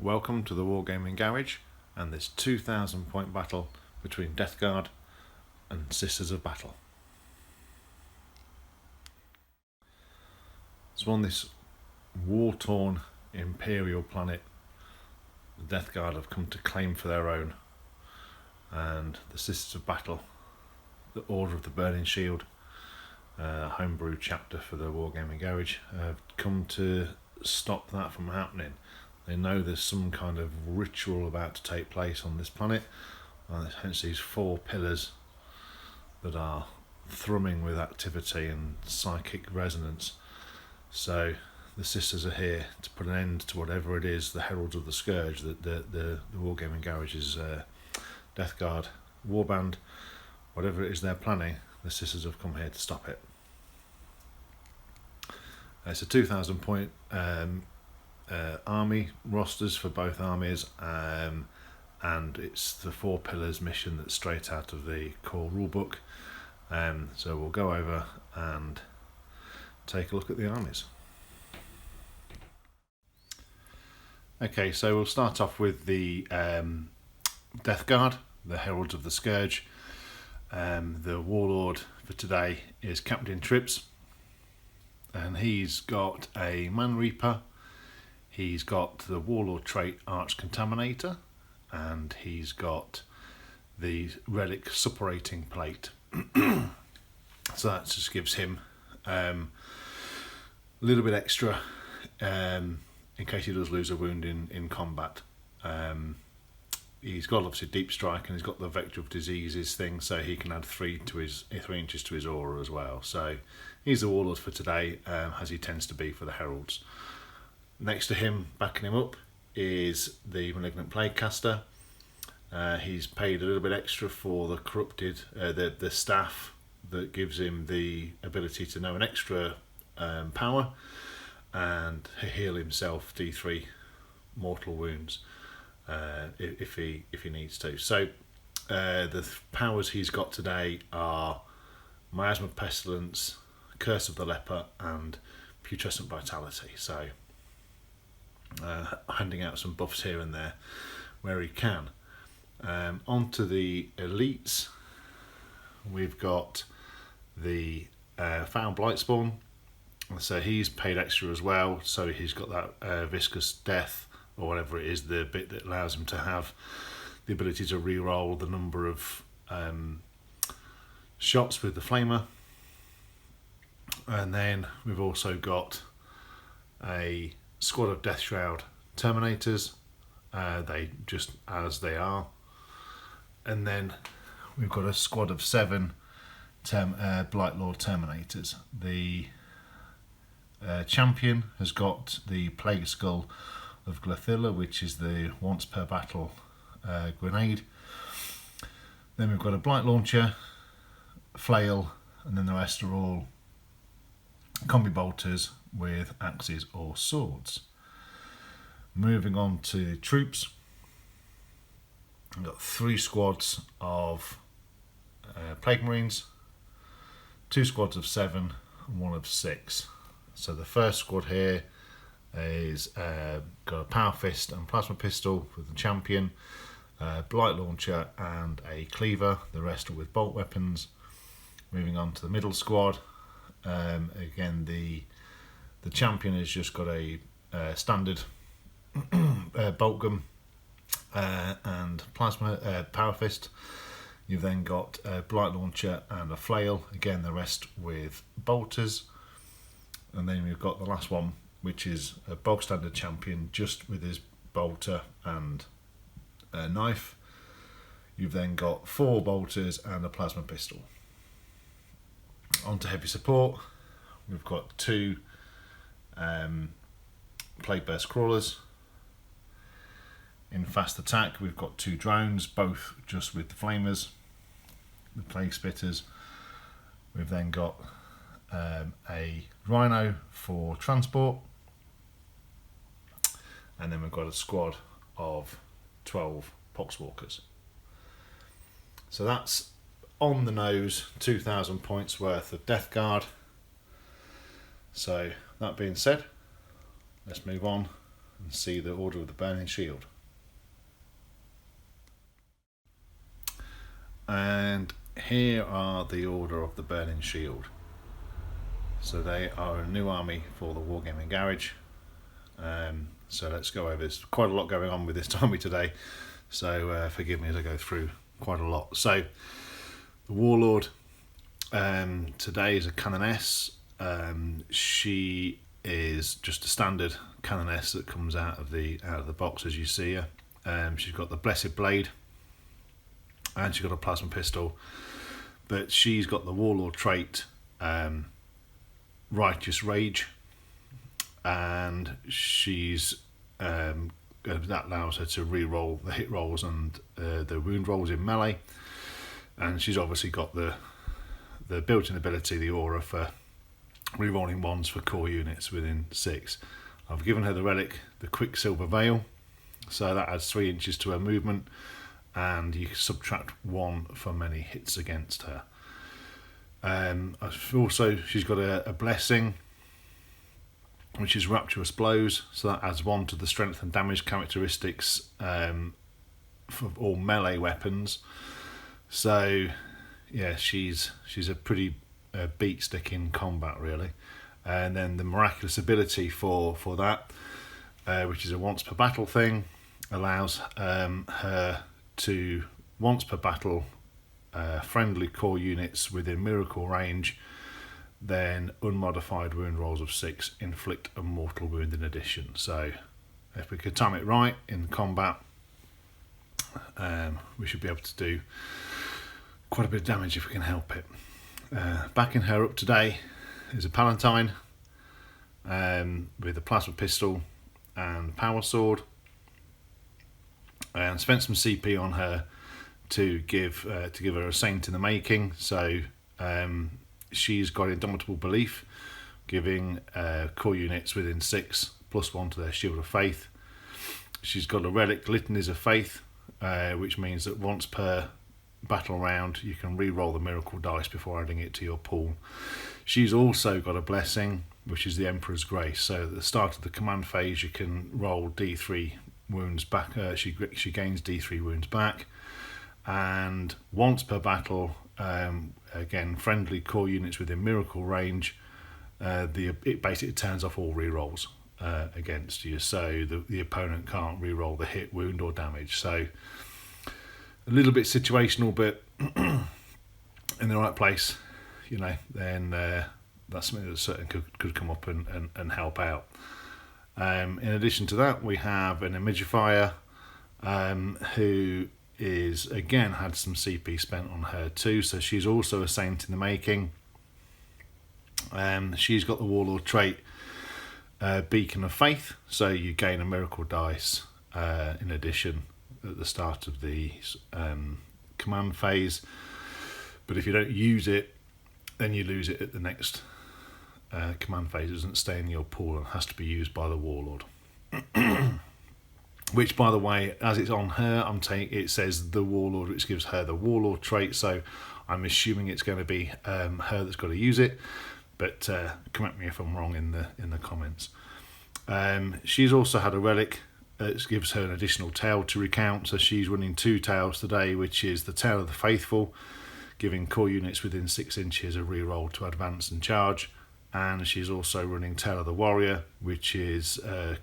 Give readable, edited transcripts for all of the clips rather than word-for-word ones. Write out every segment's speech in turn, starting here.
Welcome to the Wargaming Garage and this 2,000 point battle between Death Guard and Sisters of Battle. So on this war-torn Imperial planet, the Death Guard have come to claim for their own, and the Sisters of Battle, the Order of the Burning Shield, homebrew chapter for the Wargaming Garage, have come to stop that from happening. They know there's some kind of ritual about to take place on this planet, and hence these four pillars that are thrumming with activity and psychic resonance. So the sisters are here to put an end to whatever it is, the Heralds of the Scourge, the Wargaming Garage's Death Guard warband, whatever it is they're planning, the sisters have come here to stop it. It's a 2,000 point army rosters for both armies, and it's the four pillars mission that's straight out of the core rulebook. So we'll go over and take a look at the armies. Okay, so we'll start off with the Death Guard, the Heralds of the Scourge. The warlord for today is Captain Trips, and he's got a Man Reaper. He's got the warlord trait Arch Contaminator, and he's got the relic suppurating plate. So that just gives him a little bit extra in case he does lose a wound in combat. He's got obviously deep strike, and he's got the vector of diseases thing, so he can add 3 inches to his aura as well. So he's the warlord for today, as he tends to be for the Heralds. Next to him, backing him up, is the Malignant Plaguecaster. He's paid a little bit extra for the corrupted, the staff that gives him the ability to know an extra power and heal himself D3 mortal wounds if he needs to. So the powers he's got today are Miasma Pestilence, Curse of the Leper, and Putrescent Vitality. So handing out some buffs here and there where he can. On to the elites, we've got the Foul Blightspawn. So he's paid extra as well, so he's got that Viscous Death, or whatever it is, the bit that allows him to have the ability to re-roll the number of shots with the Flamer. And then we've also got a squad of Death Shroud Terminators, they just as they are. And then we've got a squad of 7 Blightlord Terminators. The champion has got the Plague Skull of Glathilla, which is the once per battle grenade. Then we've got a Blight Launcher, Flail, and then the rest are all combi bolters with axes or swords. Moving on to troops, we've got 3 squads of Plague Marines, 2 squads of 7, and 1 of 6. So the first squad here is got a Power Fist and Plasma Pistol with the champion, Blight Launcher and a Cleaver, the rest are with bolt weapons. Moving on to the middle squad, again the champion has just got a standard bolt gun and plasma Power Fist. You've then got a Blight Launcher and a Flail, again the rest with bolters. And then we've got the last one, which is a bog standard champion just with his bolter and a knife. You've then got 4 bolters and a plasma pistol. On to heavy support, we've got 2 Plague Burst Crawlers. In fast attack, we've got 2 drones, both just with the Flamers, the Plague Spitters. We've then got a Rhino for transport, and then we've got a squad of 12 Poxwalkers. So that's on the nose 2,000 points worth of Death Guard. So that being said, let's move on and see the Order of the Burning Shield. And here are the Order of the Burning Shield. So they are a new army for the Wargaming Garage. So let's go over. There's quite a lot going on with this army today, so forgive me as I go through quite a lot. So the Warlord today is a Canoness. She is just a standard Canoness that comes out of the box as you see her. She's got the Blessed Blade, and she's got a plasma pistol, but she's got the Warlord trait, Righteous Rage, and she's that allows her to re-roll the hit rolls and the wound rolls in melee, and she's obviously got the built-in ability, the aura, for re-rolling ones for core units within 6. I've given her the relic, the Quicksilver Veil, so that adds 3 inches to her movement, and you subtract 1 from any hits against her. Also, she's got a blessing, which is Rapturous Blows, so that adds 1 to the strength and damage characteristics for all melee weapons. So yeah, she's a pretty beat stick in combat, really. And then the miraculous ability for that, which is a once per battle thing, allows her to once per battle friendly core units within miracle range, then unmodified wound rolls of 6 inflict a mortal wound in addition. So if we could time it right in combat, we should be able to do quite a bit of damage if we can help it. Backing her up today is a Palatine with a plasma pistol and power sword, and spent some CP on her to give her a Saint in the making. So she's got Indomitable Belief, giving core units within 6 +1 to their Shield of Faith. She's got a relic, Litanies of Faith, which means that once per battle round you can re-roll the miracle dice before adding it to your pool. She's also got a blessing, which is the Emperor's Grace. So at the start of the command phase you can roll D3 wounds back. She gains D3 wounds back, and once per battle, again friendly core units within miracle range, it basically turns off all re-rolls against you, so the opponent can't re-roll the hit, wound or damage. So a little bit situational, but in the right place, then that's something that certainly could come up and help out. In addition to that, we have an Imagifier who is again had some CP spent on her too, so she's also a Saint in the making. She's got the Warlord trait, Beacon of Faith, so you gain a miracle dice in addition at the start of the command phase, but if you don't use it, then you lose it at the next command phase. It doesn't stay in your pool and has to be used by the Warlord. Which, by the way, as it's on her, it says the Warlord, which gives her the Warlord trait, so I'm assuming it's going to be her that's got to use it, but correct me if I'm wrong in the comments. She's also had a relic that gives her an additional tale to recount, so she's running 2 tales today, which is the Tale of the Faithful, giving core units within 6 inches a reroll to advance and charge, and she's also running Tale of the Warrior, which is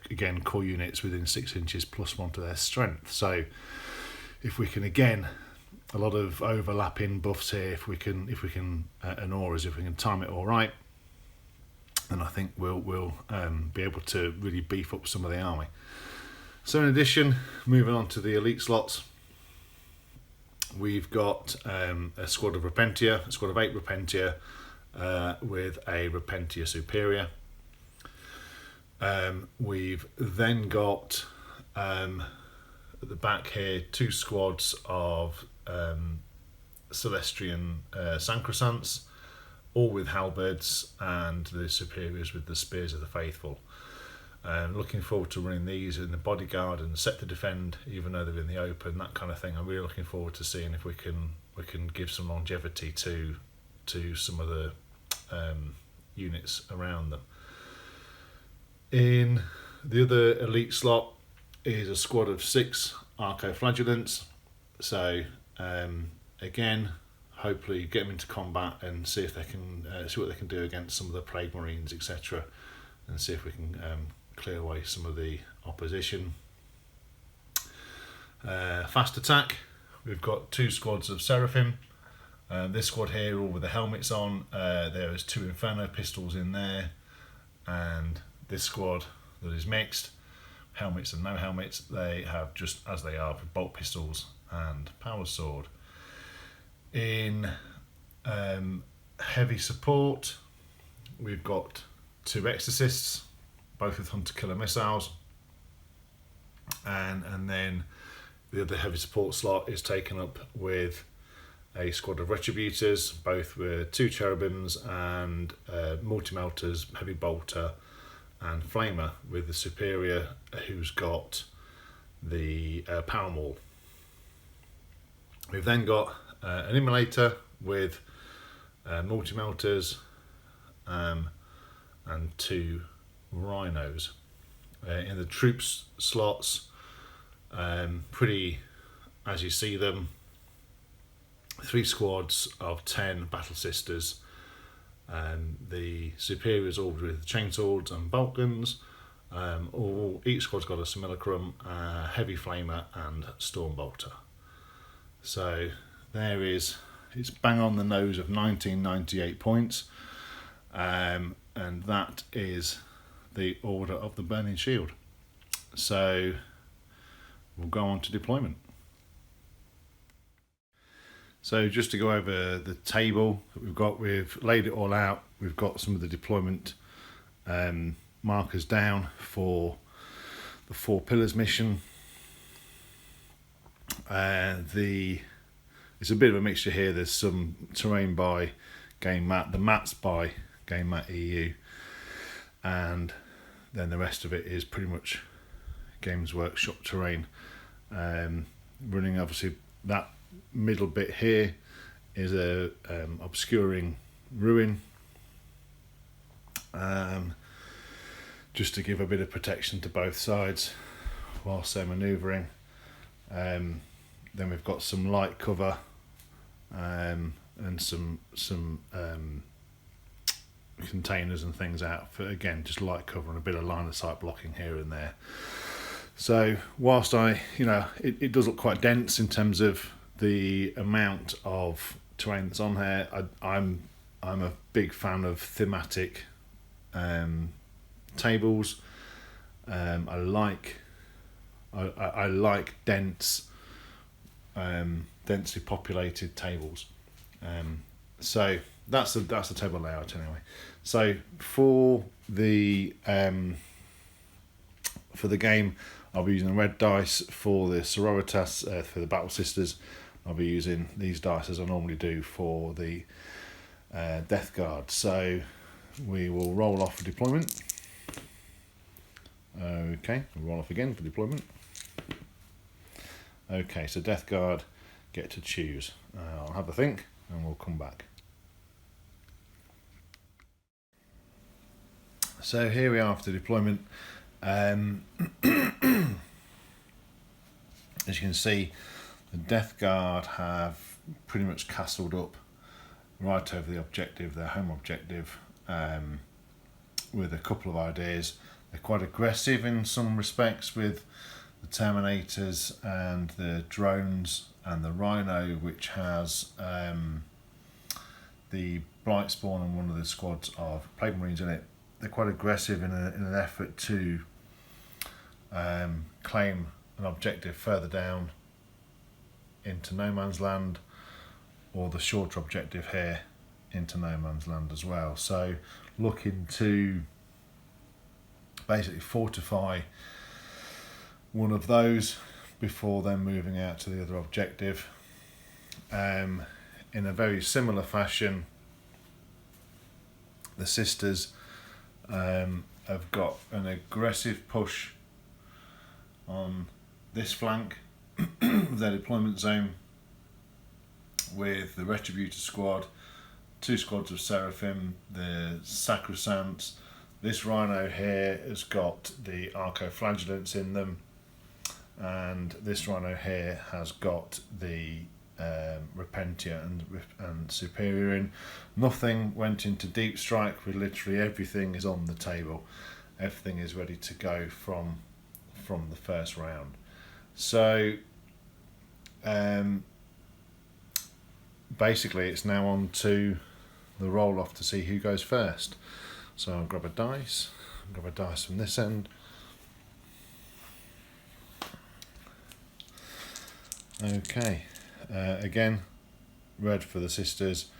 again core units within 6 inches +1 to their strength. So if we can, again, a lot of overlapping buffs here, if we can and auras, if we can time it all right, then I think we'll be able to really beef up some of the army. So in addition, moving on to the elite slots, we've got a squad of Repentia, a squad of 8 Repentia, with a Repentia Superior. We've then got at the back here 2 squads of Celestian Sacrosancts, all with halberds, and the superiors with the Spears of the Faithful. Looking forward to running these in the bodyguard and set to defend, even though they're in the open, that kind of thing. I'm really looking forward to seeing if we can give some longevity to some of the units around them. In The other elite slot is a squad of 6 Arco-Flagellants. So again, hopefully get them into combat and see if they can see what they can do against some of the Plague Marines, etc., and see if we can clear away some of the opposition. Fast attack. We've got 2 squads of Seraphim. This squad here, all with the helmets on. There is 2 Inferno pistols in there, and this squad that is mixed, helmets and no helmets, they have just as they are with bolt pistols and power sword. In heavy support, we've got 2 Exorcists, both with hunter killer missiles, and then the other heavy support slot is taken up with a squad of Retributors, both with 2 Cherubims and Multi-Melters, Heavy Bolter and Flamer, with the Superior who's got the Power Maul. We've then got an Immolator with Multi-Melters and 2 Rhinos. In the troops slots, pretty as you see them, 3 squads of 10 Battle Sisters. The Superiors all with chainswords and bolt guns. Each squad's got a Simulacrum, Heavy Flamer and Storm Bolter. So there is, it's bang on the nose of 1998 points, and that is the Order of the Burning Shield. So we'll go on to deployment. So just to go over the table that we've got, we've laid it all out. We've got some of the deployment markers down for the 4 Pillars mission. It's a bit of a mixture here. There's some terrain by Game Mat, the mats by Game Mat EU, and then the rest of it is pretty much Games Workshop terrain. Running obviously that middle bit here is a obscuring ruin, just to give a bit of protection to both sides whilst they're manoeuvring. Then we've got some light cover and some containers and things out for, again, just light cover and a bit of line of sight blocking here and there. So whilst it does look quite dense in terms of the amount of terrain that's on here, I'm a big fan of thematic tables. I like dense, densely populated tables. So that's the table layout anyway. So for the game, I'll be using red dice. For the Sororitas, for the Battle Sisters, I'll be using these dice as I normally do for the Death Guard. So we will roll off for deployment. Okay, we'll roll off again for deployment. Okay, so Death Guard get to choose. I'll have a think and we'll come back. So here we are after deployment. As you can see, the Death Guard have pretty much castled up right over the objective, their home objective, with a couple of ideas. They're quite aggressive in some respects with the Terminators and the drones, and the Rhino, which has the Blightspawn and one of the squads of Plague Marines in it. They're quite aggressive in an effort to claim an objective further down into no man's land, or the shorter objective here into no man's land as well. So looking to basically fortify one of those before then moving out to the other objective. In a very similar fashion, the Sisters have got an aggressive push on this flank of their deployment zone with the Retributive Squad, 2 squads of Seraphim, the Sacrosancts, This rhino here has got the arcoflagellants in them, and this rhino here has got the Repentia and Superior in. Nothing went into deep strike. With literally everything is on the table. Everything is ready to go from the first round. So basically it's now on to the roll off to see who goes first. So I'll grab a dice from this end. Okay, again, red for the sisters,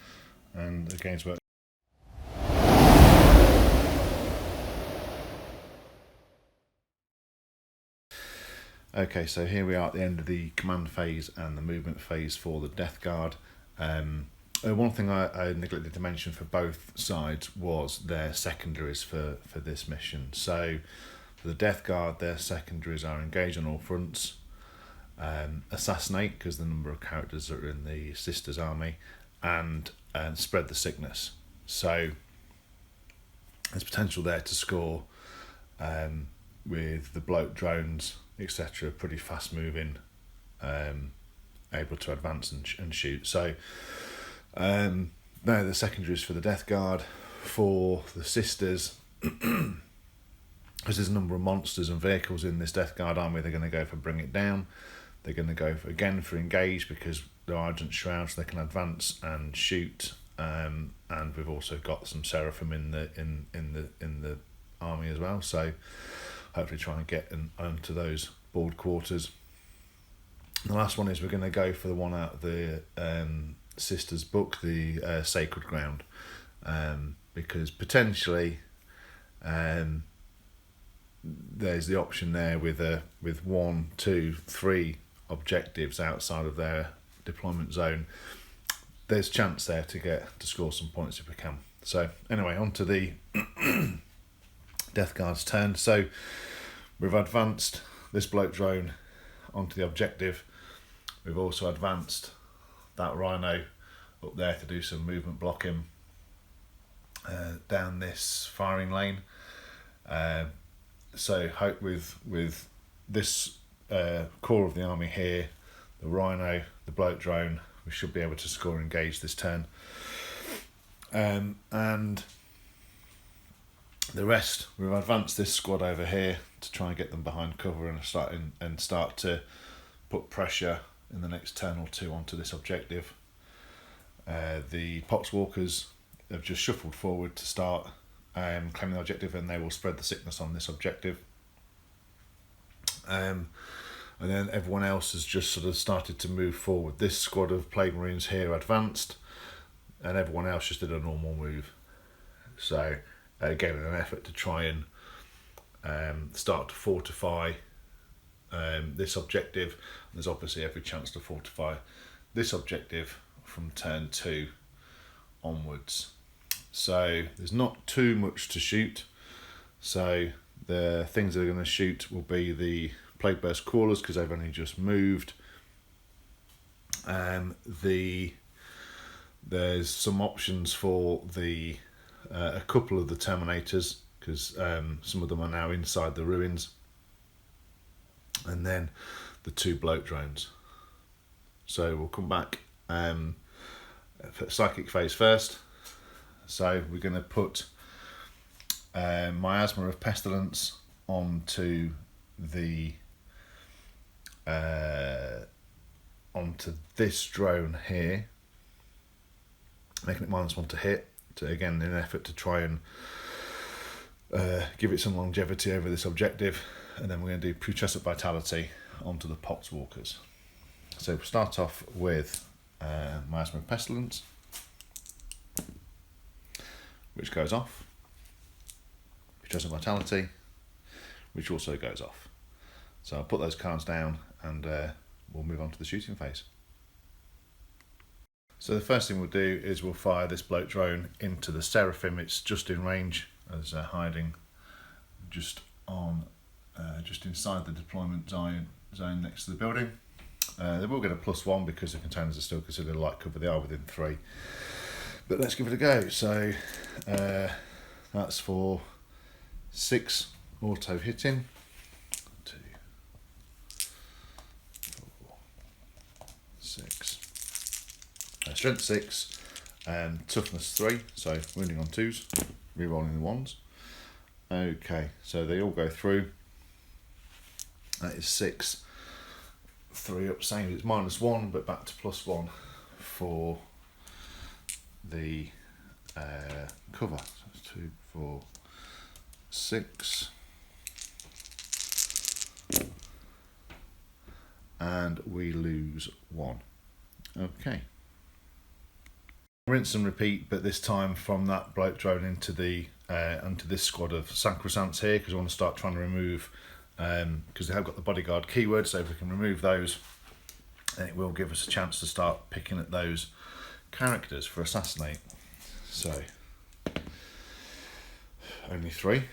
and against work. Okay, so here we are at the end of the command phase and the movement phase for the Death Guard. One thing I neglected to mention for both sides was their secondaries for this mission. So for the Death Guard, their secondaries are engage on all fronts, assassinate, because the number of characters that are in the Sisters army, and spread the sickness. So there's potential there to score with the bloat drones, etc. Pretty fast moving, able to advance and shoot. So now the secondaries for the Death Guard. For the Sisters, because there's a number of monsters and vehicles in this Death Guard army, they're going to go for Bring It Down. They're going to go for Engage, because they're Argent Shroud, so they can advance and shoot. And we've also got some Seraphim in the army as well. So hopefully try and get onto those board quarters. The last one is we're going to go for the one out of the Sisters book, the Sacred Ground, because potentially there's the option there with 1, 2, 3 objectives outside of their deployment zone. There's chance there to score some points if we can. So anyway, on to the Death Guard's turn. So we've advanced this bloat drone onto the objective. We've also advanced that rhino up there to do some movement blocking down this firing lane. So hope with this core of the army here, the rhino, the bloat drone, we should be able to score engage this turn. And the rest, we've advanced this squad over here to try and get them behind cover and start to put pressure in the next turn or two onto this objective. The Poxwalkers have just shuffled forward to start claiming the objective, and they will spread the sickness on this objective. And then everyone else has just sort of started to move forward. This squad of Plague Marines here advanced, and everyone else just did a normal move. So again, in an effort to try and start to fortify this objective. There's obviously every chance to fortify this objective from turn 2 onwards. So there's not too much to shoot. So the things that are going to shoot will be the Plague Burst Crawlers, because they've only just moved. There's some options for the a couple of the Terminators, because some of them are now inside the ruins, and then the 2 bloat drones. So we'll come back for Psychic phase first. So we're going to put Miasma of Pestilence onto this drone here, making it -1 to hit, again in an effort to try and give it some longevity over this objective. And then we're going to do Putrescent Vitality onto the Poxwalkers. So we'll start off with Miasma of Pestilence, which goes off. Putrescent Vitality, which also goes off. So I'll put those cards down and we'll move on to the shooting phase. So the first thing we'll do is we'll fire this bloat drone into the Seraphim. It's just in range, as hiding just inside the deployment zone next to the building. They will get a +1 because the containers are still considered light cover. They are within 3. But let's give it a go. So that's for 6 auto hitting. 2, 4, 6. Strength 6, toughness 3, so wounding on 2s, rerolling the 1s. Okay, so they all go through. That is 6. 3 up, same, it's -1, but back to +1 for the cover. So it's 2, 4, 6. And we lose 1. Okay. Rinse and repeat, but this time from that bloke drone into this squad of sacrosancts here, because I want to start trying to remove, because they have got the bodyguard keyword, so if we can remove those, then it will give us a chance to start picking at those characters for assassinate. So only 3.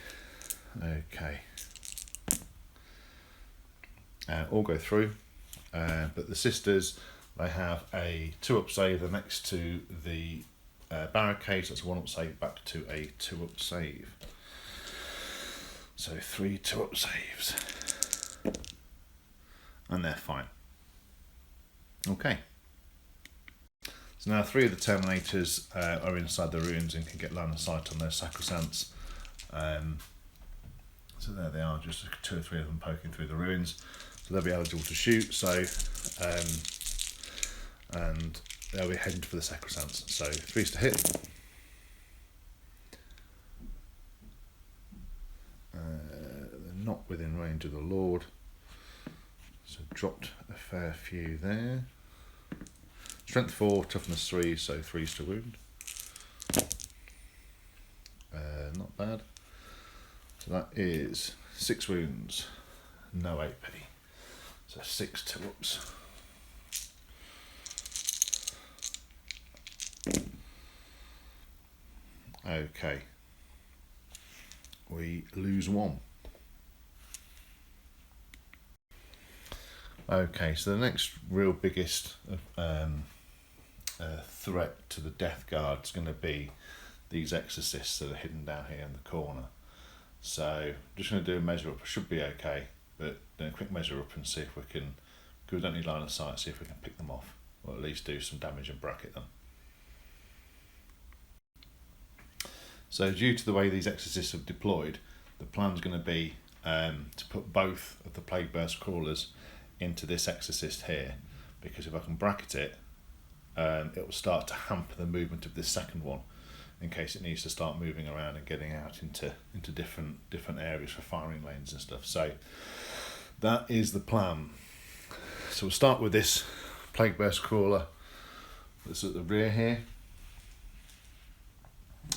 Okay. All go through, but the sisters, they have a 2-up save. They're next to the barricades. That's a 1-up save back to a 2-up save. So 3 2-up saves, and they're fine. Okay. So now 3 of the Terminators are inside the ruins and can get line of sight on their sacrosancts. So there they are, just 2 or 3 of them poking through the ruins. So they'll be eligible to shoot. So and they'll be heading for the sacrosancts. So 3's to hit. They're not within range of the Lord. So dropped a fair few there. Strength 4, toughness 3, so 3's to wound. Not bad. So that is 6 wounds, no AP. So 6 2-ups. Okay. We lose 1. Okay, so the next real biggest threat to the Death Guard is going to be these exorcists that are hidden down here in the corner. So I'm just going to do a measure up. It should be okay, but do a quick measure up and see if we can, because we don't need line of sight, see if we can pick them off, or at least do some damage and bracket them. So due to the way these exorcists have deployed, the plan's going to be to put both of the Plague Burst Crawlers into this exorcist here, because if I can bracket it, it will start to hamper the movement of this second one, in case it needs to start moving around and getting out into different areas for firing lanes and stuff. So that is the plan. So we'll start with this Plague Burst Crawler that's at the rear here.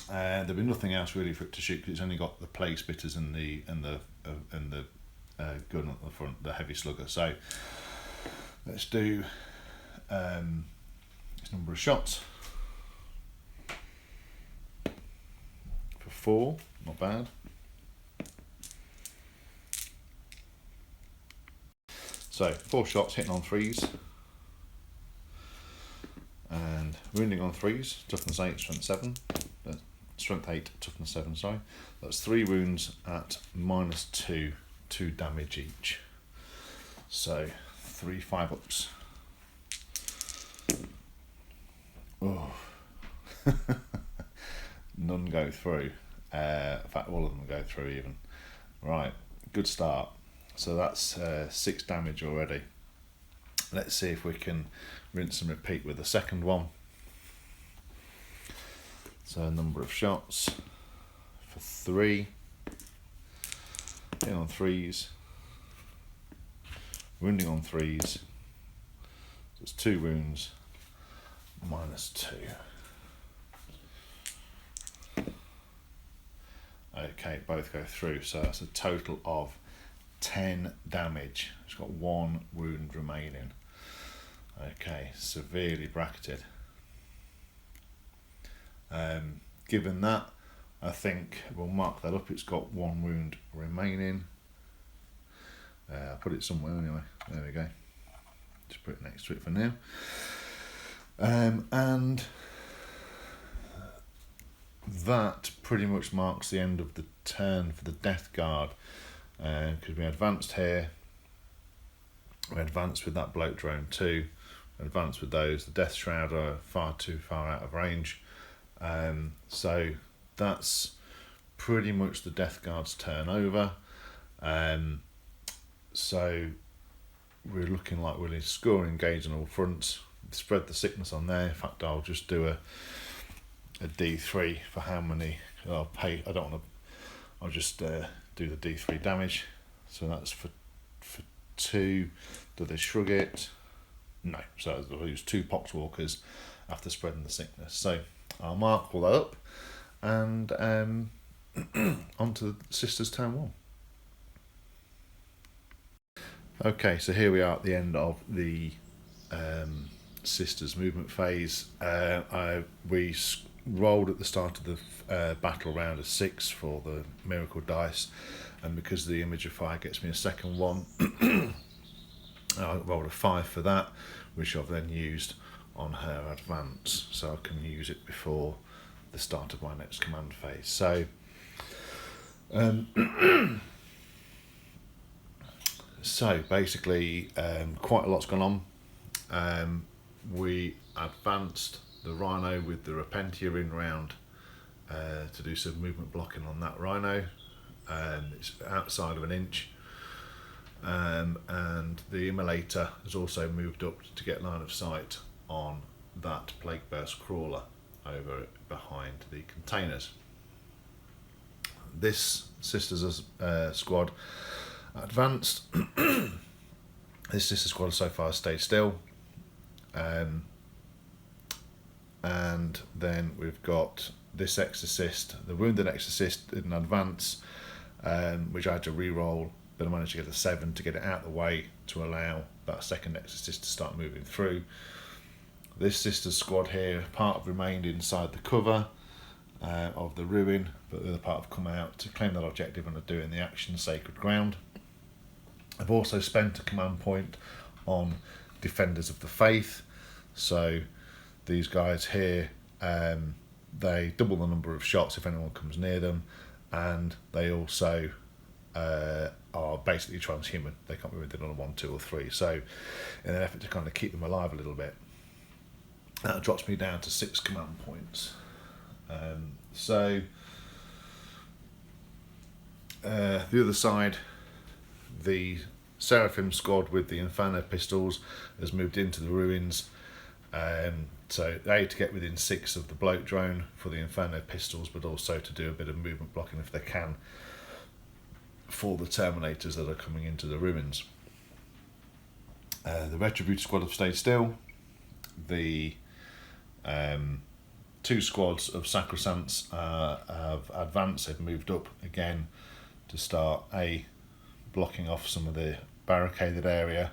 There'll be nothing else really for it to shoot, because it's only got the Plague Spitters and the gun at the front, the heavy slugger. So let's do this number of shots for 4, not bad. So 4 shots hitting on 3s and wounding on 3s, toughness 8, strength 7. Strength 8, toughness 7, sorry. That's 3 wounds at -2 damage each. So 3 5-ups. Oh. None go through. In fact, all of them go through even. Right, good start. So that's 6 damage already. Let's see if we can rinse and repeat with the second one. So number of shots for 3, hitting on 3s, wounding on 3s, so it's 2 wounds, -2. Okay, both go through, so that's a total of 10 damage. It's got 1 wound remaining. Okay, severely bracketed. Given that, I think we'll mark that up. It's got 1 wound remaining. I'll put it somewhere anyway. There we go. Just put it next to it for now. And that pretty much marks the end of the turn for the Death Guard, because we advanced here, we advanced with that bloke drone too, we advanced with those. The Death Shroud are far too far out of range, so that's pretty much the Death Guard's turn over. So we're looking like we'll score and engage on all fronts, spread the sickness on there. In fact, I'll just do a D3 for how many I'll pay. I don't want to, I'll just do the D3 damage. So that's for 2. Do they shrug it? No. So I'll use 2 poxwalkers after spreading the sickness. So I'll mark all that up, and on to the Sisters turn 1. Okay, so here we are at the end of the Sisters movement phase. We rolled at the start of the battle round a 6 for the miracle dice, and because the image of fire gets me a second one, I rolled a 5 for that, which I've then used on her advance, so I can use it before the start of my next command phase. So so basically, quite a lot's gone on. We advanced the Rhino with the Repentia in round to do some movement blocking on that Rhino. It's outside of an inch, and the Immolator has also moved up to get line of sight on that Plague Burst Crawler over behind the containers. This Sisters squad advanced. This Sister squad so far stayed still, and then we've got this Exorcist. The Wounded Exorcist did an advance, which I had to re-roll, but I managed to get a 7 to get it out of the way to allow that second Exorcist to start moving through. This Sister squad here, part have remained inside the cover of the ruin, but the other part have come out to claim that objective and are doing the action Sacred Ground. I've also spent a command point on Defenders of the Faith, so these guys here, they double the number of shots if anyone comes near them, and they also are basically transhuman. They can't be within on a 1, 2 or 3, so in an effort to kind of keep them alive a little bit, that drops me down to 6 command points. So the other side, the Seraphim squad with the Inferno pistols has moved into the ruins, so they to get within 6 of the bloke drone for the Inferno pistols, but also to do a bit of movement blocking if they can for the Terminators that are coming into the ruins. The Retributive Squad have stayed still. The 2 squads of Sacrosancts have advanced. They've moved up again to start blocking off some of the barricaded area,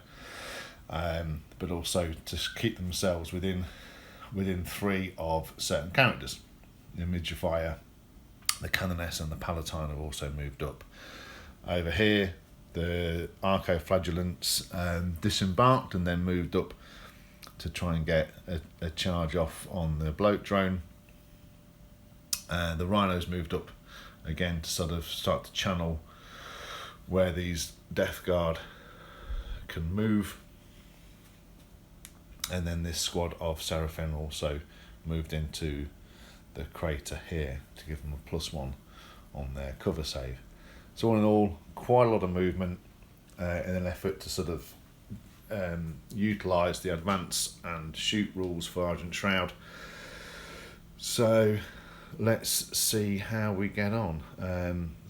but also to keep themselves within 3 of certain characters. The Image of Fire, the Canoness and the Palatine have also moved up. Over here, the Archo-Flagellants disembarked and then moved up to try and get a charge off on the bloke drone. The Rhinos moved up again to sort of start to channel where these Death Guard can move, and then this squad of Seraphim also moved into the crater here to give them a +1 on their cover save. So all in all, quite a lot of movement in an effort to sort of utilise the advance and shoot rules for Argent Shroud. So let's see how we get on.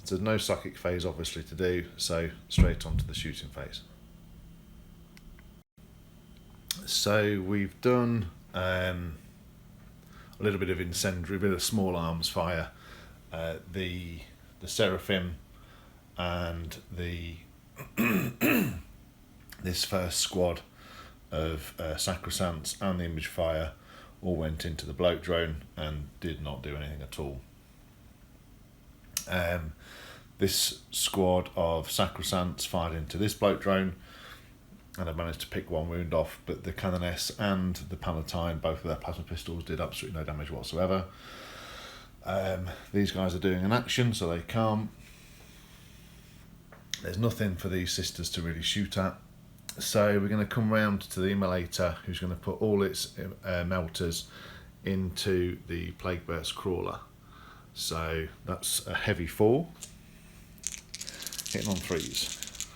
There's no psychic phase obviously to do, so straight on to the shooting phase. So we've done a little bit of incendiary, a bit of small arms fire. The Seraphim and the this first squad of Sacrosancts and the Image Fire all went into the bloke drone and did not do anything at all. This squad of Sacrosancts fired into this bloke drone and I managed to pick 1 wound off, but the Canoness and the Palatine, both of their plasma pistols, did absolutely no damage whatsoever. These guys are doing an action, so they can't. There's nothing for these sisters to really shoot at. So we're going to come round to the Immolator, who's going to put all its melters into the Plague Burst Crawler. So that's a heavy 4, hitting on 3s.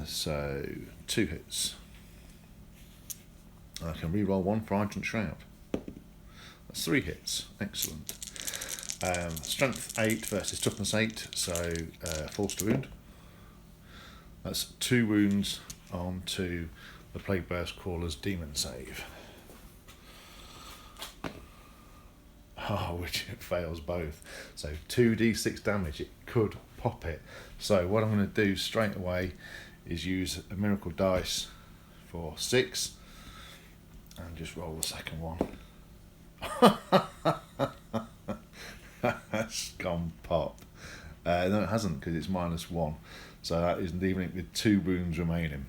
So 2 hits. I can re-roll 1 for Argent Shroud. That's 3 hits. Excellent. Strength 8 versus toughness 8, so force to wound. That's 2 wounds onto the Plague Burst Crawler's demon save. Oh, which it fails both. So 2d6 damage, it could pop it. So what I'm going to do straight away is use a miracle dice for 6 and just roll the second one. That's gone pop. No, it hasn't, because it's -1. So that is leaving it with 2 wounds remaining.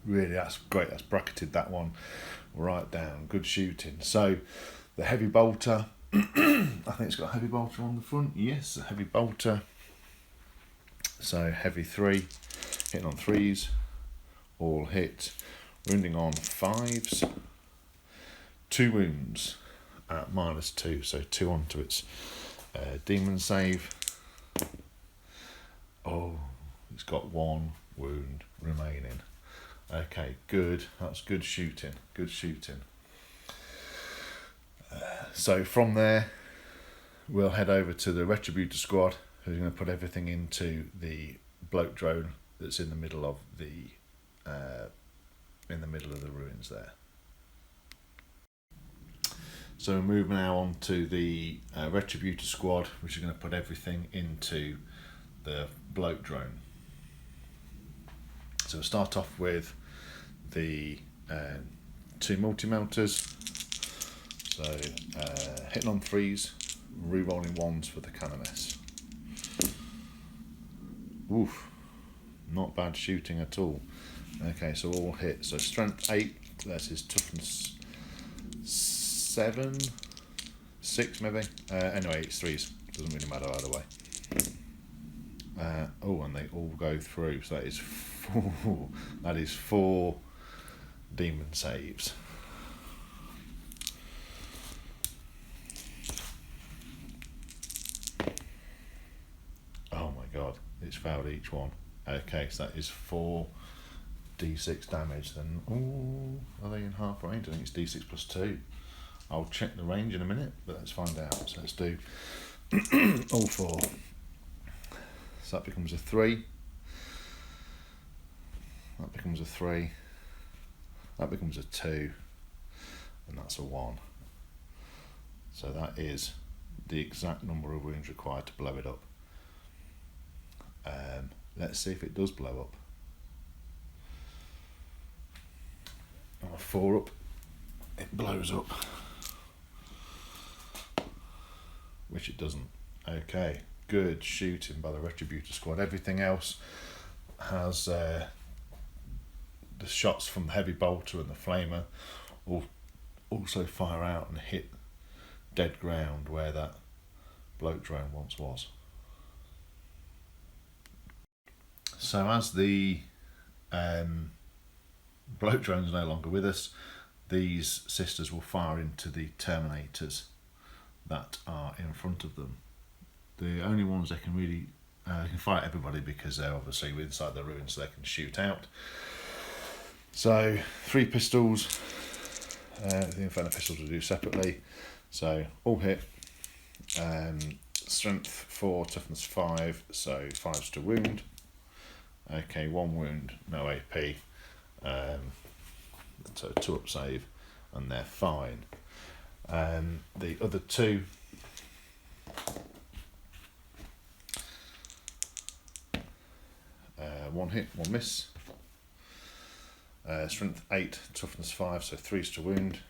Really, that's great. That's bracketed that one right down. Good shooting. So the heavy bolter, I think it's got a heavy bolter on the front. Yes, a heavy bolter. So heavy 3, hitting on 3s, all hit, wounding on 5s, 2 wounds at -2, so 2 onto its demon save. Oh, it's got 1 wound remaining. Okay, good. That's good shooting. Good shooting. So from there, we'll head over to the Retributive Squad, who's going to put everything into the bloke drone that's in the middle of the ruins there. So we're moving now on to the Retributive Squad, which is going to put everything into the bloke drone. So we'll start off with the 2 multi-melters. So hitting on 3s, re-rolling 1s for the Canoness. Oof, not bad shooting at all. Okay, so all hit. So strength 8 versus toughness 7, 6 maybe. Anyway, it's 3s. Doesn't really matter either way. Oh, and they all go through. So that is 4. That is 4 demon saves. Oh my god, it's failed each one. Okay, so that is 4d6 damage. Then, ooh, are they in half range? I think it's d6 plus 2. I'll check the range in a minute, but let's find out. So let's do all 4. So that becomes a 3. That becomes a 3. That becomes a 2. And that's a 1. So that is the exact number of wounds required to blow it up. Let's see if it does blow up. On a 4 up, it blows up. Which it doesn't. Okay, good shooting by the Retributive Squad. Everything else has the shots from the heavy bolter and the flamer will also fire out and hit dead ground where that bloke drone once was. So as the bloke drone's no longer with us, these sisters will fire into the Terminators that are in front of them. The only ones they can really they can fire at everybody because they're obviously inside the ruins, so they can shoot out. So 3 pistols. The Inferno pistols will do separately. So all hit. Strength 4, toughness 5, so 5's to wound. Okay, 1 wound, no AP. So 2 up save, and they're fine. The other 2, one hit, 1 miss. Strength 8, toughness 5, so 3's to wound.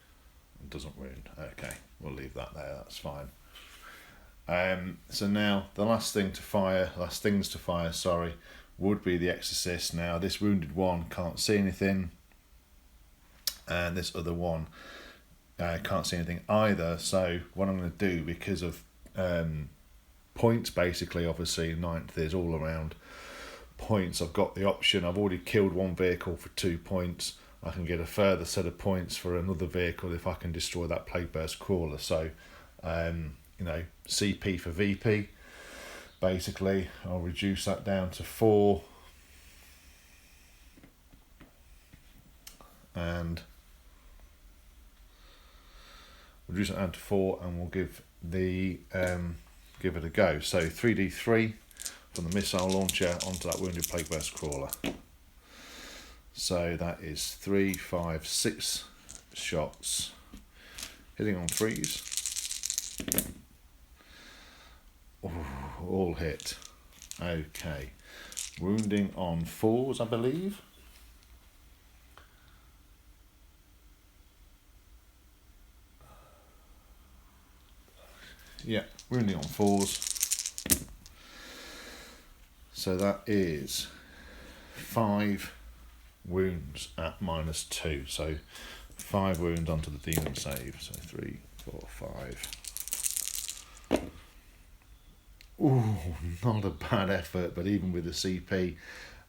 It doesn't wound. Okay, we'll leave that there. That's fine. So now the last things to fire, would be the Exorcist. Now this wounded one can't see anything, and this other one can't see anything either. So what I'm going to do, because of points, basically, obviously 9th is all around points. I've got the option. I've already killed one vehicle for 2 points. I can get a further set of points for another vehicle if I can destroy that Plague Burst Crawler. So, you know, CP for VP. Basically, I'll reduce that down to 4. And reduce it down to 4, and we'll give the give it a go. So 3d3 from the missile launcher onto that wounded Plague Burst Crawler. So that is 3, 5, 6 shots, hitting on 3s. Ooh, all hit. Okay, wounding on 4s, I believe. Yeah, wounding on 4s. So that is 5 wounds at -2. So 5 wounds onto the demon save. So 3, 4, 5. Ooh, not a bad effort, but even with the CP,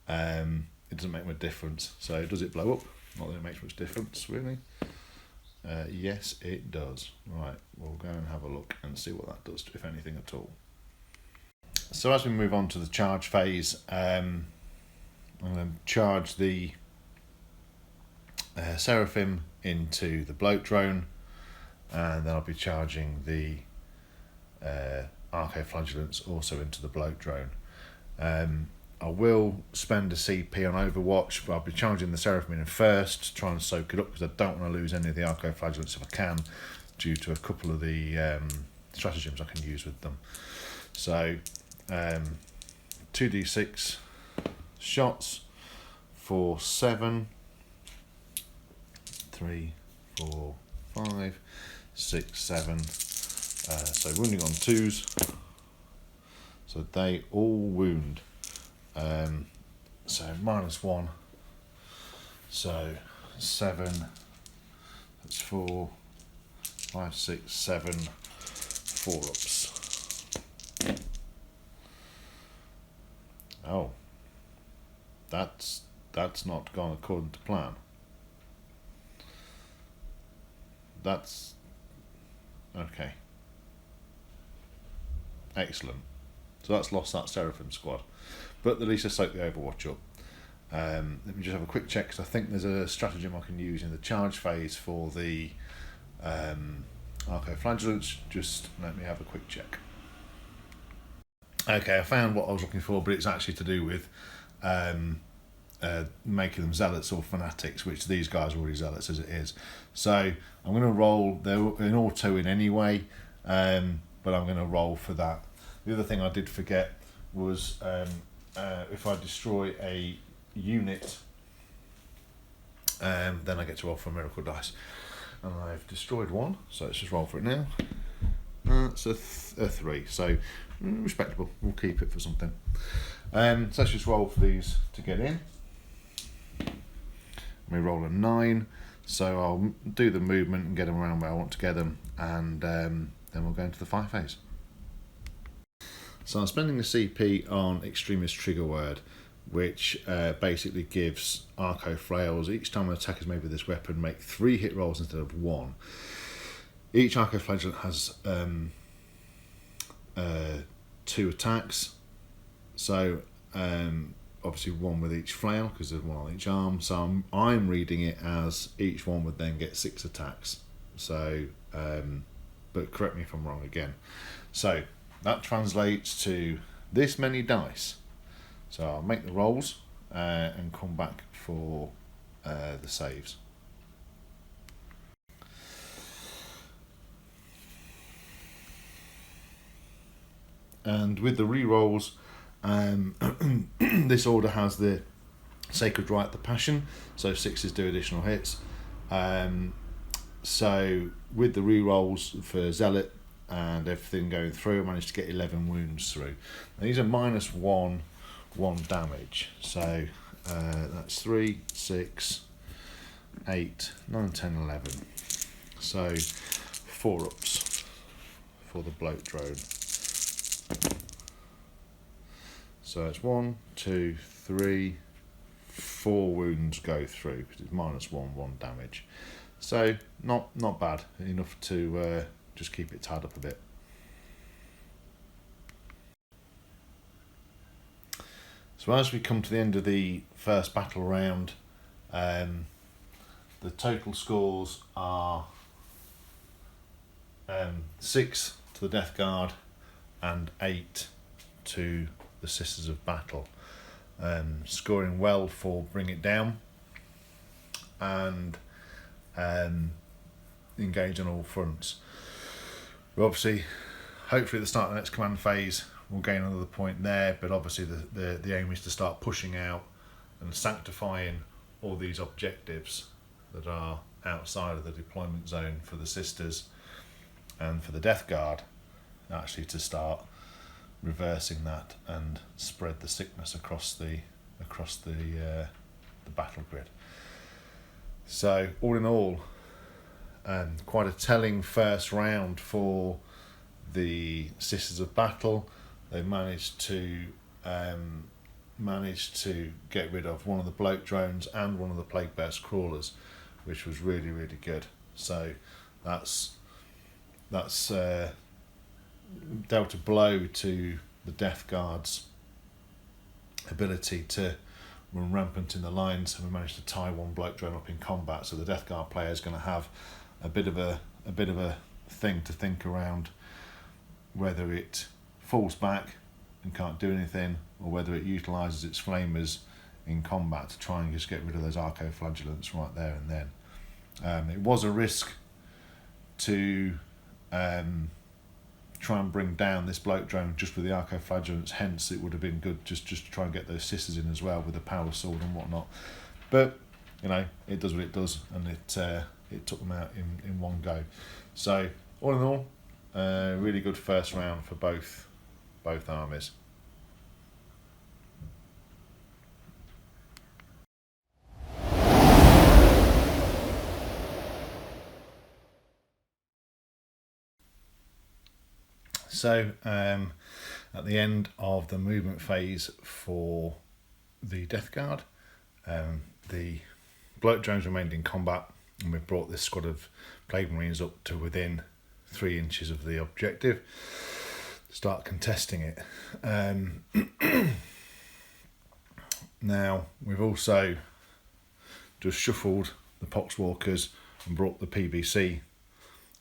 it doesn't make much difference. So does it blow up? Not that it makes much difference, really. Yes, it does. Right, we'll go and have a look and see what that does, if anything at all. So as we move on to the charge phase, I'm going to charge the Seraphim into the bloat drone, and then I'll be charging the Archoflagellants also into the bloat drone. I will spend a CP on Overwatch, but I'll be charging the Seraphim in first to try and soak it up, because I don't want to lose any of the Archoflagellants if I can, due to a couple of the stratagems I can use with them. So 2d6 shots for 7, 3, 4, 5, 6, 7. So wounding on 2s. So they all wound. So -1. So 7. That's 4, 5, 6, 7. 4 ups. Oh, that's not gone according to plan. That's okay. Excellent. So that's lost that Seraphim squad, but at least I soaked the Overwatch up. Let me just have a quick check, because I think there's a stratagem I can use in the charge phase for the Archoflagellants. Just let me have a quick check. Okay, I found what I was looking for, but it's actually to do with making them zealots or fanatics, which these guys are already zealots as it is. So I'm going to roll. They're in auto in anyway, but I'm going to roll for that. The other thing I did forget was if I destroy a unit, then I get to roll for a miracle dice. And I've destroyed one, so let's just roll for it now. It's a 3, so respectable. We'll keep it for something. So let's just roll for these to get in. We roll a 9, so I'll do the movement and get them around where I want to get them, and then we'll go into the fight phase. So I'm spending a CP on Extremist Trigger Word, which basically gives Archoflails, each time an attack is made with this weapon, make 3 hit rolls instead of 1. Each Archoflagellant has 2 attacks, so obviously 1 with each flail, because there's 1 on each arm. So I'm reading it as each one would then get 6 attacks. So, but correct me if I'm wrong again. So that translates to this many dice. So I'll make the rolls and come back for the saves. And with the re-rolls, this order has the Sacred Rite, the Passion, so 6s do additional hits. So with the re-rolls for Zealot and everything going through, I managed to get 11 wounds through. Now, these are -1 damage, so that's 3, 6, 8, 9, 10, 11. So 4 ups for the bloat drone. So it's 1, 2, 3, 4 wounds go through because it's -1 damage. So not bad, enough to just keep it tied up a bit. So as we come to the end of the first battle round, the total scores are 6 to the Death Guard and 8 to the Sisters of Battle. Scoring well for Bring It Down and engage on all fronts. We obviously, hopefully at the start of the next command phase, we'll gain another point there, but obviously the aim is to start pushing out and sanctifying all these objectives that are outside of the deployment zone for the Sisters and for the Death Guard, actually to start reversing that and spread the sickness across the battle grid. So all in all, quite a telling first round for the Sisters of Battle. They've managed to get rid of one of the bloat drones and one of the plague burst crawlers, which was really good. So that's dealt a blow to the Death Guard's ability to run rampant in the lines, and we managed to tie one bloat drone up in combat. So the Death Guard player is going to have a bit of a thing to think around, whether it falls back and can't do anything, or whether it utilises its flamers in combat to try and just get rid of those arco-flagellants right there and then. It was a risk to try and bring down this bloat drone just with the arco-flagellants, hence it would have been good just to try and get those Sisters in as well with the power sword and whatnot. But it does what it does, and it took them out in one go. So all in all, really good first round for both armies. So at the end of the movement phase for the Death Guard, the bloat drones remained in combat, and we've brought this squad of Plague Marines up to within 3 inches of the objective. Start contesting it. Now we've also just shuffled the Poxwalkers and brought the PBC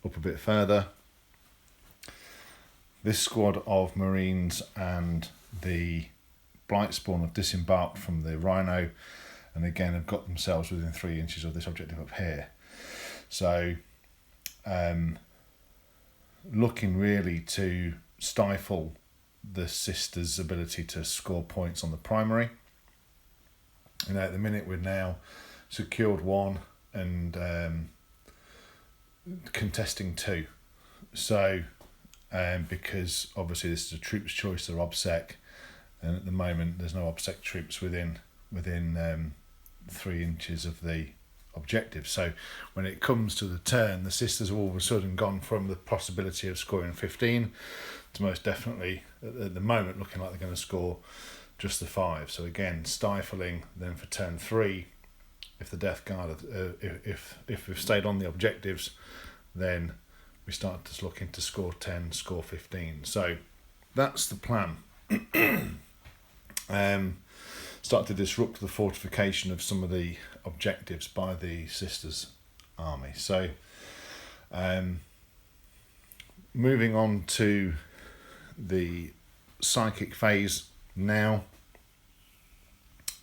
up a bit further. This squad of Marines and the Blightspawn have disembarked from the Rhino, and again have got themselves within 3 inches of this objective up here. So looking really to stifle the Sisters' ability to score points on the primary. At the minute we're now secured 1 and contesting 2. So because obviously this is a troops choice or OBSEC, and at the moment there's no OBSEC troops within 3 inches of the objective. So when it comes to the turn, the Sisters have all of a sudden gone from the possibility of scoring 15 to most definitely at the moment looking like they're going to score just the 5. So again, stifling then for turn 3. If the Death Guard, if we've stayed on the objectives, then we start to look into score 10, score 15. So that's the plan. Start to disrupt the fortification of some of the objectives by the Sisters army. So moving on to the psychic phase now.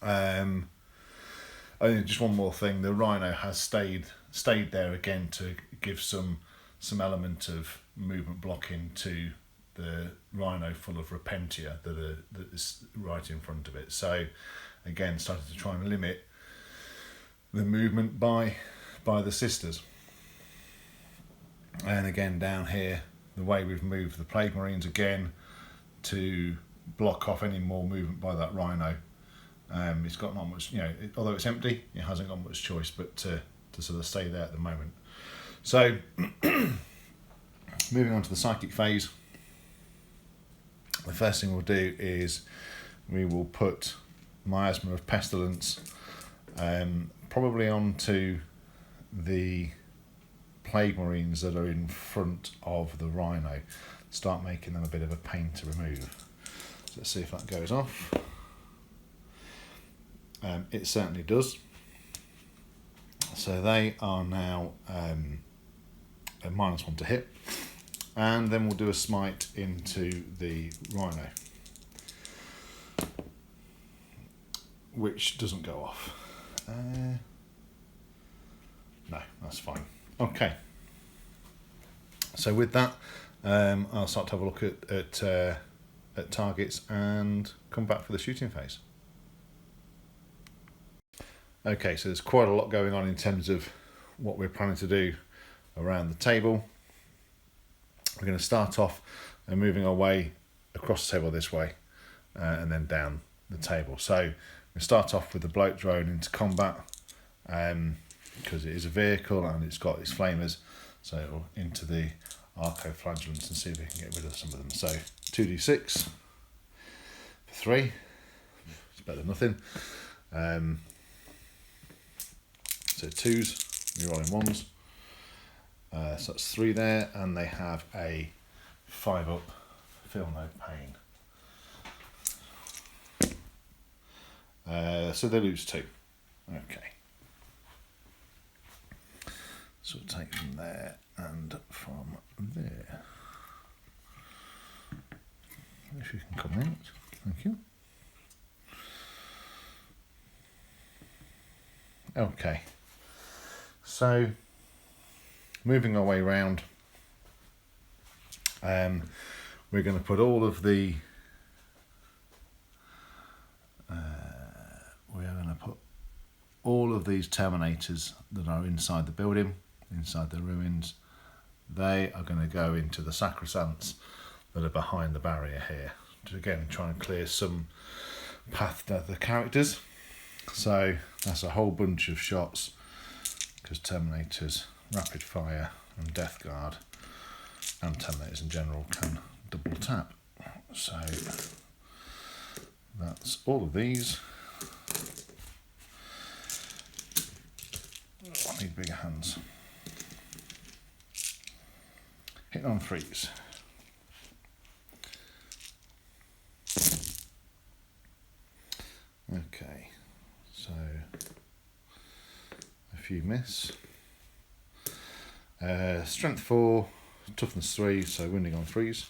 Only just one more thing, the Rhino has stayed there again to give some element of movement blocking to the Rhino full of Repentia that is right in front of it. So again, started to try and limit the movement by the Sisters. And again, down here, the way we've moved the Plague Marines again to block off any more movement by that Rhino. It's got not much, although it's empty, it hasn't got much choice but to sort of stay there at the moment. So, moving on to the psychic phase, the first thing we'll do is we will put Miasma of Pestilence probably onto the Plague Marines that are in front of the Rhino. Start making them a bit of a pain to remove. So let's see if that goes off. It certainly does. So they are now a -1 to hit. And then we'll do a smite into the Rhino, which doesn't go off. No, that's fine. Okay. So with that, I'll start to have a look at targets and come back for the shooting phase. Okay, so there's quite a lot going on in terms of what we're planning to do around the table. We're going to start off and moving our way across the table this way and then down the table. So we start off with the bloat drone into combat because it is a vehicle and it's got its flamers. So into the arco flagellants and see if we can get rid of some of them. So 2d6 for 3. It's better than nothing. So 2s, you're rolling 1s. So that's 3 there, and they have a 5 up, feel no pain. So they lose 2. Okay. So we'll take from there and from there. If you can come out, thank you. Okay. So moving our way around, we're going to put all of the these Terminators that are inside the building, inside the ruins. They are going to go into the Sacrosancts that are behind the barrier here to again try and clear some path to the characters. So that's a whole bunch of shots because Terminators, rapid fire and Death Guard and Terminators in general can double tap. So that's all of these. I need bigger hands. Hitting on 3s. Okay, so a few miss. Strength 4, toughness 3, so wounding on 3s.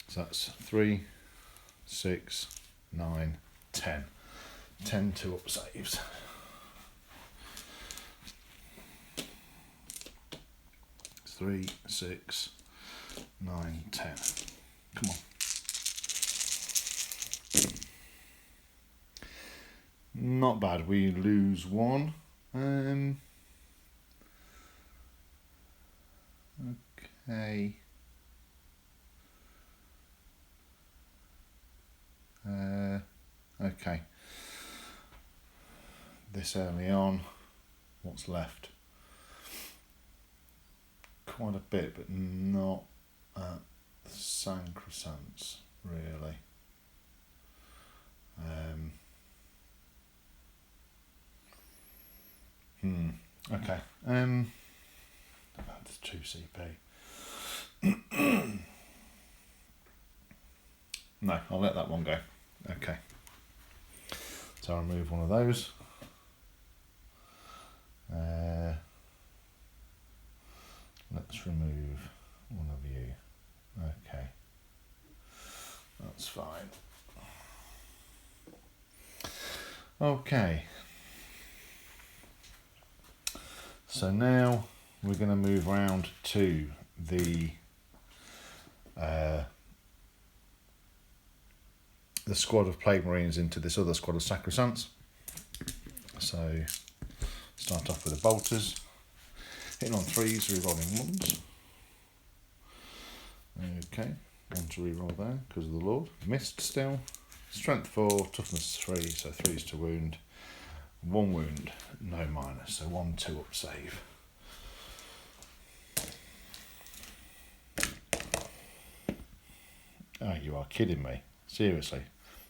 So that's 3, 6, 9, 10. 10 2-up saves. It's 3, 6, 9, 10. Come on. Not bad. We lose 1. Okay. Okay. This early on, what's left? Quite a bit, but not at the Sacrosancts, really. Okay. That's 2 CP. No, I'll let that one go. Okay. So I'll remove one of those. Let's remove one of you. Okay. That's fine. Okay. So now we're going to move around to the squad of Plague Marines into this other squad of Sacrosancts. So start off with the bolters, hitting on 3s, rerolling 1s. Okay, 1 to reroll there because of the Lord. Missed still. Strength 4, toughness 3, so 3 is to wound. 1 wound, no minus, so 1 2 up save. Oh, you are kidding me. Seriously.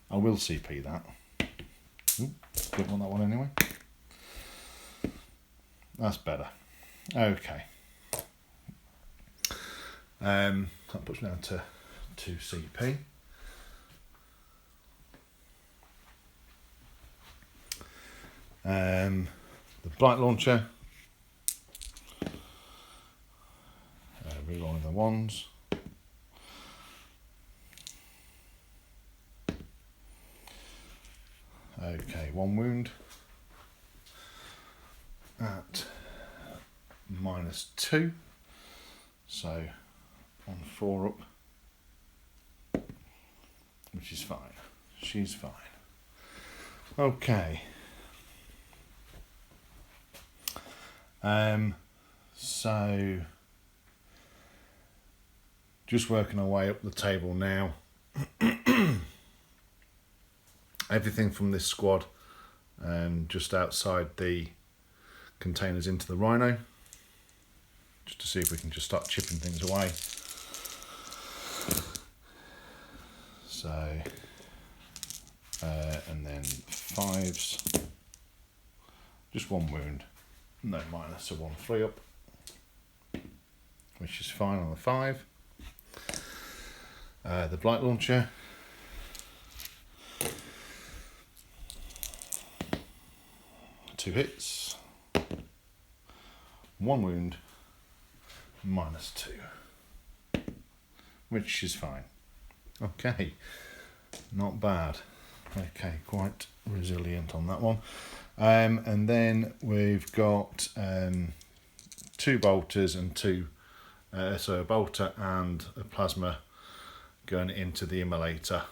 I will CP that. Didn't want that one anyway. That's better. Okay. That puts me down to 2 CP. The Blight Launcher. Rerolling the ones. Okay, 1 wound at -2, so on 4 up, which is fine. She's fine. Okay. So just working our way up the table now. Everything from this squad just outside the containers into the Rhino, just to see if we can just start chipping things away. So and then 5s, just 1 wound, no minus, so 1 3 up, which is fine on the 5. The Blight Launcher, two hits, 1 wound, -2, which is fine. Okay, not bad. Okay, quite resilient on that one. And then we've got 2 bolters and 2, so a bolter and a plasma going into the immolator.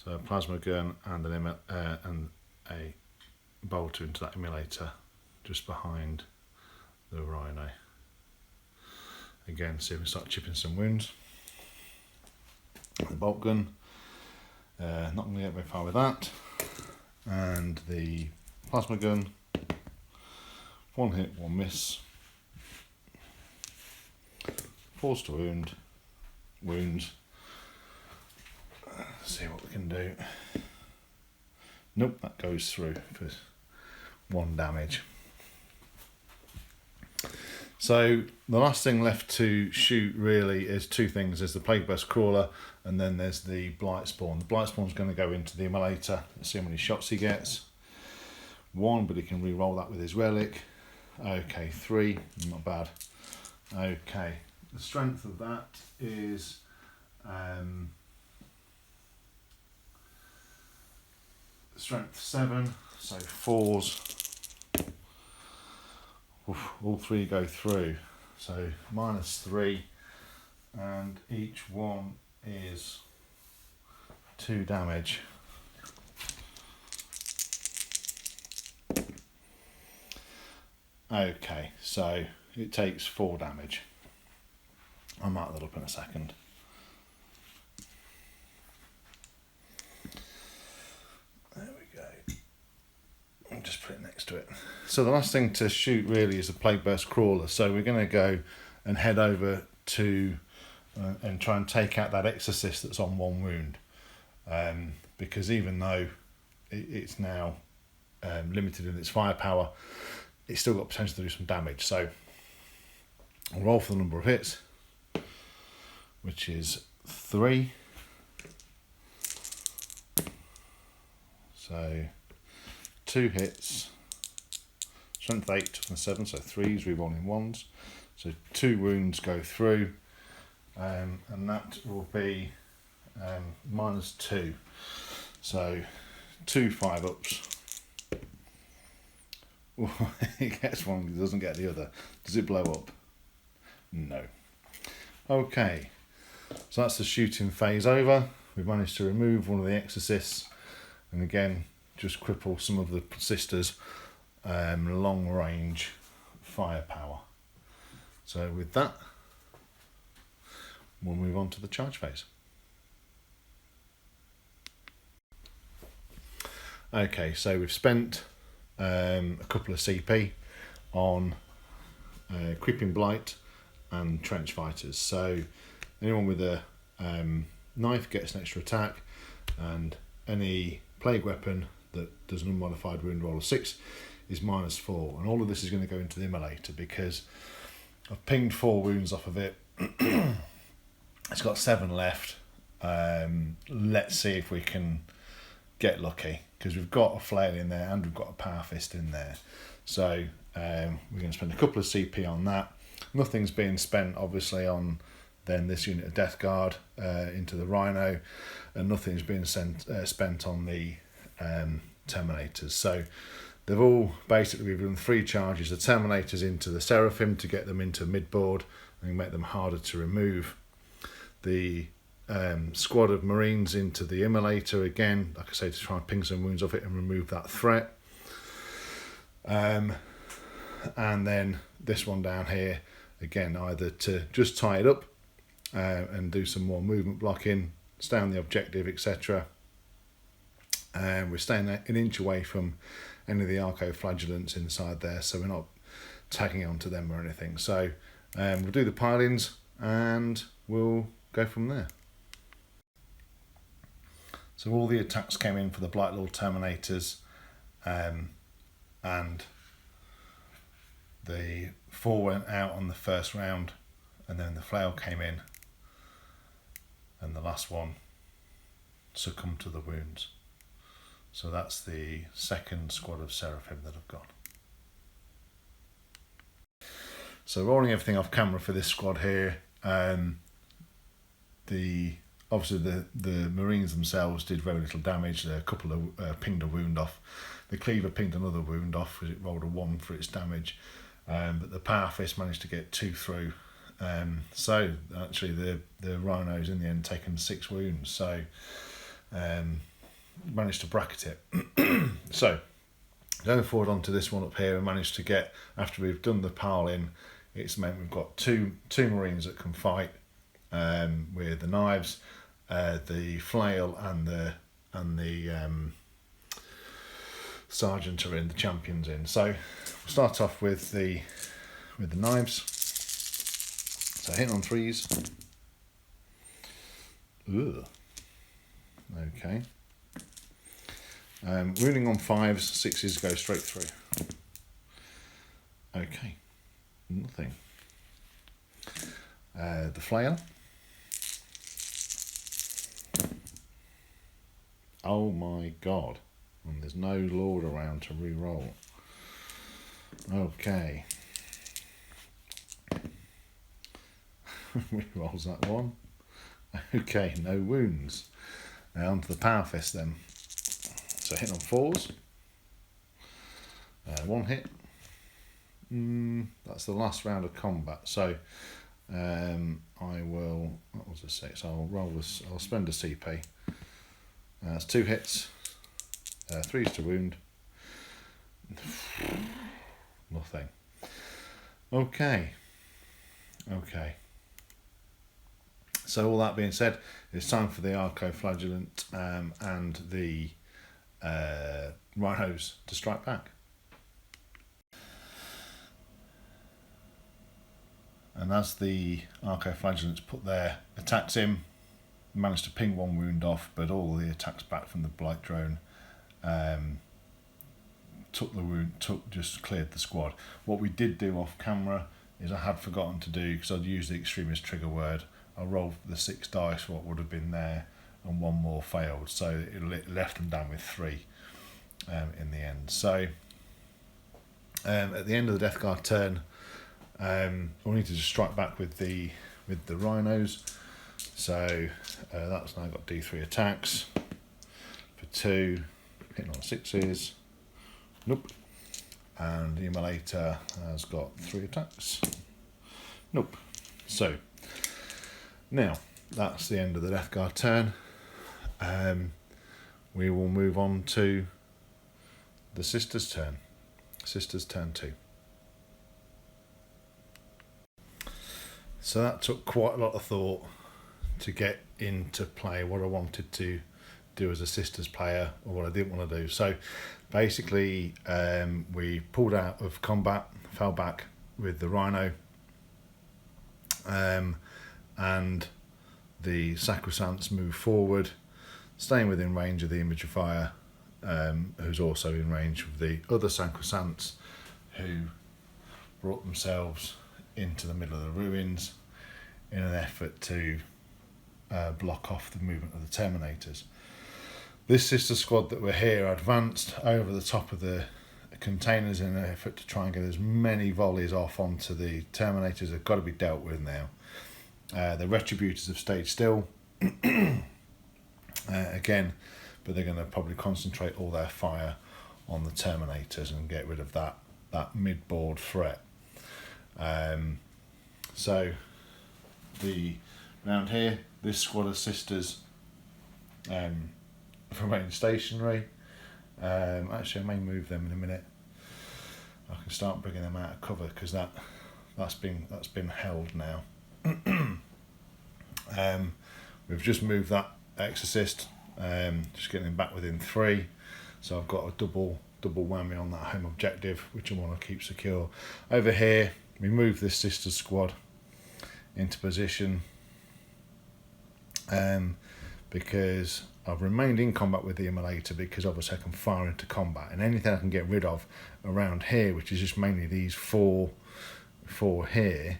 So a plasma gun and and a bolter into that immolator just behind the Rhino. Again, see if we start chipping some wounds. The bolt gun, not going to get very far with that. And the plasma gun, 1 hit, 1 miss. Force to wound, wounds. Let's see what we can do. Nope, that goes through for 1 damage. So the last thing left to shoot really is 2 things. There's the Plague Burst Crawler and then there's the Blight Spawn. The Blight Spawn's going to go into the immolator. Let's see how many shots he gets. 1, but he can re-roll that with his relic. Okay, 3, not bad. Okay, the strength of that is strength 7, so 4s. Oof, all 3 go through, so -3, and each one is 2 damage. Okay, so it takes 4 damage. I'll mark that up in a second. There we go. I'll just put it next to it. So the last thing to shoot really is the Plague Burst Crawler. So we're going to go and head over to and try and take out that Exorcist that's on 1 wound. Because even though it's now limited in its firepower, it's still got potential to do some damage. So I'll roll for the number of hits, which is 3. So 2 hits, strength 8, toughness 7, so 3s, re-rolling 1s. So 2 wounds go through, and that will be -2. So 2 5-ups. It gets one, it doesn't get the other. Does it blow up? No. Okay, so that's the shooting phase over. We've managed to remove one of the Exorcists, and again, just cripple some of the sisters' long range firepower. So with that, we'll move on to the charge phase. Okay, so we've spent a couple of CP on Creeping Blight and Trench Fighters. So anyone with a knife gets an extra attack, and any plague weapon that does an unmodified wound roll of 6 is -4. And all of this is going to go into the immolator because I've pinged 4 wounds off of it. It's got 7 left. Let's see if we can get lucky, because we've got a flail in there and we've got a power fist in there. So we're going to spend a couple of CP on that. Nothing's being spent obviously on then this unit of Death Guard into the Rhino, and nothing's being spent on the Terminators. So they've all basically, we've done 3 charges, the Terminators into the Seraphim to get them into mid-board and make them harder to remove. The squad of Marines into the immolator again, like I say, to try and ping some wounds off it and remove that threat. And then this one down here, again, either to just tie it up and do some more movement blocking, stay on the objective, etc. We're staying an inch away from any of the arco-flagellants inside there, so we're not tagging onto them or anything. So we'll do the pilings and we'll go from there. So all the attacks came in for the Blightlord Terminators, and the 4 went out on the first round, and then the flail came in, and the last one succumbed to the wounds. So that's the second squad of Seraphim that I've got. So rolling everything off camera for this squad here, obviously the Marines themselves did very little damage. A couple of pinged a wound off. The Cleaver pinged another wound off because it rolled a 1 for its damage. But the Power Fist managed to get 2 through. So actually the Rhinos in the end taken 6 wounds. So managed to bracket it. So going forward onto this one up here, we managed to get, after we've done the piling, it's meant we've got two Marines that can fight with the knives, the flail and the sergeant are in, the champions in. So we'll start off with the knives. So hitting on 3s. Ugh. Okay. Wounding on 5s, 6s go straight through. Okay. Nothing. The flail. Oh my god. And there's no Lord around to re-roll. Okay. Re-rolls that one. Okay, no wounds. Now onto the Power Fist then. So hitting on 4s. 1 hit. That's the last round of combat. So I will, what was a 6? I'll spend a CP. That's 2 hits. 3s to wound. Nothing. Okay. So all that being said, it's time for the Arco-Flagellant and the Rhinos to strike back. And as the Arco-Flagellants put their attacks in, managed to ping 1 wound off, but all the attacks back from the Blight drone just cleared the squad. What we did do off camera is I had forgotten to do, because I'd used the extremist trigger word, I rolled the 6 dice, what would have been there, and 1 more failed, so it left them down with 3 in the end. So at the end of the Death Guard turn, we'll need to just strike back with the Rhinos. So that's now got D3 attacks for 2, hitting on 6s. Nope. And the Immolator has got 3 attacks. Nope. So now that's the end of the Death Guard turn. We will move on to the Sisters' turn. Sisters' turn 2. So that took quite a lot of thought to get into play what I wanted to do as a sisters player or what I didn't want to do. So basically we pulled out of combat, fell back with the Rhino, and the Sacrosancts moved forward, staying within range of the Image of Fire, who's also in range of the other Sacrosancts, who brought themselves into the middle of the ruins in an effort to block off the movement of the Terminators. This sister squad that were here advanced over the top of the containers in an effort to try and get as many volleys off onto the Terminators. Have got to be dealt with now. The Retributors have stayed still again, but they're going to probably concentrate all their fire on the Terminators and get rid of that mid-board threat. So the round here, this squad of sisters remain stationary. Actually, I may move them in a minute. I can start bringing them out of cover because that's been held now. We've just moved that Exorcist, just getting him back within 3. So I've got a double whammy on that home objective, which I want to keep secure. Over here, we move this sister squad into position because I've remained in combat with the Immolator, because obviously I can fire into combat, and anything I can get rid of around here, which is just mainly these four here,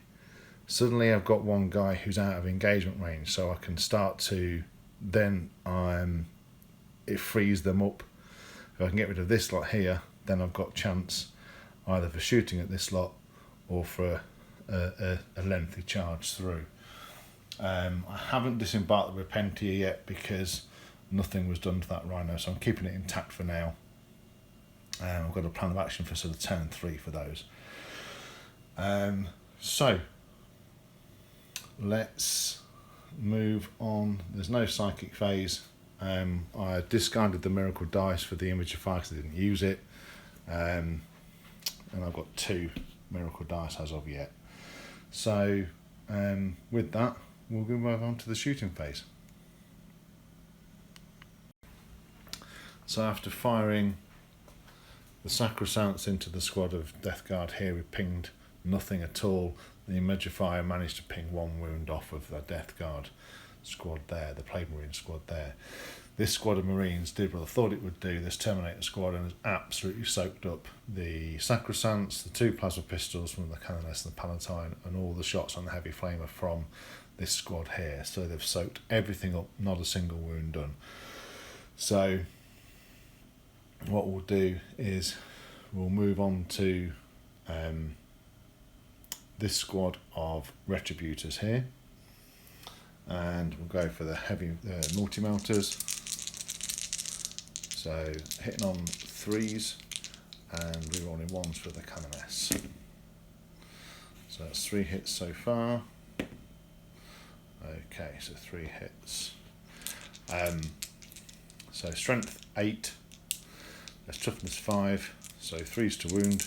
suddenly I've got one guy who's out of engagement range, so I can start to then it frees them up. If I can get rid of this lot here, then I've got chance either for shooting at this lot or for a lengthy charge through. I haven't disembarked the Repentia yet because nothing was done to that Rhino, so I'm keeping it intact for now. I've got a plan of action for sort of 10 and 3 for those. So let's move on. There's no psychic phase. I discarded the miracle dice for the Image of Fire because I didn't use it, and I've got 2 miracle dice as of yet. So with that, we'll go move on to the shooting phase. So after firing the Sacrosancts into the squad of Death Guard here, we pinged nothing at all. The Image of Fire managed to ping 1 wound off of the Death Guard squad there, the Plague Marine squad there. This squad of Marines did what I thought it would do, this Terminator squad, and has absolutely soaked up the Sacrosancts, the 2 plasma pistols from the Canoness and the Palatine, and all the shots on the Heavy Flamer from this squad here. So they've soaked everything up, not a single wound done. So what we'll do is we'll move on to this squad of Retributors here, and we'll go for the heavy multi-melters. So hitting on 3s and rerolling 1s for the Canoness. So that's 3 hits so far. Okay, so 3 hits. So strength 8, that's toughness 5, so 3s to wound.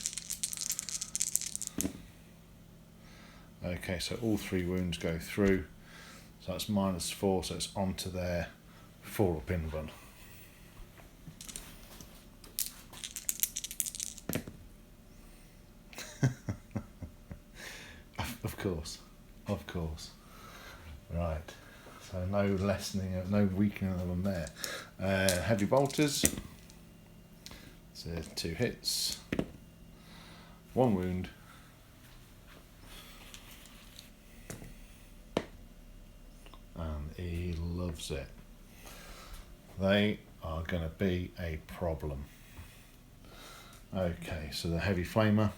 Okay, so all 3 wounds go through, so that's -4, so it's onto their 4-up invuln. Of course. Right, so no lessening, no weakening of them there. Heavy bolters, so 2 hits, 1 wound, and he loves it. They are going to be a problem. Okay, so the Heavy Flamer,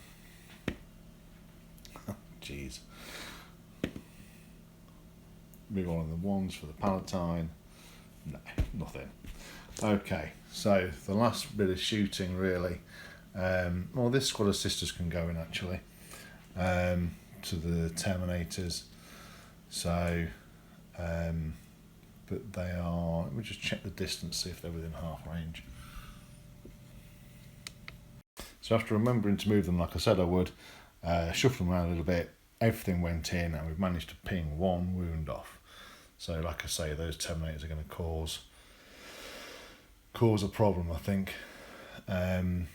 jeez, rerolling the 1s for the Palatine. No, nothing. Okay, so the last bit of shooting really. Well, this squad of sisters can go in actually to the Terminators. So, but they are. Let me just check the distance, see if they're within half range. So after remembering to move them like I said I would, shuffle them around a little bit. everything went in, and we've managed to ping 1 wound off. So like I say, those Terminators are going to cause a problem, I think. I'm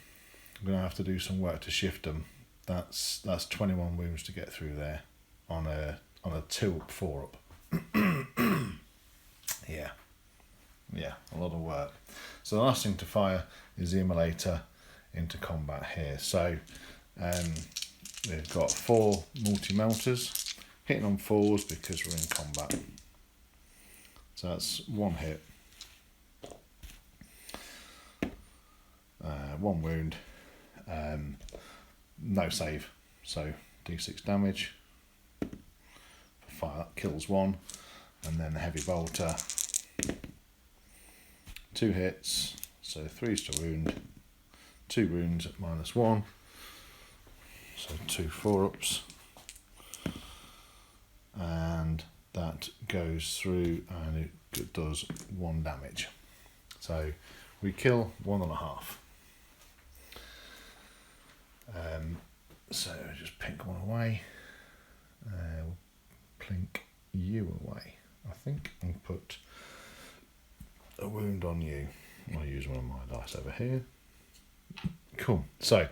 going to have to do some work to shift them. That's 21 wounds to get through there on a 2-up, 4-up. Yeah, a lot of work. So the last thing to fire is the Immolator into combat here. So we've got 4 multi-melters hitting on 4s because we're in combat. So that's 1 hit, 1 wound, no save, so d6 damage. For fire, that kills 1, and then the heavy bolter, 2 hits, so 3s to wound, 2 wounds at -1, so 2 4-ups, and that goes through and it does 1 damage. So we kill 1.5. So just pink 1 away. We'll plink you away, I think, and put a wound on you. I'll use one of my dice over here. Cool. So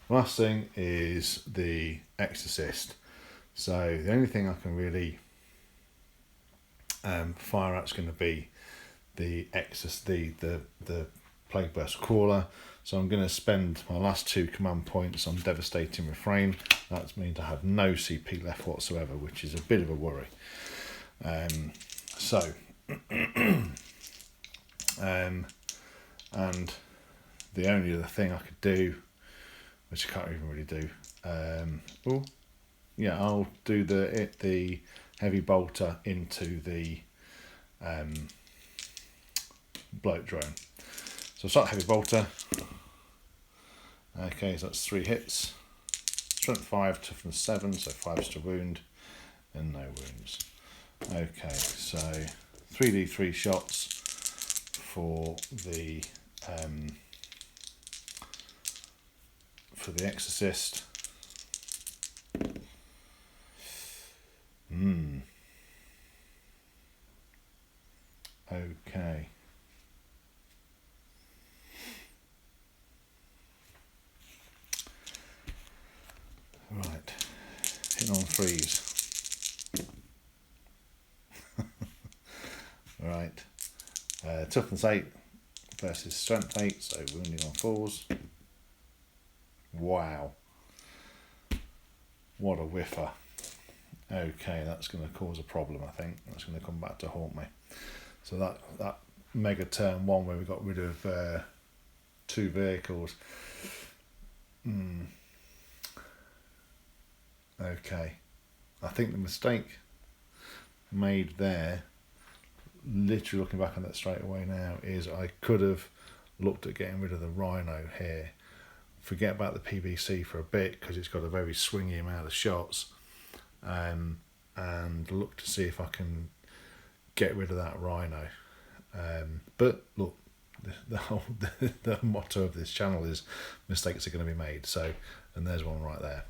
the last thing is the Exorcist. So the only thing I can really fire at's going to be the Plague Burst Crawler. So I'm going to spend my last 2 command points on Devastating Refrain. That means I have no CP left whatsoever, which is a bit of a worry. And the only other thing I could do, which I can't even really do, I'll do the heavy bolter into the bloat drone. So start heavy bolter. Okay, so that's 3 hits. Strength 5, toughness 7, so 5's to wound, and no wounds. Okay, so 3d3 shots for the Exorcist. Okay. Right, hitting on 3s. Right, toughness 8 versus strength 8, so wounding on 4s. Wow, what a whiffer. Okay, that's going to cause a problem, I think. That's going to come back to haunt me. So that mega turn 1 where we got rid of 2 vehicles. Okay, I think the mistake made there, literally looking back on that straight away now, is I could have looked at getting rid of the Rhino here. Forget about the PBC for a bit because it's got a very swingy amount of shots, and look to see if I can get rid of that Rhino. But look, the motto of this channel is mistakes are going to be made. So, and there's one right there.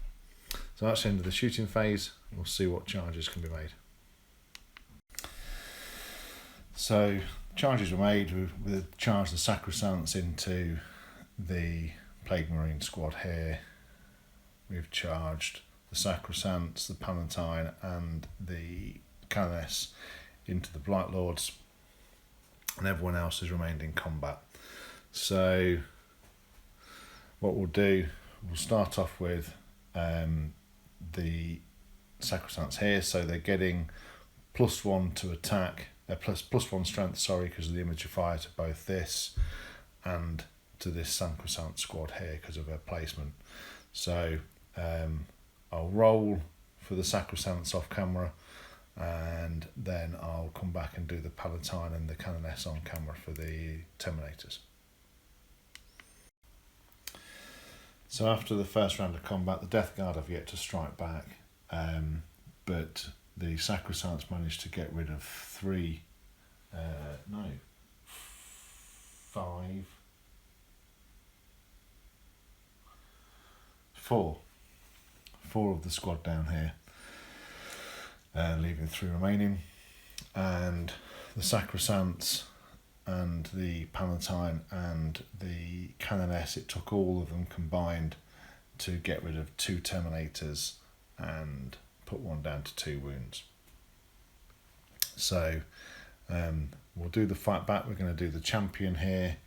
So that's the end of the shooting phase. We'll see what charges can be made. So charges were made. We've charged the Sacrosancts into the Plague Marine squad here. We've charged the Sacrosancts, the Palatine and the Canoness into the Blight Lords, and everyone else has remained in combat. So what we'll do, we'll start off with the Sacrosancts here, so they're getting +1 to attack, +1 strength, sorry, because of the image of fire to both this and to this Sacrosanct squad here because of her placement. So I'll roll for the Sacrosancts off camera, and then I'll come back and do the Palatine and the Canoness on camera for the Terminators. So after the first round of combat, the Death Guard have yet to strike back, but the Sacrosancts managed to get rid of 4 of the squad down here. leaving 3 remaining, and the Sacrosancts and the Palatine and the Canoness, it took all of them combined to get rid of 2 Terminators and put 1 down to 2 wounds. So we'll do the fight back. We're going to do the champion here,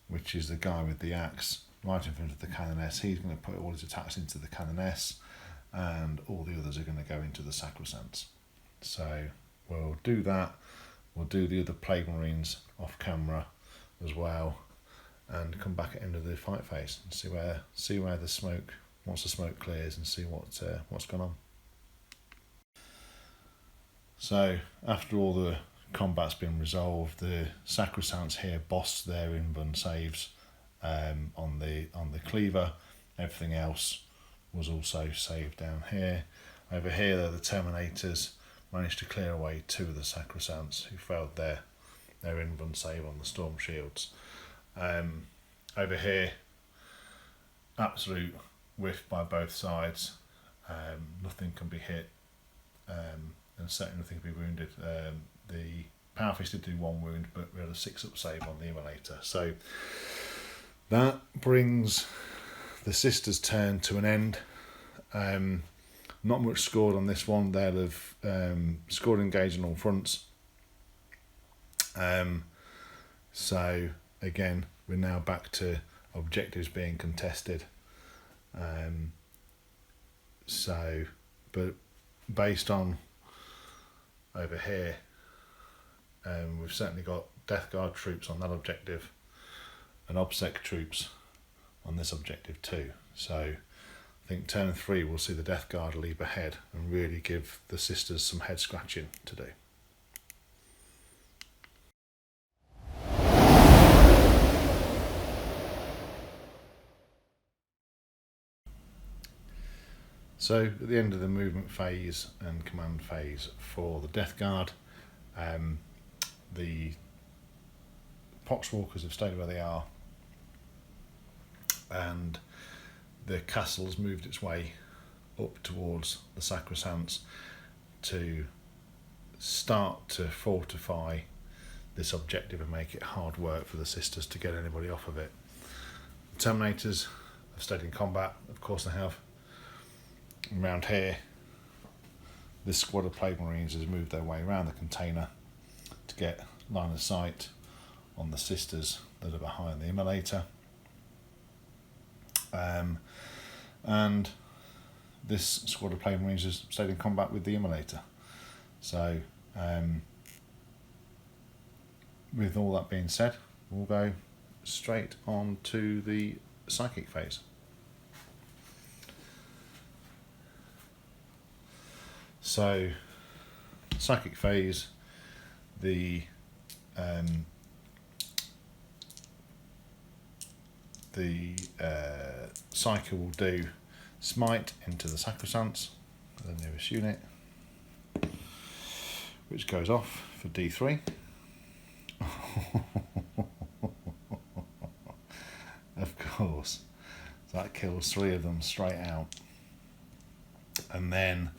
which is the guy with the axe right in front of the Canoness. He's going to put all his attacks into the Canoness, and all the others are going to go into the Sacrosancts. So we'll do that. We'll do the other Plague Marines off camera as well, and come back at the end of the fight phase and see where the smoke, once the smoke clears, and see what's gone on. So after all the combat's been resolved, the Sacrosancts here bossed their invuln saves on the cleaver. Everything else was also saved down here. Over here, though, the Terminators managed to clear away 2 of the Sacrosancts who failed their invuln save on the Storm Shields. Over here, absolute whiff by both sides. Nothing can be hit, and certainly nothing can be wounded. The Powerfist did do 1 wound, but we had a 6-up save on the Immolator. So that brings the Sisters' turn to an end. Not much scored on this one. They'll have scored engaged on all fronts. So again, we're now back to objectives being contested. But based on over here, we've certainly got Death Guard troops on that objective and OBSEC troops on this objective too. So I think turn 3 we'll see the Death Guard leap ahead and really give the Sisters some head scratching to do. So at the end of the movement phase and command phase for the Death Guard, the Poxwalkers have stayed where they are, and the castle's moved its way up towards the Sacrosancts to start to fortify this objective and make it hard work for the Sisters to get anybody off of it. The Terminators have stayed in combat, of course they have. Around here, this squad of Plague Marines has moved their way around the container to get line of sight on the Sisters that are behind the Immolator. And this squad of Plague Marines has stayed in combat with the Immolator. So with all that being said, we'll go straight on to the psychic phase. So psychic phase, the Psyker will do Smite into the Sacrosancts, the nearest unit, which goes off for D3. Of course, that kills 3 of them straight out. And then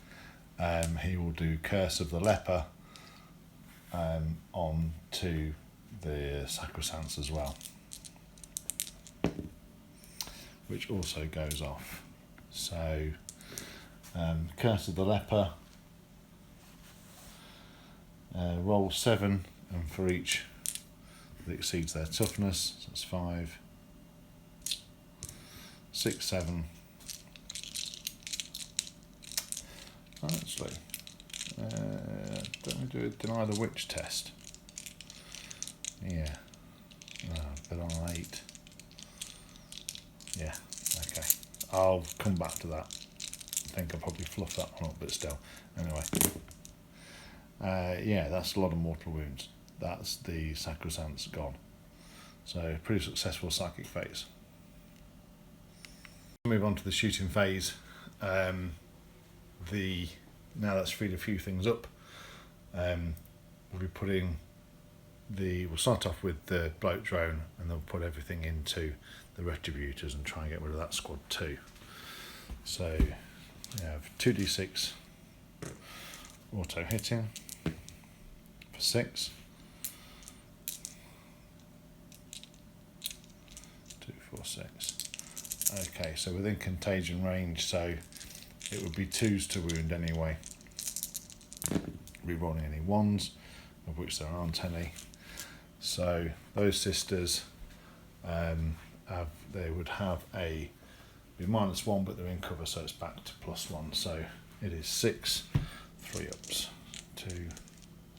he will do Curse of the Leper on to the Sacrosancts as well, which also goes off. So Curse of the Leper, roll 7, and for each that exceeds their toughness, so that's 5, 6, 7. Actually, don't we do a deny the witch test? Yeah, but on an 8. Yeah, okay. I'll come back to that. I think I'll probably fluff that one up, but still. Anyway, yeah, that's a lot of mortal wounds. That's the Sacrosancts gone. So pretty successful psychic phase. Move on to the shooting phase. Now that's freed a few things up. We'll be putting we'll start off with the bloat drone, and then we'll put everything into the Retributors and try and get rid of that squad too. So we have 2d6 auto hitting for 6. 2, 4, 6. Okay, so within contagion range, so it would be 2s to wound anyway. Rerolling any 1s, of which there aren't any. So those sisters, they would have a be -1, but they're in cover, so it's back to +1. So it is 6, 3 ups, 2,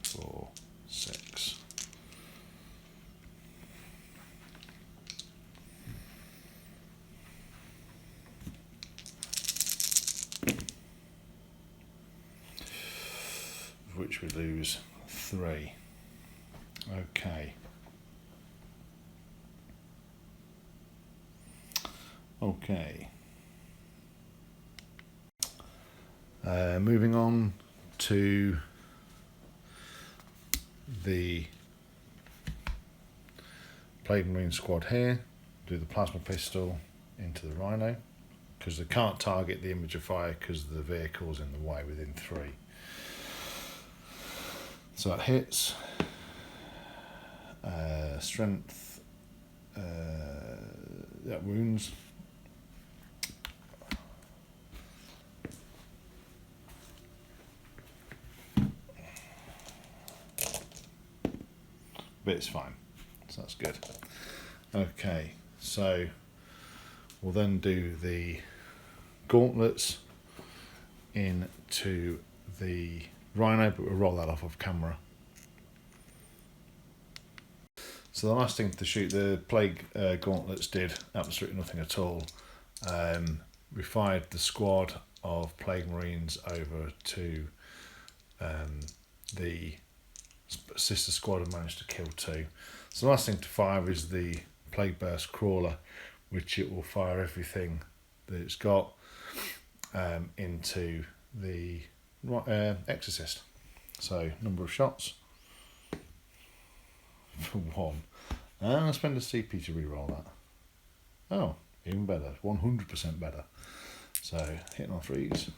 4, 6. Which we lose 3. Okay. Okay. Moving on to the Plague Marine squad here. Do the plasma pistol into the Rhino, because they can't target the image of fire because the vehicle's in the way within 3. So that hits. Strength. That wounds. But it's fine, so that's good. Okay, so we'll then do the gauntlets into the Rhino, but we'll roll that off of camera. So the last thing to shoot, the plague gauntlets did absolutely nothing at all. We fired the squad of plague marines over to the sister squad and managed to kill 2. So the last thing to fire is the plague burst crawler, which it will fire everything that it's got into the exorcist. So number of shots for 1, and I'll spend a CP to re-roll that. Oh, even better, 100% better. So hitting on 3s.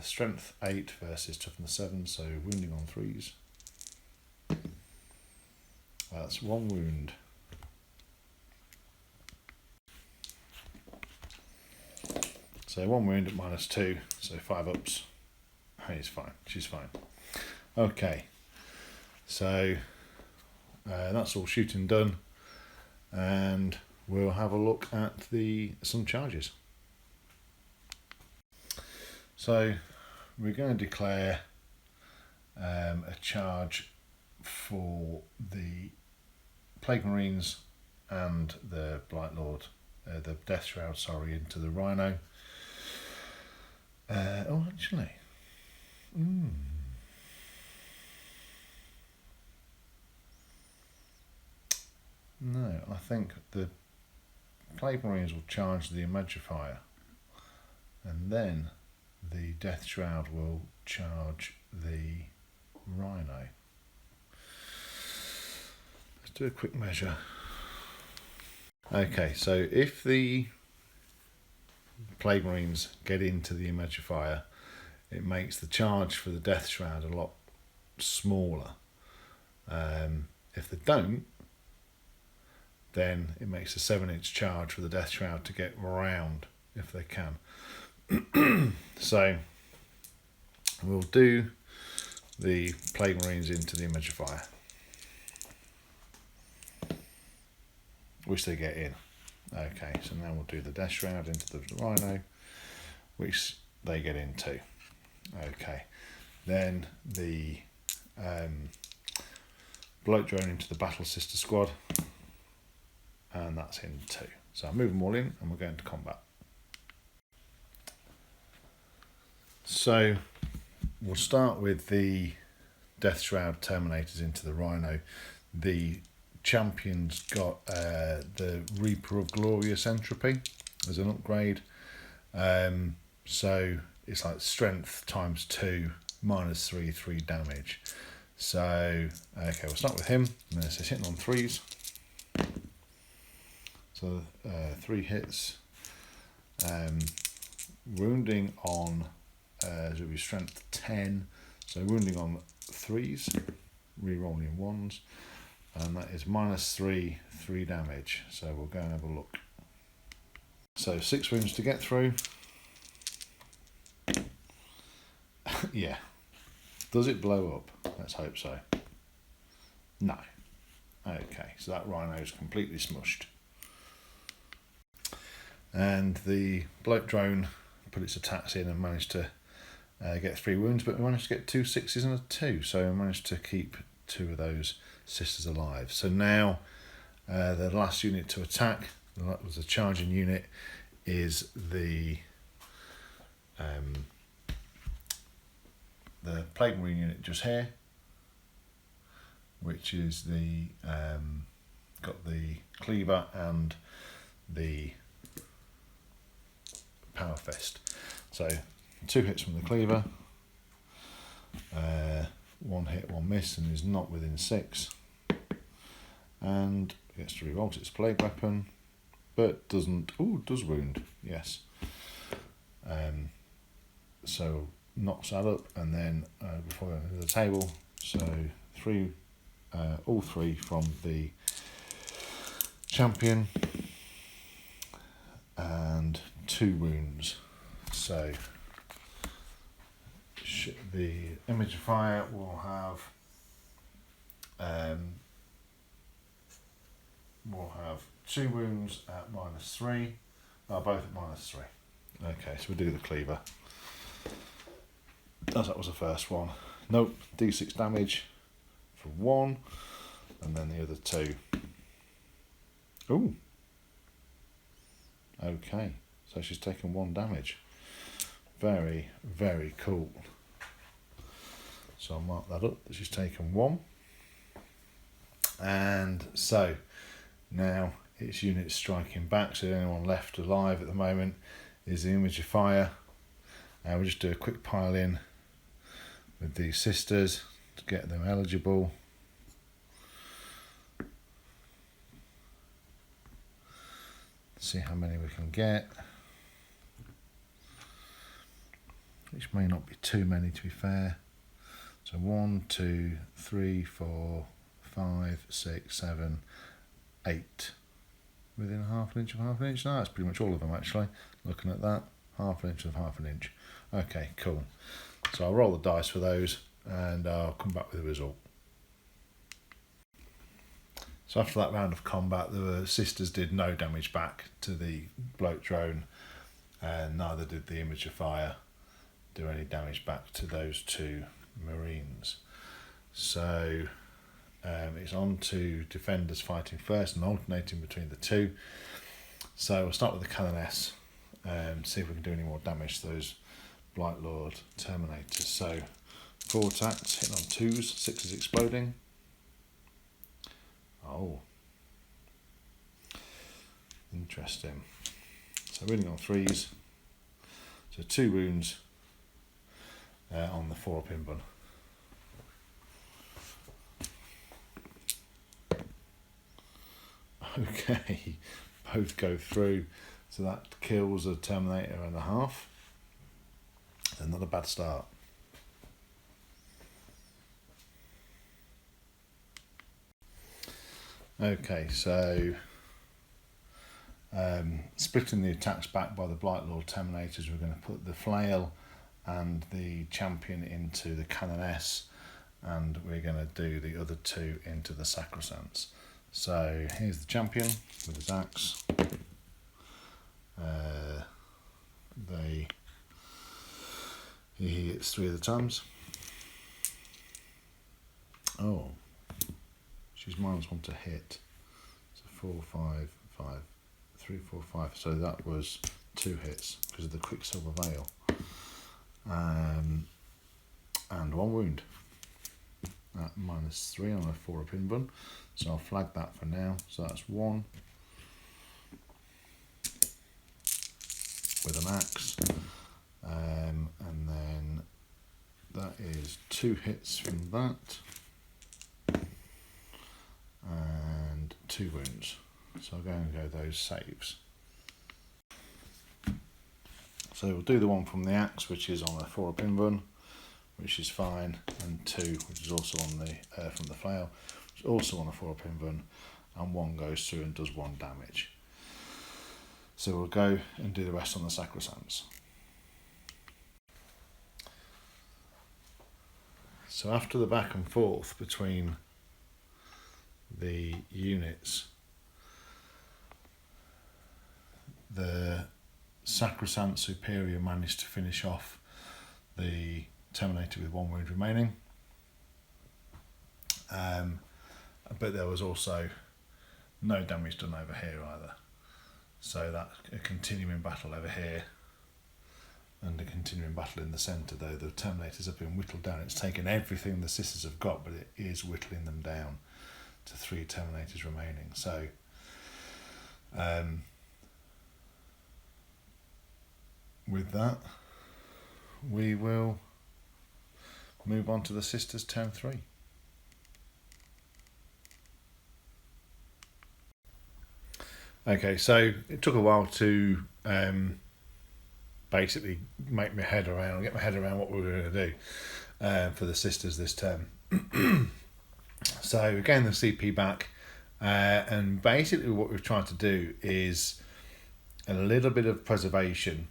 Strength 8 versus toughness 7, so wounding on 3s. That's 1 wound. So 1 wound at -2, so 5 ups. He's fine, she's fine. Okay, so that's all shooting done, and we'll have a look at some charges. So we're going to declare a charge for the Plague Marines and the Blight Lord, the Death Shroud, sorry, into the Rhino. Oh, actually. No, I think the Plague Marines will charge the Imagifier, and then the Death Shroud will charge the Rhino. Let's do a quick measure. Okay, so if the Plague Marines get into the Imagifier, it makes the charge for the Death Shroud a lot smaller. If they don't, then it makes a 7-inch charge for the Death Shroud to get round if they can. So we'll do the Plague Marines into the Imagifier, which they get in. Okay, so now we'll do the Death Shroud into the Rhino, which they get into. Okay, then the Bloat Drone into the Battle Sister Squad, and that's in 2. So I'll move them all in and we're going to combat. So we'll start with the Death Shroud Terminators into the Rhino. The champion's got the Reaper of Glorious Entropy as an upgrade. So it's like strength times 2, -3, 3 damage. So, okay, we'll start with him. And this is hitting on 3s. So 3 hits. Wounding on will be strength 10, so wounding on 3s, re-rolling 1s, and that is -3, 3 damage. So we'll go and have a look. So 6 wounds to get through. Yeah. Does it blow up? Let's hope so. No. Okay, so that rhino is completely smushed. And the bloke drone put its attacks in and managed to get 3 wounds, but we managed to get 2 6s and a 2, so we managed to keep 2 of those sisters alive. So now the last unit to attack, that was a charging unit, is the Plague Marine unit just here, which is the got the cleaver and the power fist. So 2 hits from the cleaver, 1 hit, 1 miss, and is not within 6, and gets to revolt its plague weapon, but doesn't. Does wound, yes. So knocks that up, and then before going to the table, so 3, all 3 from the champion, and 2 wounds. So the Image of Fire will have 2 wounds at -3, both at -3. Okay, so we'll do the cleaver. As that was the first one. Nope, D6 damage for 1, and then the other 2. Ooh. Okay, so she's taken 1 damage. Very, very cool. So I'll mark that up, that she's taken 1. And so now its unit's striking back, so the only one left alive at the moment is the Image of Fire. And we'll just do a quick pile in with these sisters to get them eligible. See how many we can get, which may not be too many, to be fair. So 1, 2, 3, 4, 5, 6, 7, 8 within ½ an inch of ½ an inch. No, that's pretty much all of them actually. Looking at that, ½ an inch of ½ an inch. Okay, cool. So I'll roll the dice for those and I'll come back with the result. So after that round of combat, the sisters did no damage back to the bloke drone, and neither did the Image of Fire do any damage back to those 2 Marines. So it's on to defenders fighting first and alternating between the 2. So we'll start with the Canoness and see if we can do any more damage to those Blight Lord Terminators. So 4 attacks, hitting on 2s, 6s exploding. Oh, interesting. So winning on 3s. So 2 wounds on the 4 pin bun. Okay, both go through. So that kills a Terminator and a half. And not a bad start. Okay, so splitting the attacks back by the Blight Lord Terminators, we're going to put the Flail and the Champion into the Canoness, and we're going to do the other 2 into the Sacrosancts. So here's the Champion with his axe. He hits 3 of the times. Oh. She's -1 to hit. So 4, 5, 5, 3, 4, 5. So that was 2 hits because of the Quicksilver Veil. And 1 wound. At -3 on a 4 pin bun. So I'll flag that for now. So that's 1 with an axe. And then that is 2 hits from that. And 2 wounds. So I'll go and go those saves. So we'll do the one from the axe, which is on a 4-pin run, which is fine, and 2, which is also on the from the flail, which is also on a 4-pin run, and 1 goes through and does 1 damage. So we'll go and do the rest on the sacrosanct. So after the back and forth between the units, the Sacrosanct Superior managed to finish off the Terminator with 1 wound remaining, but there was also no damage done over here either, so that a continuing battle over here and a continuing battle in the centre, though the Terminators have been whittled down. It's taken everything the sisters have got, but it is whittling them down to 3 Terminators remaining. So with that, we will move on to the sisters turn 3. Okay, so it took a while to basically get my head around what we were going to do for the sisters this term. So we gained the CP back, and basically what we've tried to do is a little bit of preservation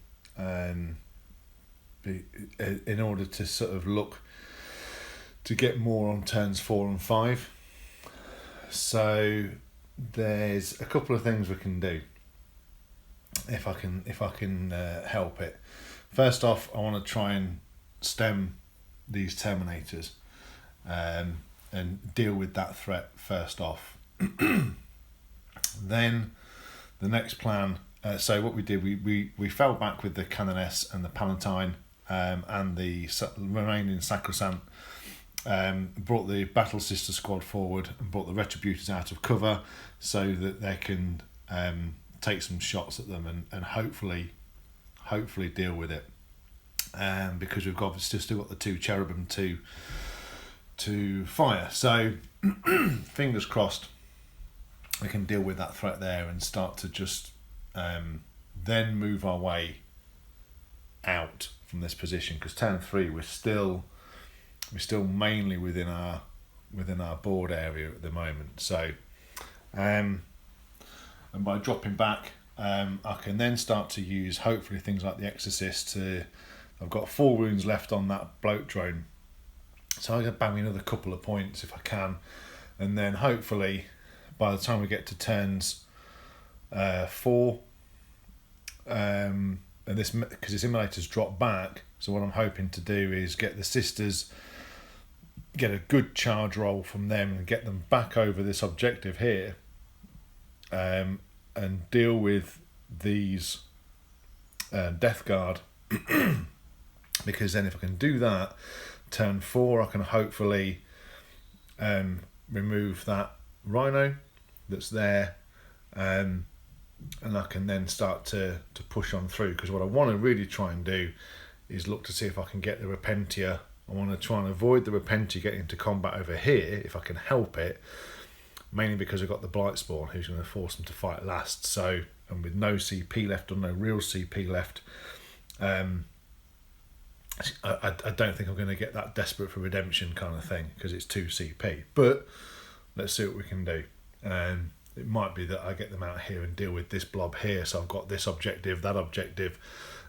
in order to sort of look to get more on turns 4 and 5. So there's a couple of things we can do if I can help it. First off, I want to try and stem these Terminators and deal with that threat first off. Then the next plan, so what we did, we fell back with the Canoness and the Palatine and the remaining Sacrosanct, brought the Battle Sister Squad forward and brought the Retributors out of cover so that they can take some shots at them and hopefully deal with it, because we've still got the 2 Cherubim to fire. So fingers crossed we can deal with that threat there and start to just then move our way out from this position, because turn 3 we're still mainly within our board area at the moment. So and by dropping back, I can then start to use hopefully things like the Exorcist I've got 4 wounds left on that bloat drone, so I can bang me another couple of points if I can, and then hopefully by the time we get to turns 4, and this, because this Immolator's dropped back, so what I'm hoping to do is get the sisters, get a good charge roll from them and get them back over this objective here, and deal with these Death Guard because then if I can do that, turn 4 I can hopefully remove that Rhino that's there, and I can then start to push on through, because what I want to really try and do is look to see if I can get the Repentia. I want to try and avoid the Repentia getting into combat over here if I can help it, mainly because I've got the Blightspawn who's going to force them to fight last. So, and with no CP left or no real CP left, I don't think I'm going to get that desperate for redemption kind of thing, because it's 2 CP. But let's see what we can do. It might be that I get them out here and deal with this blob here, so I've got this objective, that objective,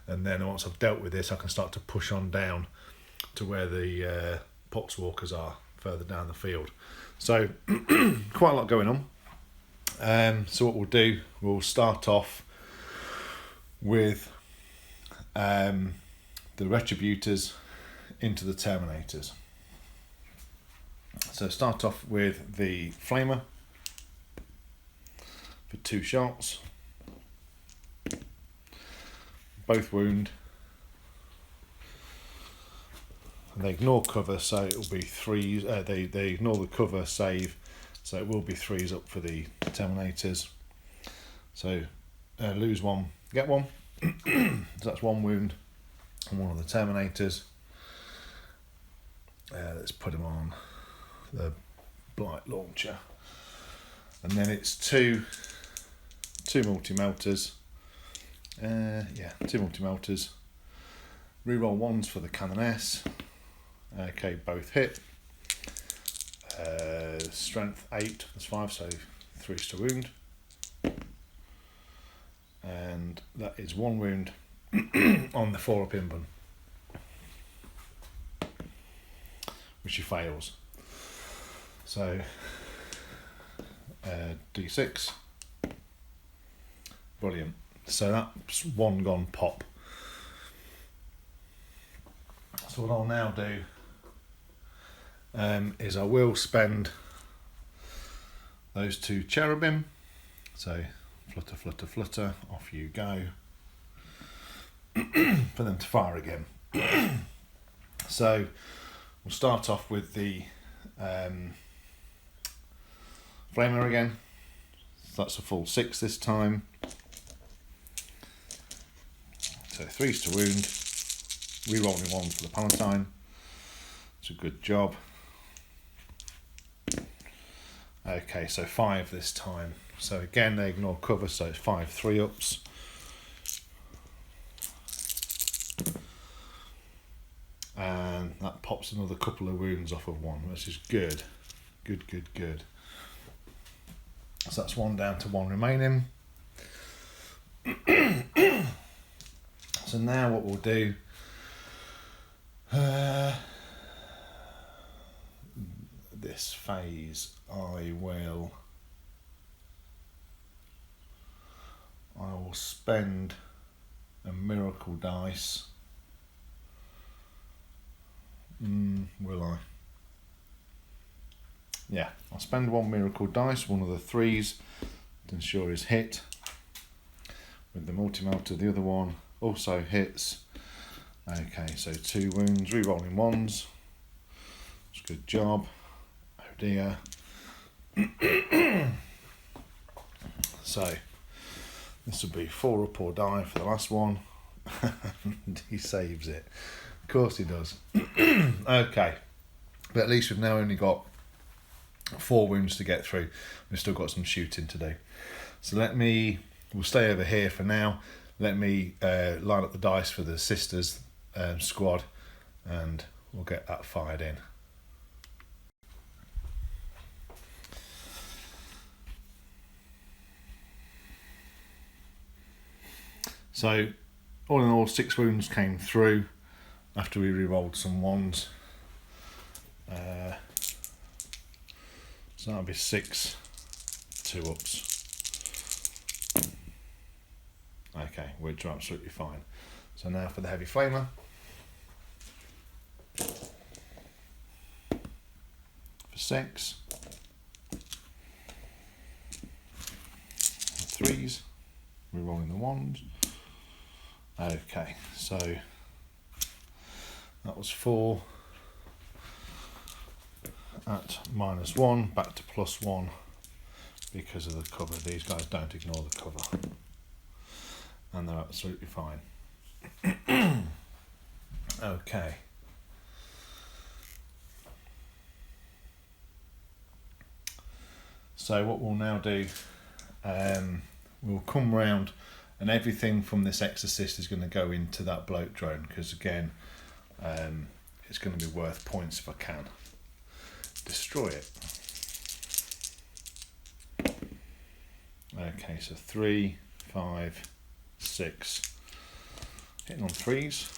and then once I've dealt with this I can start to push on down to where the Poxwalkers are further down the field. So quite a lot going on. So what we'll do, we'll start off with the Retributors into the Terminators. So start off with the Flamer for 2 shots, both wound. And they ignore cover, so it will be 3s. They ignore the cover save, so it will be 3s up for the Terminators. So lose 1, get 1. So that's 1 wound on one of the Terminators. Let's put him on the Blight Launcher, and then it's two multi-melters. 2 multi-melters Reroll ones for the Canoness. Okay, both hit. Strength 8, that's 5, so 3 to wound. And that is 1 wound on the 4-up inbun, which he fails. So D6. Brilliant. So that's 1 gone pop. So what I'll now do is I will spend those 2 cherubim. So flutter, flutter, flutter, off you go. For them to fire again. So we'll start off with the flamer again. So that's a full 6 this time. So 3's to wound. Rerolling 1 for the Palatine. It's a good job. Okay, so 5 this time. So again, they ignore cover, so it's 5 3-ups. And that pops another couple of wounds off of 1, which is good. Good, good, good. So that's 1 down to 1 remaining. So now what we'll do, this phase, I will spend a miracle dice. Will I? Yeah, I'll spend 1 miracle dice, one of the 3s, to ensure is hit. With the multi-melter, the other one also hits. Okay, so 2 wounds, re-rolling 1s. It's a good job. Oh dear. So this will be 4 up or die for the last one. And he saves it. Of course he does. Okay, but at least we've now only got 4 wounds to get through. We've still got some shooting to do. So we'll stay over here for now. Let me line up the dice for the sisters squad, and we'll get that fired in. So all in all, 6 wounds came through after we re-rolled some 1s. So that'll be 6 2-ups. Okay, we're absolutely fine. So now for the heavy flamer. For 6. 3s. Re-rolling the 1s. Okay, so that was 4 at -1, back to +1 because of the cover. These guys don't ignore the cover, and they're absolutely fine. Okay. So what we'll now do, we'll come round, and everything from this exorcist is going to go into that bloat drone, because again, it's going to be worth points if I can destroy it. Okay, so 3, 5, 6, hitting on 3s.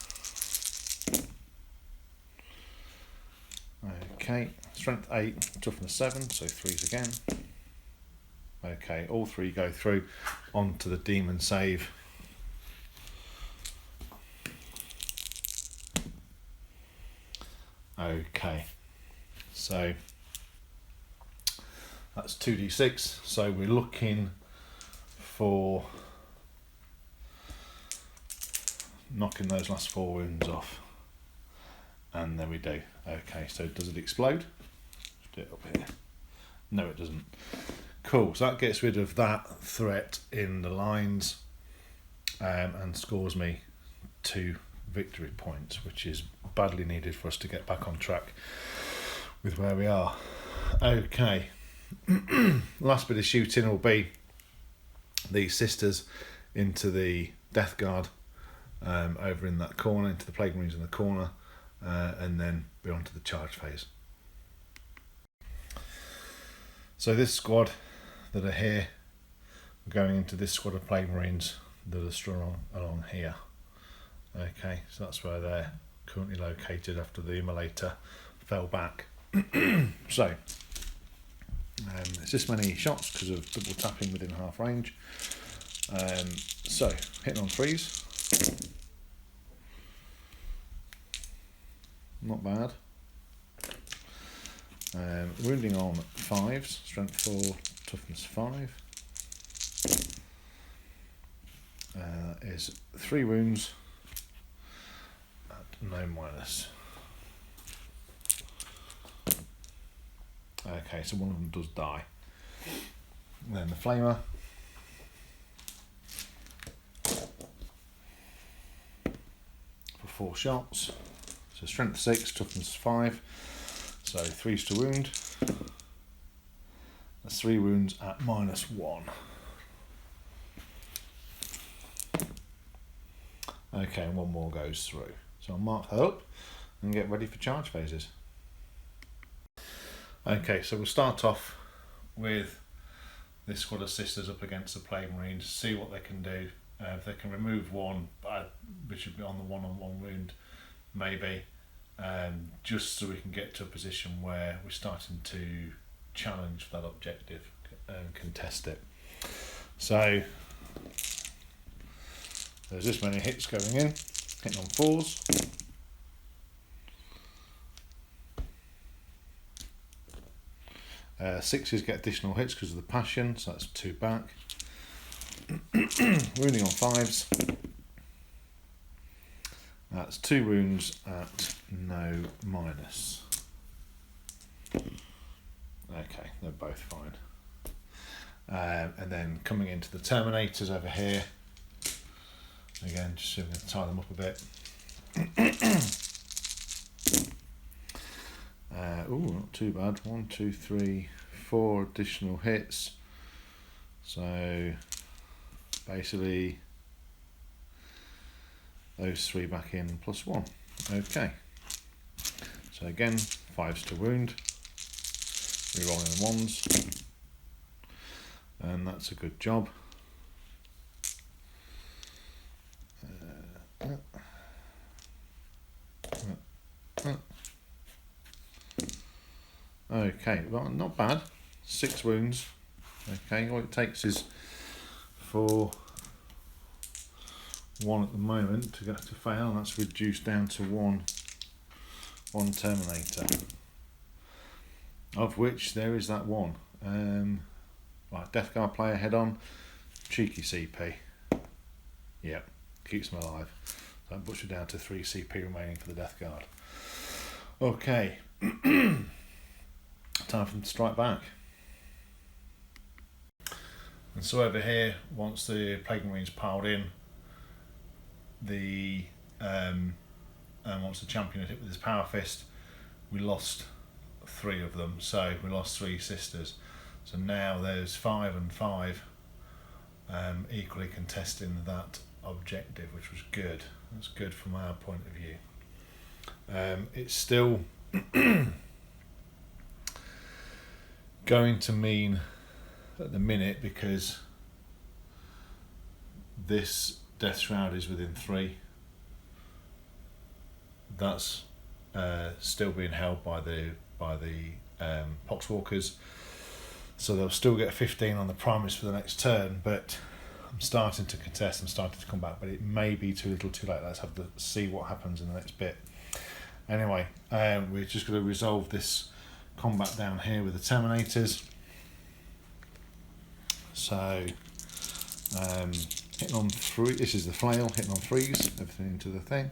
Okay, strength 8, toughness 7, so 3s again. Okay, all 3 go through onto the demon save. Okay, so that's 2d6, so we're looking for knocking those last 4 wounds off, and there we do. Okay, so does it explode? Let's do it up here. No, it doesn't. Cool, so that gets rid of that threat in the lines, and scores me 2 victory points, which is badly needed for us to get back on track with where we are. Okay, last bit of shooting will be the sisters into the Death Guard, over in that corner, into the Plague Marines in the corner, and then be on to the charge phase. So this squad that are here, going into this squad of Plague Marines that are strung along here. Okay, so that's where they're currently located after the Immolator fell back. So, it's this many shots because of double tapping within half range. So, hitting on 3s. Not bad. Wounding on 5s, strength 4, toughness 5. Is 3 wounds at no minus. Okay, so one of them does die. And then the Flamer. For 4 shots. So strength 6, toughness 5. So 3s to wound. That's 3 wounds at -1. Okay, and one more goes through. So I'll mark that up and get ready for charge phases. Okay, so we'll start off with this squad of sisters up against the Plague Marines, see what they can do. If they can remove one, which would be on the one-on-one wound, maybe, just so we can get to a position where we're starting to challenge that objective and contest it. So there's this many hits going in, hitting on 4s. Sixes get additional hits because of the passion, so that's 2 back. Wounding on 5s. That's 2 wounds at no minus. Okay, they're both fine. And then coming into the Terminators over here. Again, just so I'm going to tie them up a bit. Not too bad. 1, 2, 3, 4 additional hits. So basically those 3 back in plus 1. Okay. So again, 5s to wound. Rerolling the 1s. And that's a good job. Okay, well, not bad. 6 wounds. Okay, all it takes is for 1 at the moment to get to fail, and that's reduced down to 1 Terminator. Of which there is that 1. Right, Death Guard player head on. Cheeky CP. Yep, keeps them alive. So that puts you down to 3 CP remaining for the Death Guard. Okay. Time for them to strike back. And so over here, once the Plague Marines piled in, and once the champion had hit with his power fist, we lost 3 of them. So we lost 3 sisters. So now there's 5 and 5 equally contesting that objective, which was good. That's good from our point of view. It's still going to mean at the minute, because this Death Shroud is within 3, that's still being held by the Poxwalkers, so they'll still get 15 on the primaries for the next turn, but I'm starting to contest, I'm starting to come back, but it may be too little too late. Let's have to see what happens in the next bit. Anyway, we're just going to resolve this combat down here with the Terminators. So hitting on 3, this is the flail, hitting on 3s, everything into the thing.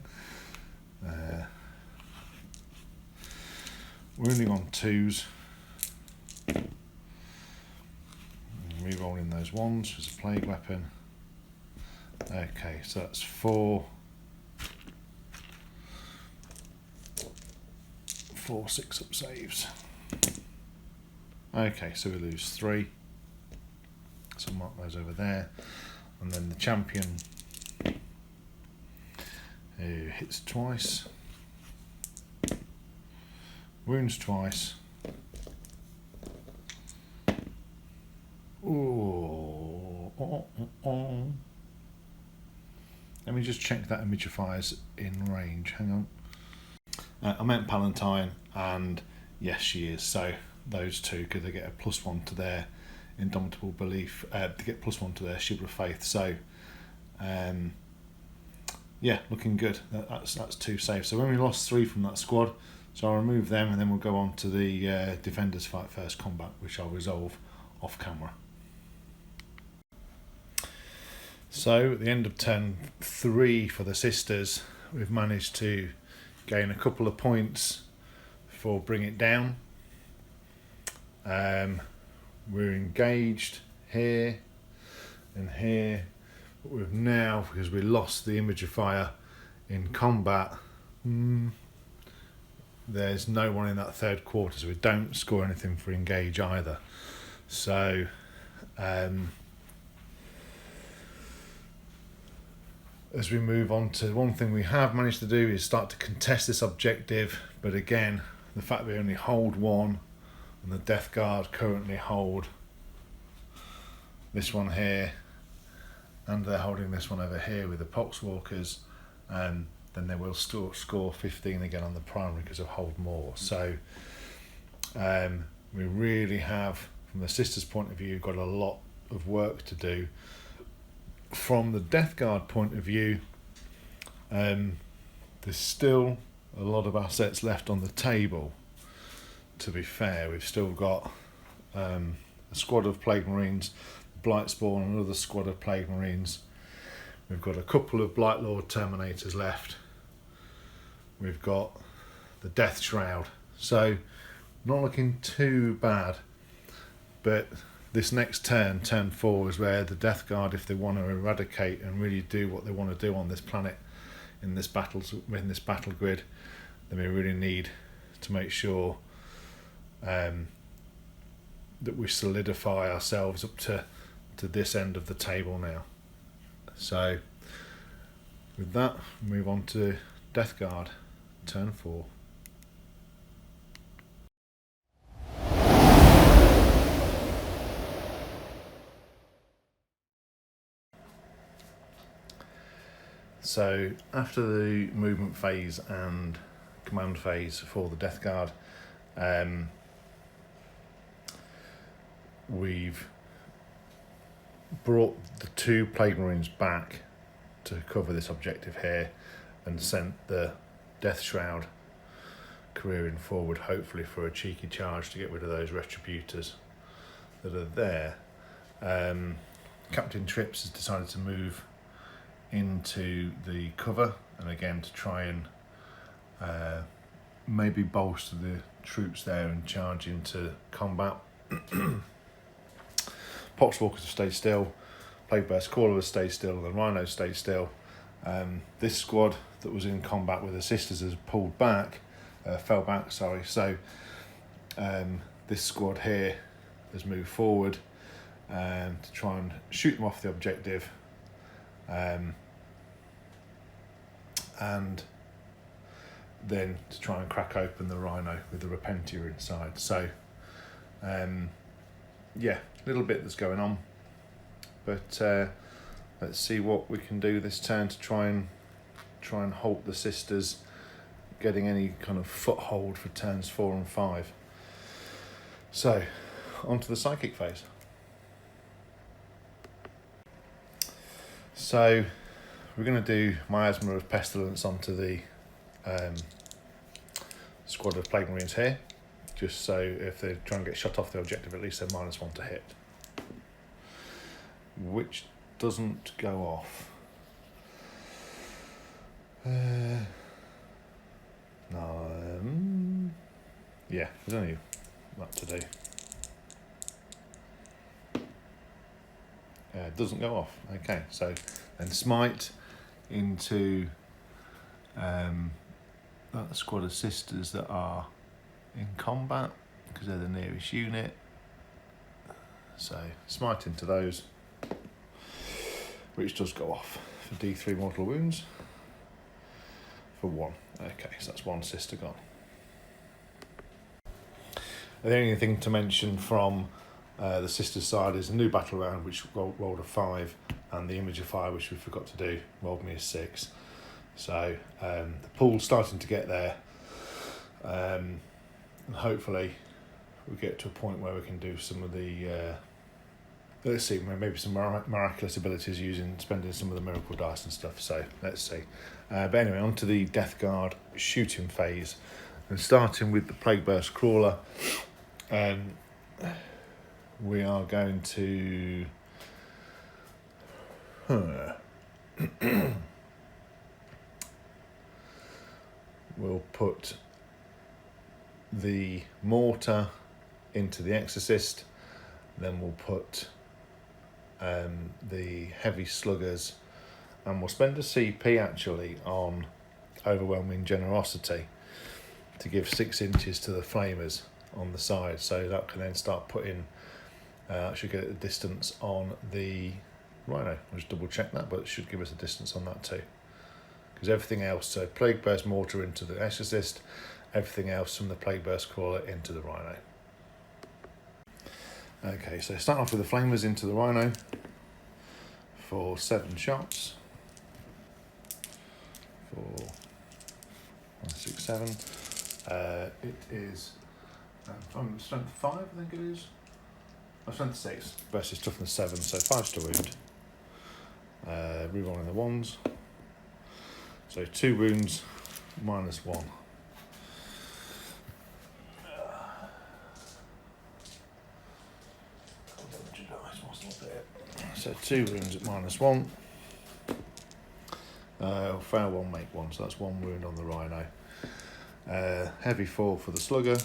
Wounding on 2s. Rerolling those 1s as a plague weapon. Okay, so that's 4 6-up saves. Okay, so we lose 3. So mark those over there. And then the champion Who hits twice. Wounds twice. Ooh. Let me just check that imagifier's in range. Hang on. I meant Palatine, and yes, she is. So those two, because they get a +1 to their Indomitable Belief, they get +1 to their Shield of Faith. So, yeah, looking good. That's 2 saves. So when we lost 3 from that squad, so I'll remove them, and then we'll go on to the Defenders Fight First combat, which I'll resolve off camera. So at the end of turn 3 for the sisters, we've managed to gain a couple of points for Bring It Down. We're engaged here and here, but we've now, because we lost the imagifier in combat, there's no one in that third quarter, so we don't score anything for engage either. So as we move on to one thing we have managed to do is start to contest this objective, but again, the fact we only hold 1 and the Death Guard currently hold this one here, and they're holding this one over here with the Poxwalkers, then they will still score 15 again on the primary because of hold more. So we really have, from the sisters' point of view, got a lot of work to do. From the Death Guard point of view, there's still a lot of assets left on the table. To be fair, we've still got a squad of Plague Marines, Blightspawn, another squad of Plague Marines. We've got a couple of Blightlord Terminators left. We've got the Death Shroud. So, not looking too bad. But this next turn, turn 4, is where the Death Guard, if they want to eradicate and really do what they want to do on this planet, in this battle grid, then we really need to make sure that we solidify ourselves up to this end of the table now. So with that, move on to Death Guard, turn 4. So after the movement phase and command phase for the Death Guard, we've brought the 2 Plague Marines back to cover this objective here and sent the Death Shroud careering forward, hopefully for a cheeky charge to get rid of those Retributors that are there. Captain Trips has decided to move into the cover, and again to try and maybe bolster the troops there and charge into combat. Poxwalkers have stayed still, Plague Burst Caller has stayed still, and the Rhinos stayed still. This squad that was in combat with the sisters has pulled back, fell back, sorry. So this squad here has moved forward to try and shoot them off the objective, and then to try and crack open the Rhino with the Repentia inside. So yeah, a little bit that's going on, but let's see what we can do this turn to try and halt the sisters getting any kind of foothold for turns 4 and 5. So on to the psychic phase. So we're going to do Miasma of Pestilence onto the squad of Plague Marines here, just so if they try and get shot off the objective, at least they're -1 to hit, which doesn't go off. Yeah, there's only that to do. It doesn't go off. Okay, so then Smite into that squad of sisters that are in combat, because they're the nearest unit. So Smite into those, which does go off for D3 mortal wounds. for 1. Okay, so that's 1 sister gone. The only thing to mention from the sisters side is a new battle round which rolled a 5, and the image of fire, which we forgot to do, rolled me a 6. So the pool's starting to get there, and hopefully we get to a point where we can do some of the let's see, maybe some miraculous abilities spending some of the miracle dice and stuff. So let's see. But anyway, on to the Death Guard shooting phase, and starting with the Plague Burst Crawler. We are going to we'll put the mortar into the Exorcist, then we'll put the heavy sluggers, and we'll spend a CP actually on Overwhelming Generosity to give 6 inches to the flamers on the side, so that can then start putting should get a distance on the Rhino. I'll just double check that, but it should give us a distance on that too, because everything else, so Plague Burst Mortar into the Exorcist, everything else from the Plague Burst Crawler into the Rhino. Okay, so start off with the flamers into the Rhino for 7 shots. 4, 5, 6, 7. It is strength 5, I think it is. Strength 6 versus toughness 7, so 5 to wound. Rerolling the ones. So 2 wounds, minus 1. So 2 wounds at minus 1. Fail 1, make 1, so that's 1 wound on the Rhino. Heavy 4 for the Slugger.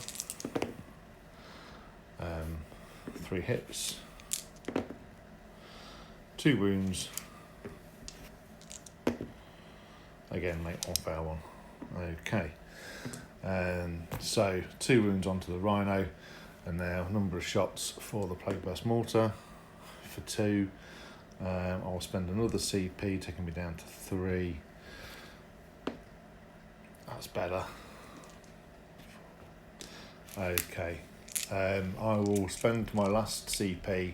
3 hits. 2 wounds. Again, make 1, fail 1. Okay. So 2 wounds onto the Rhino, and now number of shots for the Plague Burst Mortar for 2. I'll spend another CP, taking me down to 3. That's better. Okay. I will spend my last CP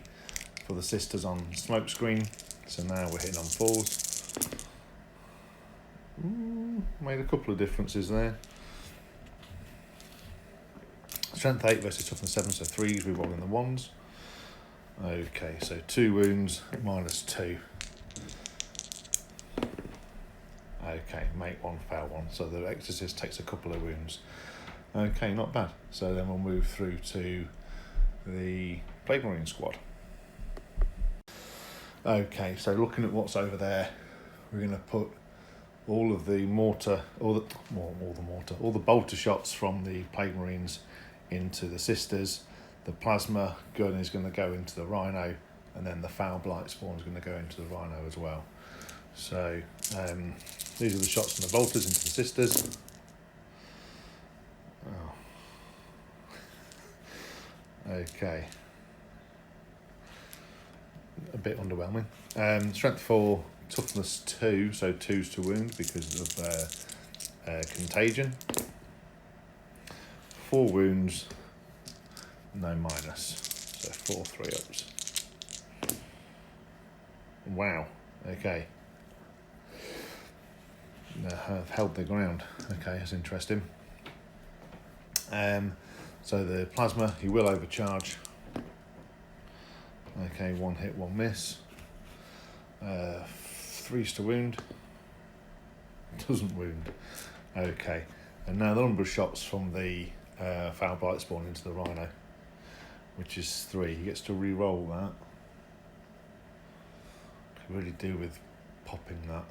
for the sisters on Smokescreen. So now we're hitting on 4s. Made a couple of differences there. Strength 8 versus toughness 7, so 3s, rerolling the 1s. Okay, so 2 wounds, minus 2. Okay, make 1, fail 1. So the Exorcist takes a couple of wounds. Okay, not bad. So then we'll move through to the Plague Marine Squad. Okay, so looking at what's over there, we're going to put all of the mortar, all the bolter shots from the Plague Marines into the sisters. The plasma gun is going to go into the Rhino, and then the foul blight spawn is going to go into the Rhino as well. So these are the shots from the bolters into the sisters. Okay. A bit underwhelming. Strength 4, toughness 2, so 2s to wound because of Contagion. 4 wounds, no minus, so 4 3-ups. Wow, okay. Have held the ground. Okay, that's interesting. So the plasma, he will overcharge. Okay, 1 hit, 1 miss. 3s to wound. Doesn't wound. Okay, and now the number of shots from the foul blight spawn into the Rhino, which is 3. He gets to re-roll that. Could really do with popping that.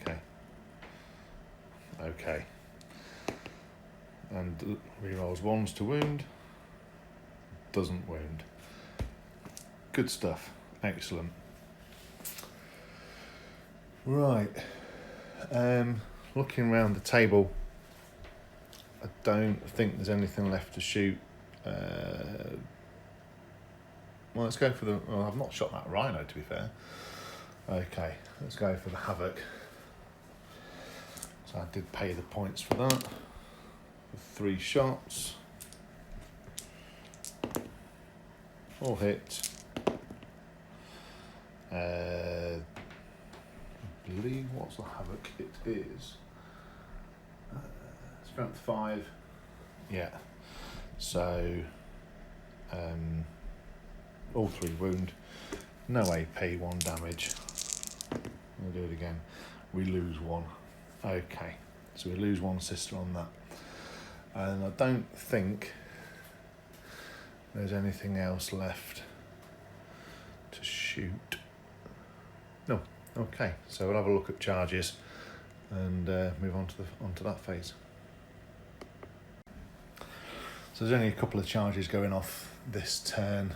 Okay. Okay. And re-rolls 1s to wound. Doesn't wound. Good stuff. Excellent. Right. Looking around the table, I don't think there's anything left to shoot. Well, let's go for the... Well, I've not shot that Rhino, to be fair. Okay, let's go for the Havoc. So I did pay the points for that. 3 shots. All hit. I believe what's the havoc it is. Strength 5. Yeah. So all 3 wound. No AP, 1 damage. We'll do it again. We lose 1. Okay. So we lose 1 sister on that. And I don't think there's anything else left to shoot. No. Okay. So we'll have a look at charges and move on to onto that phase. So there's only a couple of charges going off this turn.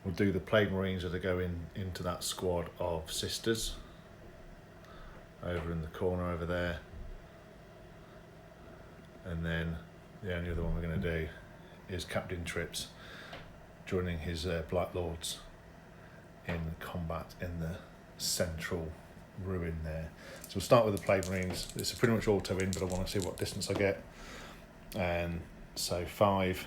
We'll do the Plague Marines that are going into that squad of sisters over in the corner over there, and then the only other one we're going to do is Captain Trips joining his Blight Lords in combat in the central ruin there. So we'll start with the Plague Marines. It's a pretty much auto in, but I want to see what distance I get. So 5.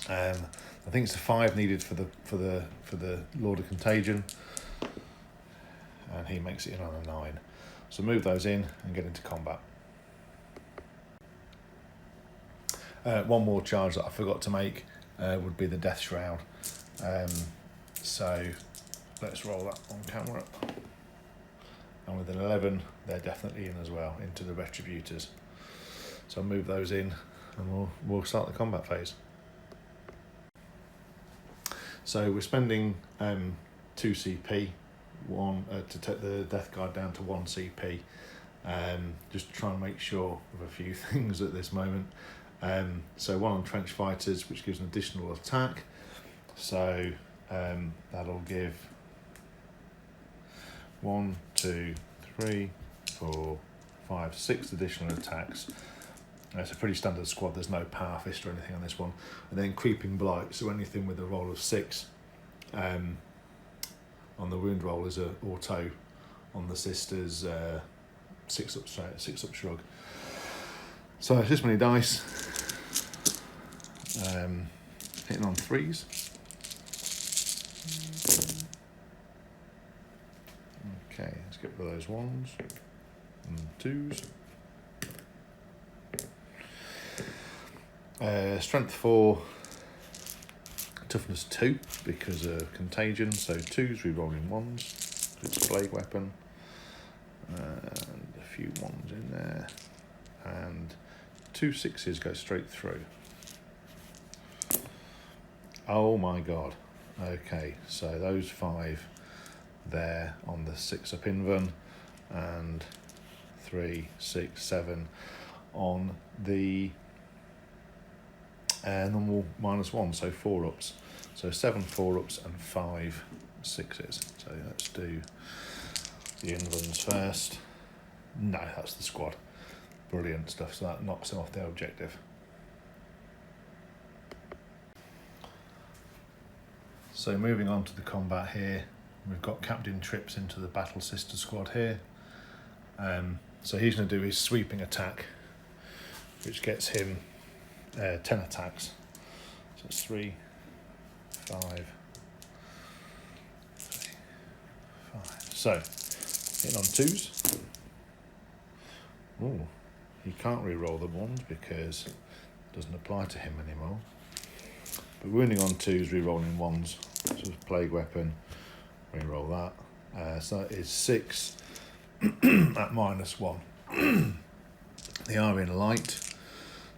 I think it's a 5 needed for the Lord of Contagion, and he makes it in on a 9. So move those in and get into combat. One more charge that I forgot to make would be the Death Shroud. So let's roll that on camera. And with an 11, they're definitely in as well, into the Retributors. So I'll move those in and we'll start the combat phase. So we're spending 2 CP, to take the Death Guard down to 1 CP. Just to try and make sure of a few things at this moment. So 1 on Trench Fighters, which gives an additional attack. So that'll give 1, 2, 3, 4, 5, 6 additional attacks. It's a pretty standard squad, there's no Power Fist or anything on this one. And then Creeping Blight, so anything with a roll of 6 on the wound roll is an auto on the sisters, 6 up shrug. So it's this many dice, hitting on 3s. Okay, let's get rid of those 1s and 2s. Strength 4, toughness 2 because of Contagion, so 2s re-rolling 1s, it's Plague Weapon, and a few 1s in there, and 2 6s go straight through. Oh my god. Okay, so those 5 there on the 6 up Inven, and 3, 6, 7 on the normal -1, so 4 ups. So 7 4 ups and 5 6s. So let's do the Invens first. No, that's the squad. Brilliant stuff. So that knocks them off their objective. So moving on to the combat here, we've got Captain Trips into the Battle Sister squad here. So he's going to do his sweeping attack, which gets him 10 attacks. So it's 3, 5, 3, 5. So hitting on 2s. Oh, he can't re-roll the 1s because it doesn't apply to him anymore. But wounding on 2s, re-rolling 1s. So it's Plague Weapon, re-roll that. So that is 6 at -1. They are in light,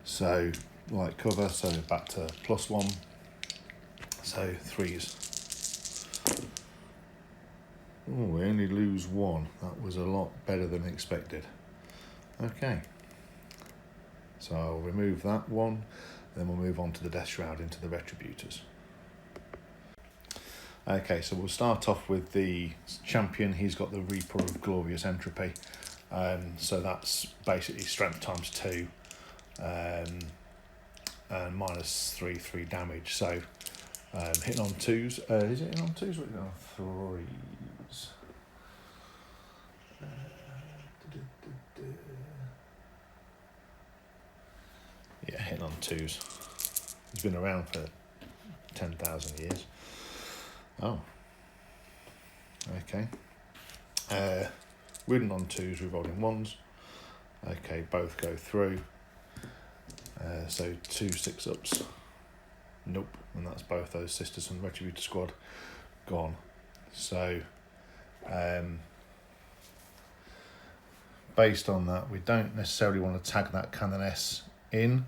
so light cover, so back to +1. So 3s. Oh, we only lose 1. That was a lot better than expected. Okay. So I'll remove that 1, then we'll move on to the Death Shroud into the Retributors. Okay, so we'll start off with the champion. He's got the Reaper of Glorious Entropy. So that's basically strength times 2 and -3 damage. So hitting on 2s. Is it hitting on 2s or hitting on 3s? Yeah, hitting on 2s. He's been around for 10,000 years. Oh. Okay. Wounding on 2s, rerolling 1s. Okay, both go through. So 2 6-ups. Nope. And that's both those sisters from the Retributive Squad gone. So, based on that, we don't necessarily want to tag that Canoness in.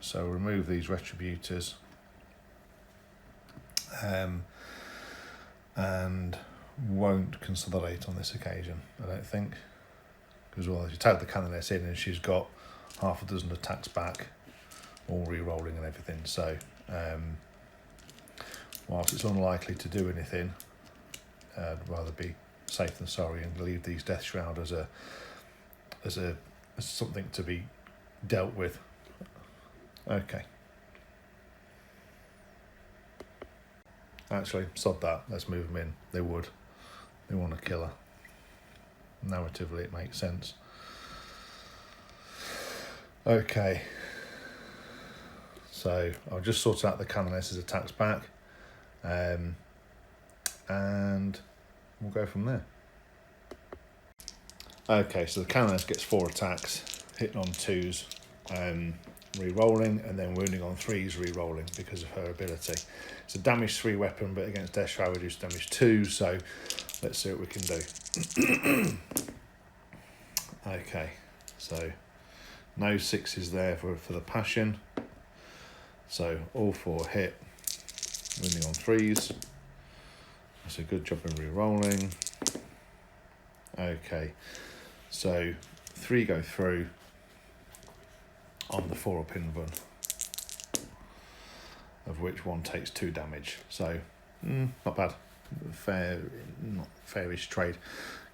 So remove these Retributors. And won't consolidate on this occasion, I don't think. Because, well, if you tag the Canoness in and she's got half a dozen attacks back, all re-rolling and everything, so whilst it's unlikely to do anything, I'd rather be safe than sorry and leave these Death Shroud as something to be dealt with. Okay. Actually, sod that. Let's move them in. They would. They want to kill her. Narratively, it makes sense. Okay. So I'll just sort out the Canoness's attacks back, and we'll go from there. Okay, so the Canoness gets 4 attacks, hitting on 2s, re-rolling, and then wounding on 3s, re-rolling because of her ability. It's a damage 3 weapon, but against Death Shroud reduced damage 2, so let's see what we can do. Okay, so no 6s there for the Passion. So all 4 hit, wounding on 3s. That's a good job in re-rolling. Okay, so 3 go through on the 4-up invuln, of which 1 takes 2 damage. So not bad. Not fairish trade,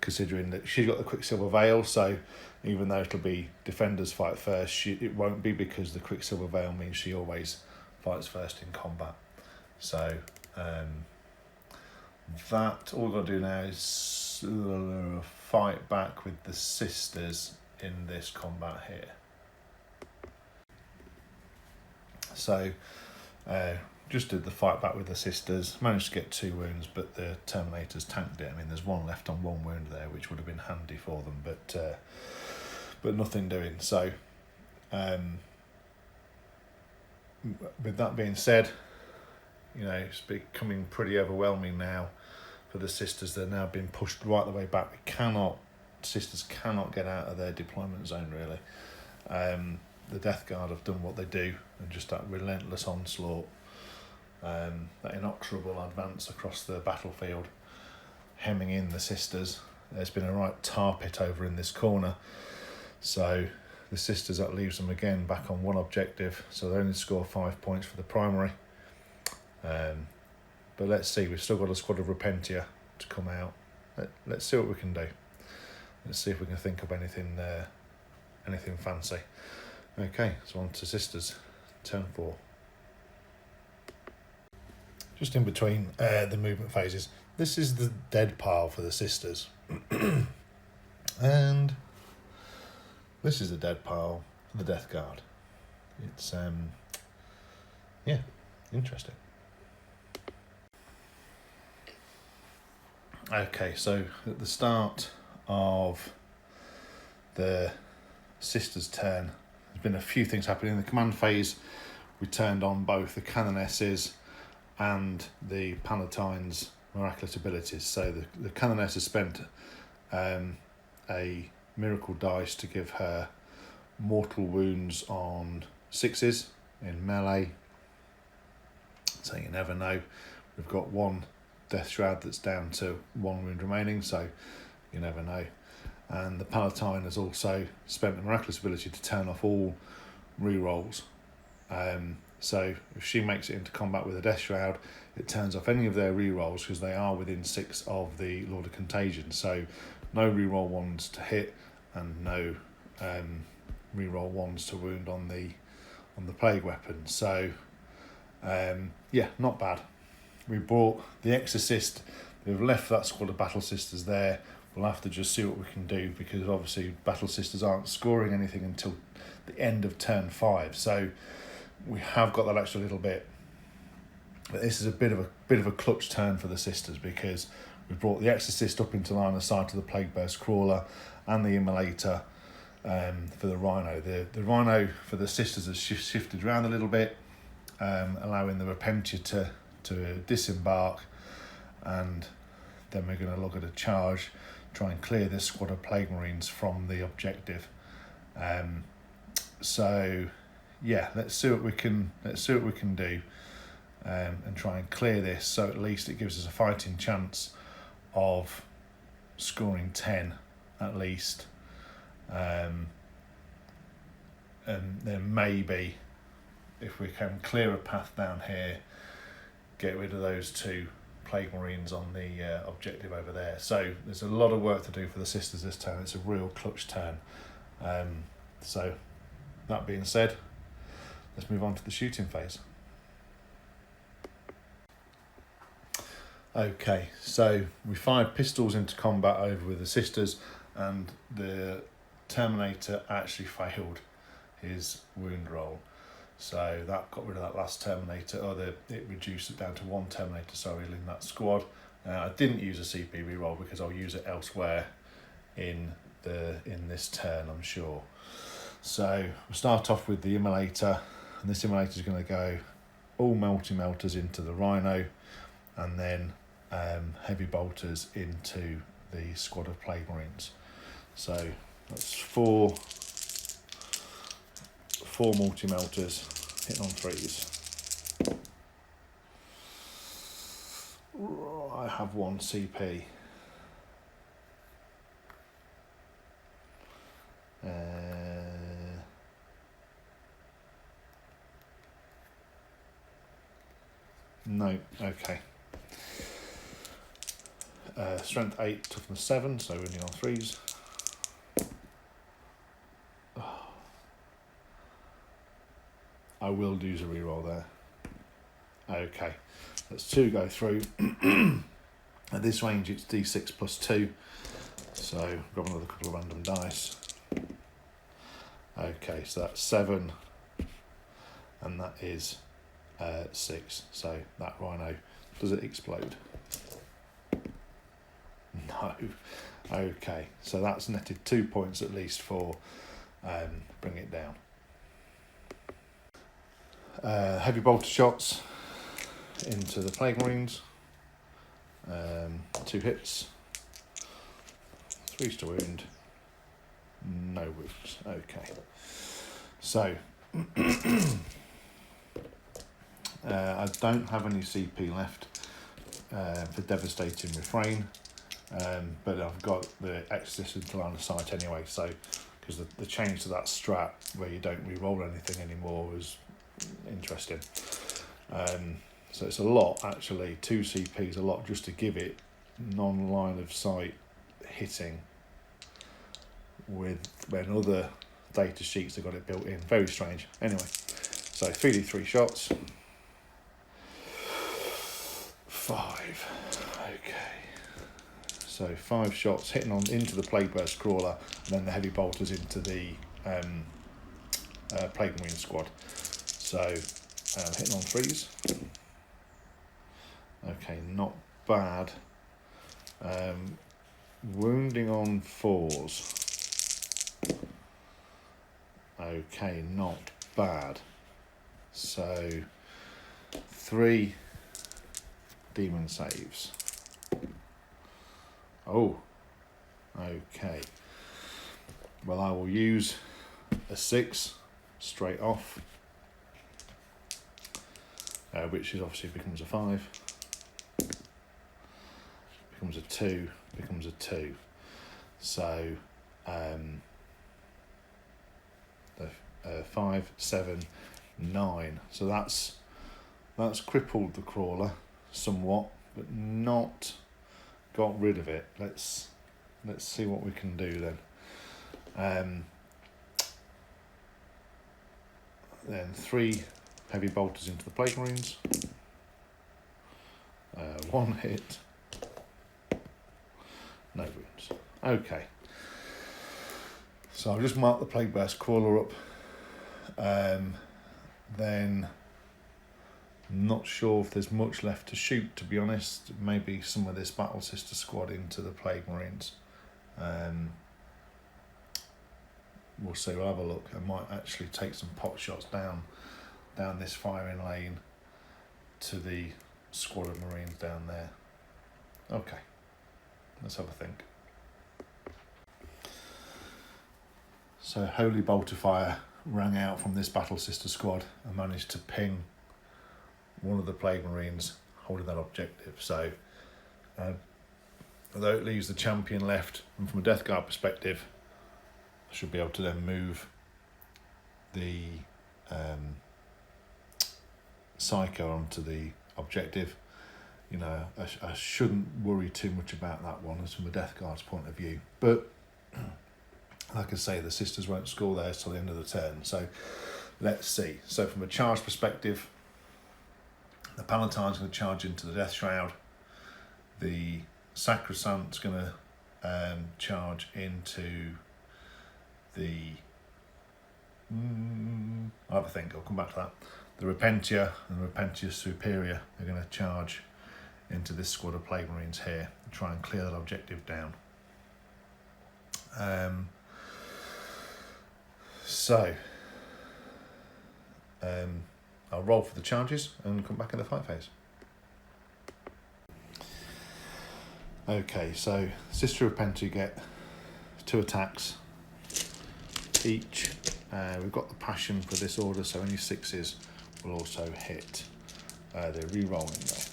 considering that she's got the Quicksilver Veil, so even though it'll be defenders fight first, it won't be, because the Quicksilver Veil means she always fights first in combat. So that all we've got to do now is fight back with the sisters in this combat here. So just did the fight back with the sisters, managed to get 2 wounds, but the Terminators tanked it. I mean, there's 1 left on 1 wound there, which would have been handy for them, but nothing doing. So with that being said, you know, it's becoming pretty overwhelming now for the sisters. They're now being pushed right the way back. Sisters cannot get out of their deployment zone, really. The Death Guard have done what they do, and just that relentless onslaught, that inexorable advance across the battlefield, hemming in the sisters. There's been a right tar pit over in this corner, so the sisters, that leaves them again back on 1 objective, so they only score 5 points for the primary. But let's see, we've still got a squad of Repentia to come out. Let's see what we can do. Let's see if we can think of anything fancy. Okay, so on to sisters, turn 4. Just in between the movement phases, this is the dead pile for the sisters. And this is the dead pile for the Death Guard. It's, yeah, interesting. Okay, so at the start of the sisters' turn, there's been a few things happening. In the command phase, we turned on both the Canonesses and the Palatine's miraculous abilities. So the Canoness has spent a miracle dice to give her mortal wounds on 6s in melee. So you never know. We've got 1 Death Shroud that's down to 1 wound remaining, so you never know. And the Palatine has also spent the miraculous ability to turn off all rerolls. So if she makes it into combat with a Death Shroud, it turns off any of their rerolls, because they are within 6 of the Lord of Contagion. So no reroll 1s to hit, and no reroll 1s to wound on the plague weapon. So yeah, not bad. We brought the Exorcist. We've left that squad of Battle Sisters there. We'll have to just see what we can do, because obviously Battle Sisters aren't scoring anything until the end of turn 5. So we have got that extra little bit. But this is a bit of a clutch turn for the sisters, because we brought the Exorcist up into line of sight of the Plague Burst Crawler and the Immolator for the Rhino. The Rhino for the sisters has shifted around a little bit, allowing the Repentia to disembark, and then we're going to look at a charge, try and clear this squad of Plague Marines from the objective. So yeah, let's see what we can do, and try and clear this, so at least it gives us a fighting chance of scoring 10 at least. And then maybe if we can clear a path down here, get rid of those 2 Plague Marines on the objective over there. So there's a lot of work to do for the sisters this turn. It's a real clutch turn. So that being said, let's move on to the shooting phase. Okay, so we fired pistols into combat over with the sisters, and the Terminator actually failed his wound roll. So that got rid of that last Terminator, it reduced it down to 1 Terminator, sorry, in that squad. I didn't use a CP reroll because I'll use it elsewhere in this turn, I'm sure. So we'll start off with the Immolator, and this Immolator is going to go all melters into the Rhino, and then heavy bolters into the squad of Plague Marines. So that's four multi-melters hitting on 3s. I have 1 CP. No, okay. Strength 8, toughness 7, so only on 3s. I will use a reroll there. Okay, that's 2 go through. At this range it's d6 plus 2, so grab another couple of random dice. Okay, so that's 7, and that is 6. So that Rhino, does it explode? No. Okay, so that's netted 2 points at least for bring it down. Heavy bolter shots into the Plague Marines. 2 hits. 3 to wound. No wounds. Okay. So I don't have any CP left for Devastating Refrain, but I've got the Exorcist into line of sight anyway. So because the change to that strat where you don't re-roll anything anymore was interesting. So it's a lot actually. 2 CP is a lot just to give it non-line of sight hitting, with when other data sheets have got it built in. Very strange. Anyway, so 3d3 shots. 5. Okay. So 5 shots hitting on into the Plague Burst Crawler, and then the heavy bolters into the Plague Marine squad. So hitting on 3s. Okay, not bad. Wounding on 4s. Okay, not bad. So 3 demon saves. Oh, okay. Well, I will use a 6 straight off, which is obviously becomes a 5, becomes a 2, becomes a 2. So 5, 7, 9. So that's crippled the crawler somewhat, but not got rid of it. Let's see what we can do then. Then 3 heavy bolters into the Plague Marines. 1 hit. No wounds. Okay. So I'll just mark the Plague Burst Crawler up Then not sure if there's much left to shoot, to be honest. Maybe some of this Battle Sister Squad into the Plague Marines. We'll see, we'll have a look. I might actually take some pot shots down this firing lane to the squad of Marines down there. Okay, let's have a think. So Holy Bolt of Fire rang out from this Battle Sister Squad and managed to ping one of the Plague Marines holding that objective. So although it leaves the champion left, and from a Death Guard perspective, I should be able to then move the Psycho onto the objective. You know, I shouldn't worry too much about that one as from a Death Guard's point of view. But like I say, the sisters won't score theirs till the end of the turn. So let's see. So from a charge perspective, the Palatine's going to charge into the Death Shroud. The Sacrosanct's going to charge into the... I'll have a think, I'll come back to that. The Repentia and the Repentia Superior are going to charge into this squad of Plague Marines here and try and clear that objective down. I'll roll for the charges and come back in the fight phase. Okay, so Sister Repentia get 2 attacks each. We've got the passion for this order, so any 6s will also hit. They're re-rolling though.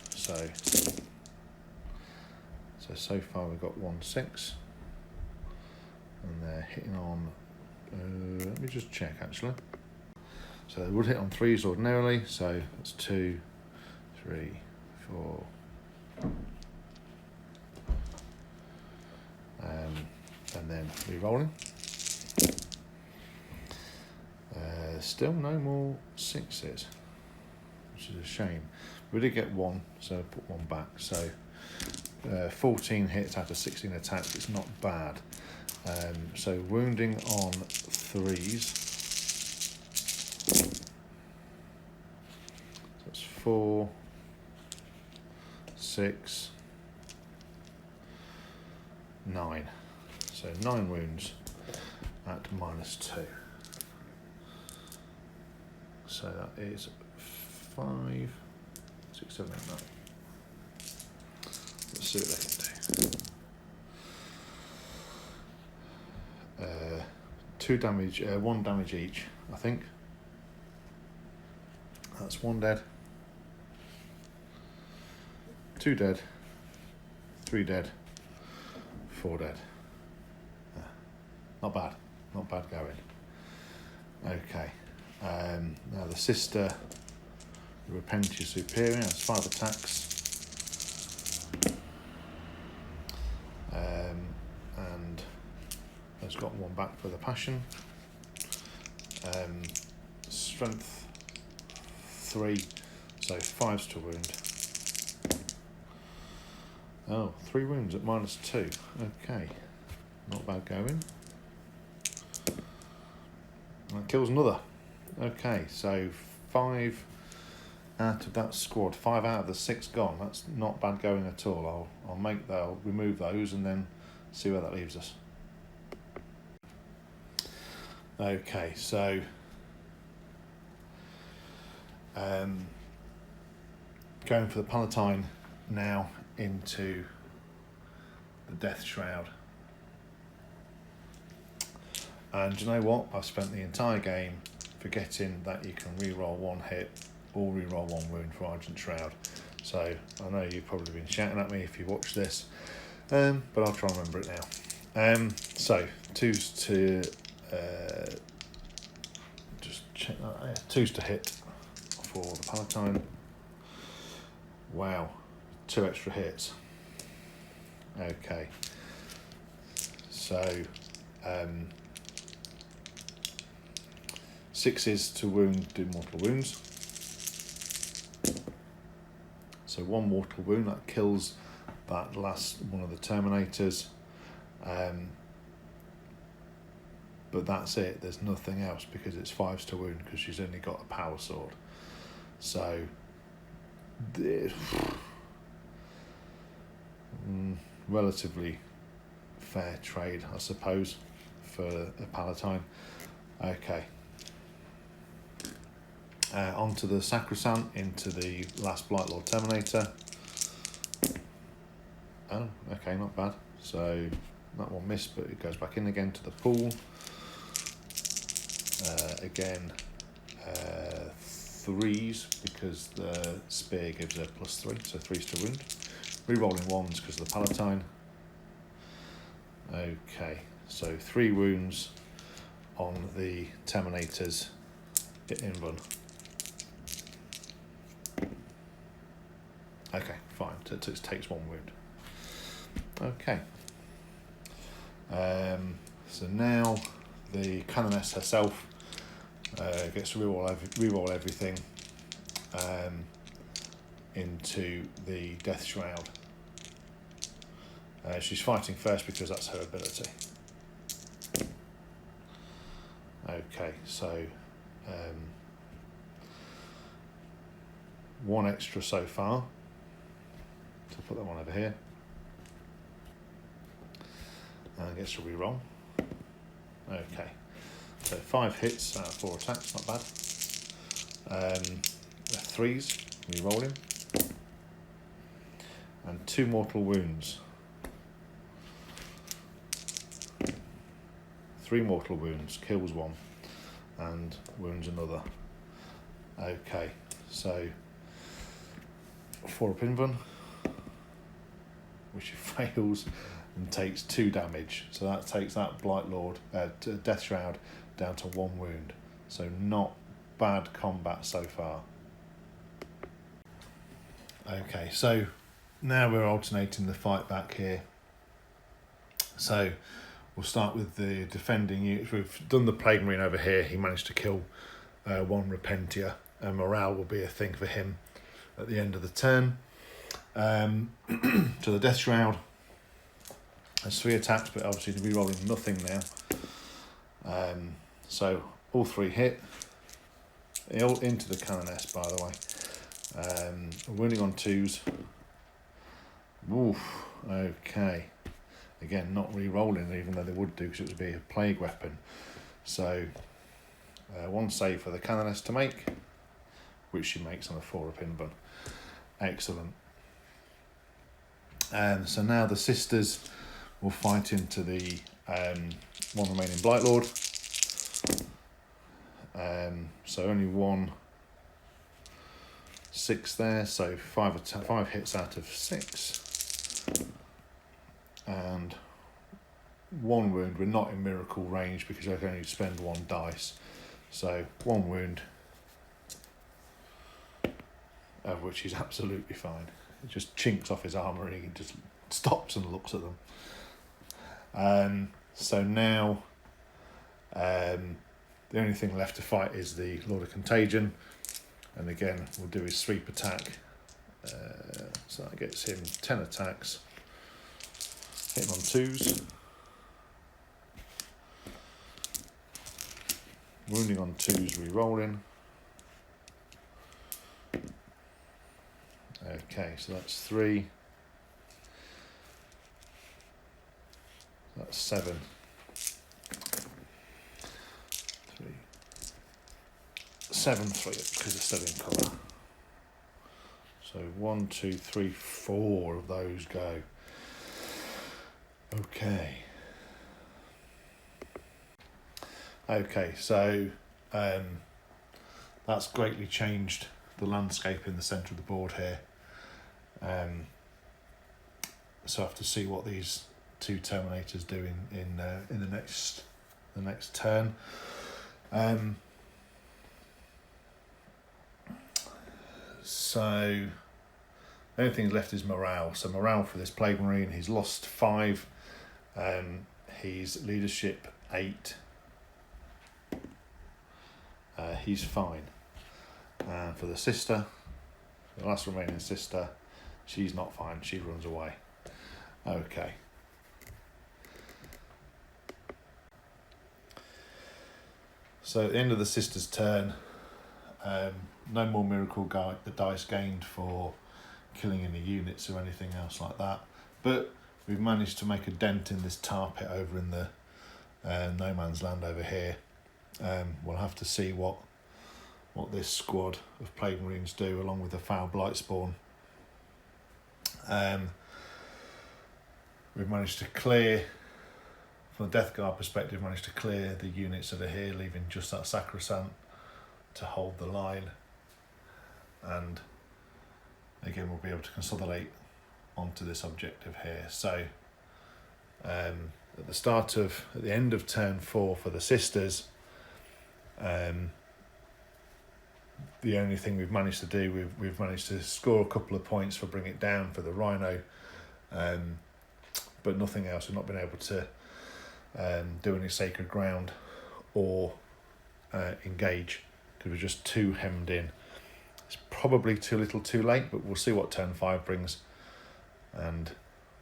So far we've got 1 6, and they're hitting on. Let me just check actually. So they would hit on 3s ordinarily. So that's 2, 3, 4. And then re-rolling. Still no more 6s, which is a shame. We did get 1, so I put 1 back. So 14 hits out of 16 attacks. It's not bad. So wounding on 3s. That's 4, 6, 9. So 9 wounds at -2. So that is 5, 6, 7, 8, 9. Let's see what they can do. 2 damage, 1 damage each, I think. That's 1 dead. 2 dead. 3 dead. 4 dead. Not bad. Not bad going. Okay. Now the sister, the Repentia Superior, has 5 attacks. And has got 1 back for the passion. Strength 3, so 5's to wound. Oh, 3 wounds at -2. Okay, not bad going. That kills another. Okay, so 5 out of that squad, 5 out of the 6 gone. That's not bad going at all. I'll remove those and then see where that leaves us. Okay, so going for the Palatine now into the Death Shroud. And you know what? I've spent the entire game forgetting that you can re-roll 1 hit or re-roll 1 wound for Argent Shroud. So I know you've probably been shouting at me if you watch this, but I'll try and remember it now. So 2's to just check that. 2's to hit for the Palatine. Wow, 2 extra hits. Okay, so 6s to wound, do mortal wounds. So 1 mortal wound, that kills that last one of the Terminators. but that's it. There's nothing else because it's 5s to wound because she's only got a power sword. So relatively fair trade, I suppose, for a Palatine. Okay. Onto the Sacrosanct, into the last Blightlord Terminator. Oh, okay, not bad. So that one missed, but it goes back in again to the pool. Again, 3s because the spear gives her +3, so 3s to wound. Rerolling 1s because of the Palatine. Okay, so 3 wounds on the Terminators in run. Okay, fine. So it takes 1 wound. Okay. So now the Canoness herself gets to reroll everything into the Death Shroud. She's fighting first because that's her ability. Okay, so 1 extra so far. So put that one over here. And gets to reroll. Okay, so 5 hits out of 4 attacks, not bad. 3s, rerolling. And 2 mortal wounds. 3 mortal wounds, kills 1, and wounds another. Okay, so 4 up in run, which she fails and takes 2 damage. So that takes that Blightlord, Death Shroud, down to 1 wound. So not bad combat so far. Okay, so now we're alternating the fight back here. So we'll start with the defending units. We've done the Plague Marine over here. He managed to kill 1 Repentia, and morale will be a thing for him at the end of the turn. To the Death Shroud. Has 3 attacks, but obviously re-rolling nothing now. So all 3 hit. All into the Canoness, by the way. Wounding on 2s. Oof. Okay. Again, not re-rolling, even though they would do, because it would be a plague weapon. So 1 save for the Canoness to make, which she makes on a 4 up in run. Excellent. So now the sisters will fight into the 1 remaining Blightlord. So only 1 6 there, so 5 hits out of 6. And 1 wound. We're not in miracle range because I can only spend 1 dice. So 1 wound, of which he's absolutely fine. It just chinks off his armour and he just stops and looks at them. So now the only thing left to fight is the Lord of Contagion, and again we'll do his sweep attack. So that gets him 10 attacks, hitting on 2s, wounding on 2s, re-rolling. Okay, so that's 3. That's 7. 3. 7, 3, because it's still in colour. So 1, 2, 3, 4 of those go. Okay. Okay, so that's greatly changed the landscape in the centre of the board here. So I have to see what these 2 Terminators do in the next turn. So the only thing left is morale. So morale for this Plague Marine, he's lost 5. He's leadership 8. He's fine. And for the sister, the last remaining sister, she's not fine. She runs away. Okay. So at the end of the Sisters' turn, no more miracle the dice gained for killing any units or anything else like that. But we've managed to make a dent in this tar pit over in the no man's land over here. We'll have to see what this squad of Plague Marines do along with the Foul Blightspawn. We've managed to clear, from the Death Guard perspective, managed to clear the units that are here, leaving just that Sacrosanct to hold the line. And again, we'll be able to consolidate onto this objective here. So at the end of turn 4 for the Sisters, the only thing we've managed to do, we've managed to score a couple of points for Bring It Down for the Rhino, but nothing else. We've not been able to do any sacred ground or engage because we're just too hemmed in. It's probably too little too late, but we'll see what turn 5 brings and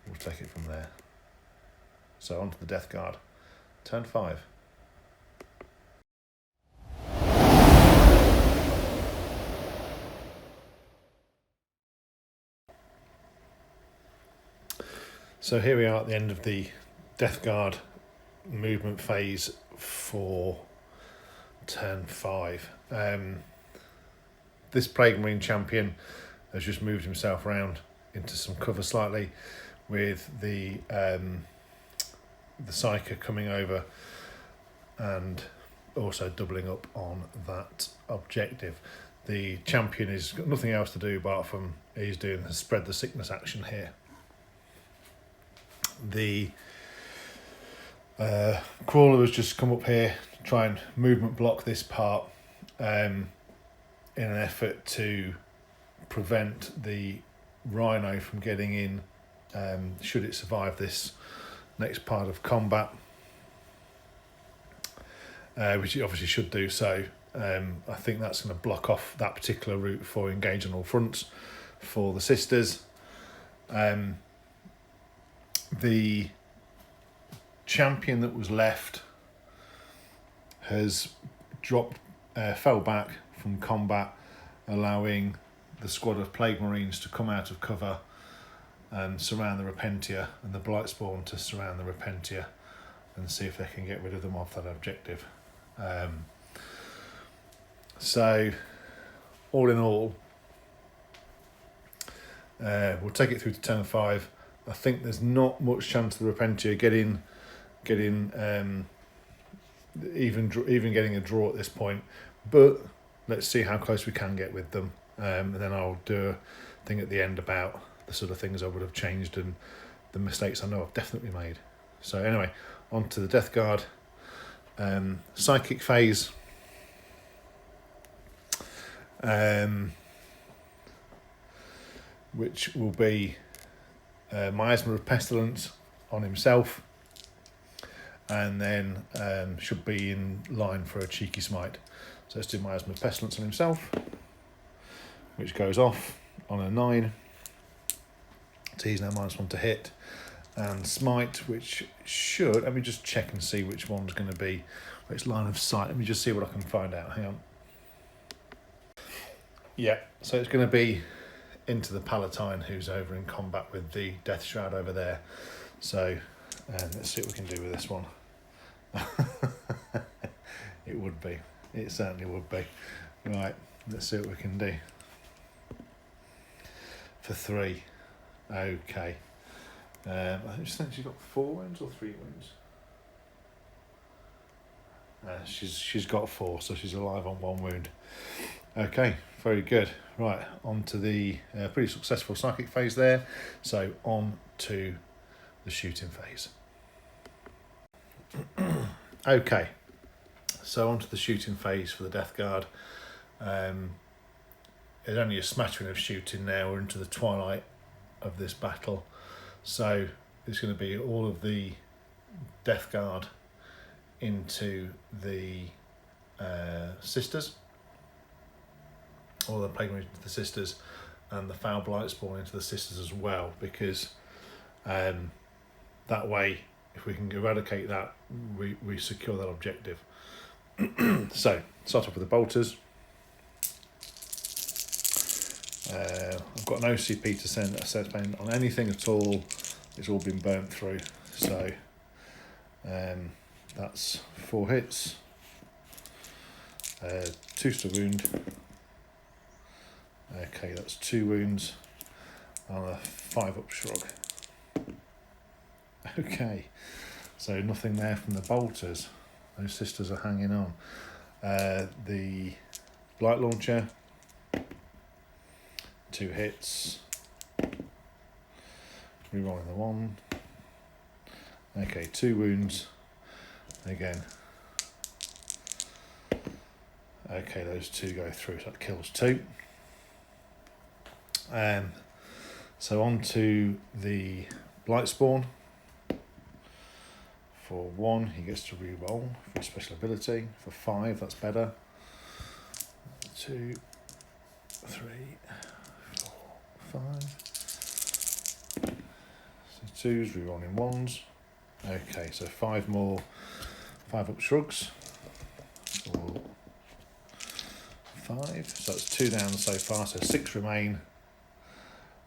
we'll take it from there. So on to the Death Guard, turn 5. So here we are at the end of the Death Guard movement phase for turn 5. This Plague Marine champion has just moved himself around into some cover slightly, with the Psyker coming over and also doubling up on that objective. The champion has got nothing else to do apart from he's doing the spread the sickness action here. The crawler has just come up here to try and movement block this part in an effort to prevent the Rhino from getting in should it survive this next part of combat, which it obviously should do so. I think that's going to block off that particular route for engage on all fronts for the Sisters. The champion that was left has fell back from combat, allowing the squad of Plague Marines to come out of cover and surround the Repentia, and the Blightspawn to surround the Repentia and see if they can get rid of them off that objective. So all in all, we'll take it through to turn 5. I think there's not much chance of the Repentia getting even getting a draw at this point, but let's see how close we can get with them, and then I'll do a thing at the end about the sort of things I would have changed and the mistakes I know I've definitely made. So anyway, on to the Death Guard. Psychic phase. Which will be Miasma of Pestilence on himself, and then should be in line for a cheeky smite. So let's do Miasma of Pestilence on himself, which goes off on a 9. So he's now -1 to hit. And smite, which should, let me just check and see which one's going to be which line of sight. Let me just see what I can find out. Hang on. Yeah, so it's going to be into the Palatine, who's over in combat with the Death Shroud over there. So let's see what we can do with this one. It would be. It certainly would be. Right, let's see what we can do. For 3. Okay. I just think she's got 4 wounds or 3 wounds. She's got 4, so she's alive on 1 wound. Okay, very good. Right, on to the pretty successful psychic phase there. So on to the shooting phase. Okay, so on to the shooting phase for the Death Guard. There's only a smattering of shooting now. We're into the twilight of this battle. So it's going to be all of the Death Guard into the Sisters, all the Plague Marines into the Sisters, and the Foul Blightspawn into the Sisters as well, because that way, if we can eradicate that, we secure that objective. So, start off with the bolters. I've got an OCP to send on anything at all. It's all been burnt through. So, that's 4 hits. 2 star wound. Okay, that's 2 wounds and a 5 up shrug. Okay, so nothing there from the bolters. Those sisters are hanging on. The blight launcher, 2 hits. Rerolling the 1. Okay, 2 wounds again. Okay, those 2 go through, so that kills 2. So on to the blight spawn. For 1, he gets to re-roll for a special ability. For 5, that's better. 2, 3, 4, 5. So 2s, re-rolling 1s. Okay, so 5 more 5 up shrugs. 4, 5. So that's 2 down so far, so 6 remain.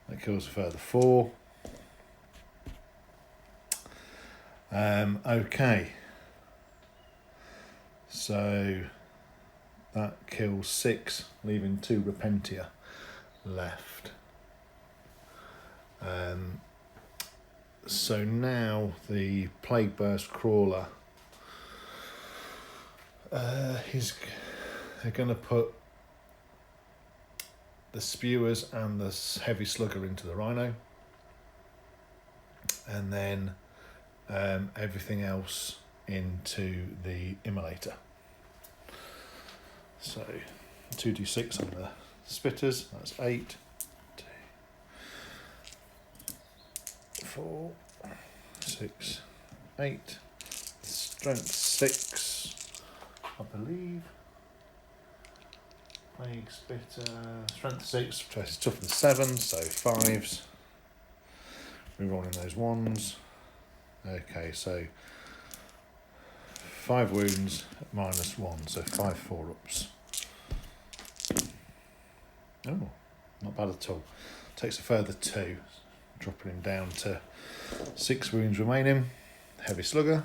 That kills a further 4. Okay, so that kills 6, leaving 2 Repentia left. So now the Plague Burst Crawler, they're going to put the Spewers and the Heavy Slugger into the Rhino, and then everything else into the Immolator. So 2d6 on the Spitters, that's 8, 2, 4, 6, 8, strength 6, I believe. Plague Spitter, strength 6, toughness 7, so 5s. Rerolling those 1s. Okay, so 5 wounds minus 1, so 5 4-ups. Oh, not bad at all. Takes a further 2, dropping him down to 6 wounds remaining. Heavy Slugger,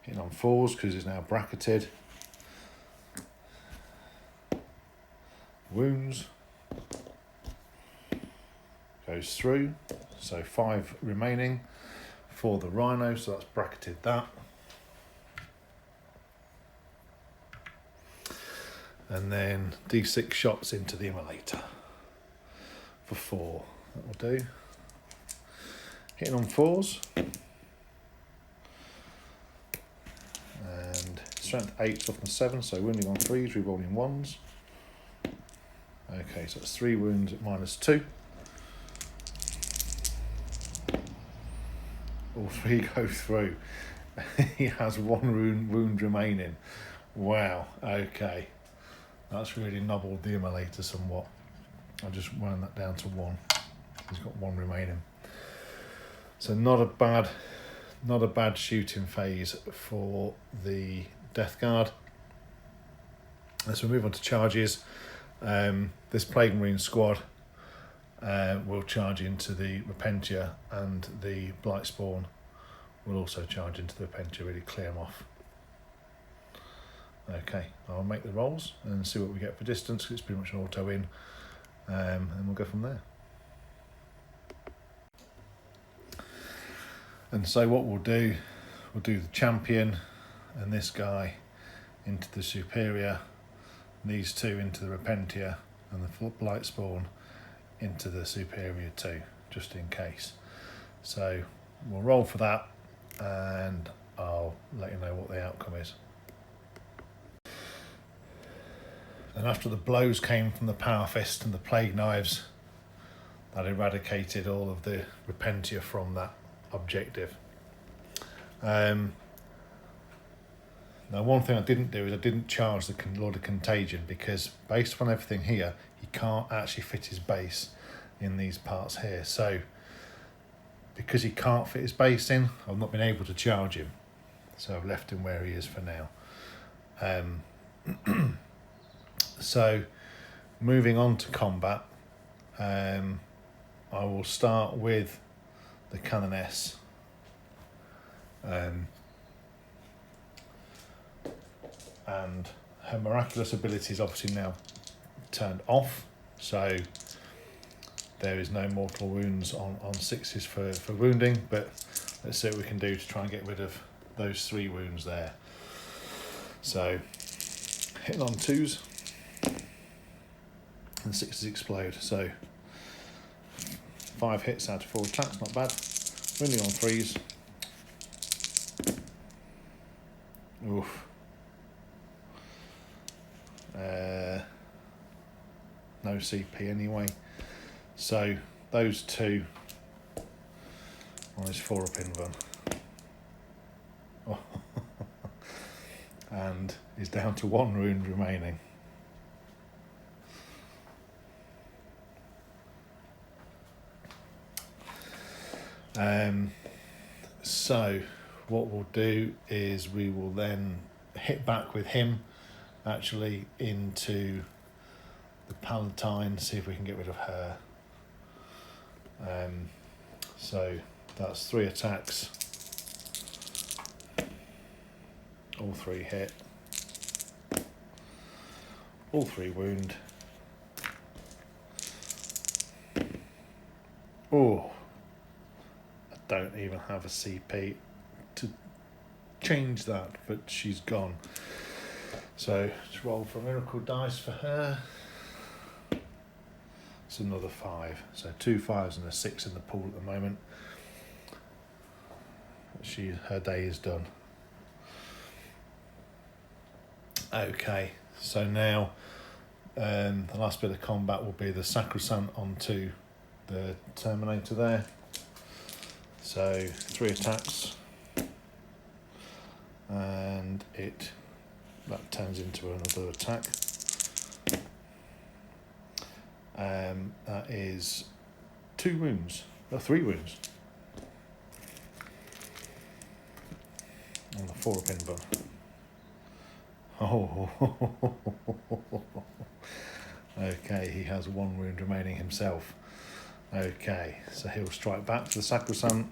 hitting on 4s because he's now bracketed. Wounds, goes through, so 5 remaining for the Rhino, so that's bracketed that. And then d6 shots into the Immolator for 4, that will do. Hitting on 4s. And strength 8, toughness 7, so wounding on 3s, rerolling 1s. Okay, so it's 3 wounds at minus 2. All 3 go through. He has 1 wound remaining. Wow, okay. That's really nobbled the Immolator somewhat. I'll just round that down to 1. He's got 1 remaining. So not a bad shooting phase for the Death Guard. As we move on to charges, this Plague Marine squad will charge into the Repentia, and the Blight Spawn will also charge into the Repentia, really clear them off. Okay, I'll make the rolls and see what we get for distance, because it's pretty much an auto in, and we'll go from there. And so what we'll do the champion and this guy into the superior, these 2 into the Repentia, and the Blight Spawn into the superior 2, just in case. So we'll roll for that, and I'll let you know what the outcome is. And after the blows came from the Power Fist and the Plague Knives, that eradicated all of the Repentia from that objective. Now, one thing I didn't do is I didn't charge the Lord of Contagion, because based on everything here, he can't actually fit his base in these parts here. So because he can't fit his base in, I've not been able to charge him. So I've left him where he is for now. So moving on to combat, I will start with the Canoness. And her miraculous ability is obviously now turned off, so there is no mortal wounds on sixes for wounding, but let's see what we can do to try and get rid of those 3 wounds there. So hitting on 2s and 6s explode, so 5 hits out of 4 attacks, not bad. Wounding on 3s. Oof. No CP anyway. So those 2. Well, is 4 up in run. Oh. And is down to 1 wound remaining. So what we'll do is we will then hit back with him actually into the Palatine, see if we can get rid of her. So that's 3 attacks, all 3 hit, all 3 wound. Oh, I don't even have a CP to change that, but she's gone. So let's roll for a miracle dice for her. It's another 5, so 2 5s and a 6 in the pool at the moment. Her day is done. Okay, so now the last bit of combat will be the Sacrosanct onto the Terminator there. So 3 attacks, and that turns into another attack. That is 2 wounds, 3 wounds. On the 4 up in bun. Oh, okay, he has 1 wound remaining himself. Okay, so he'll strike back to the Sacrosanct.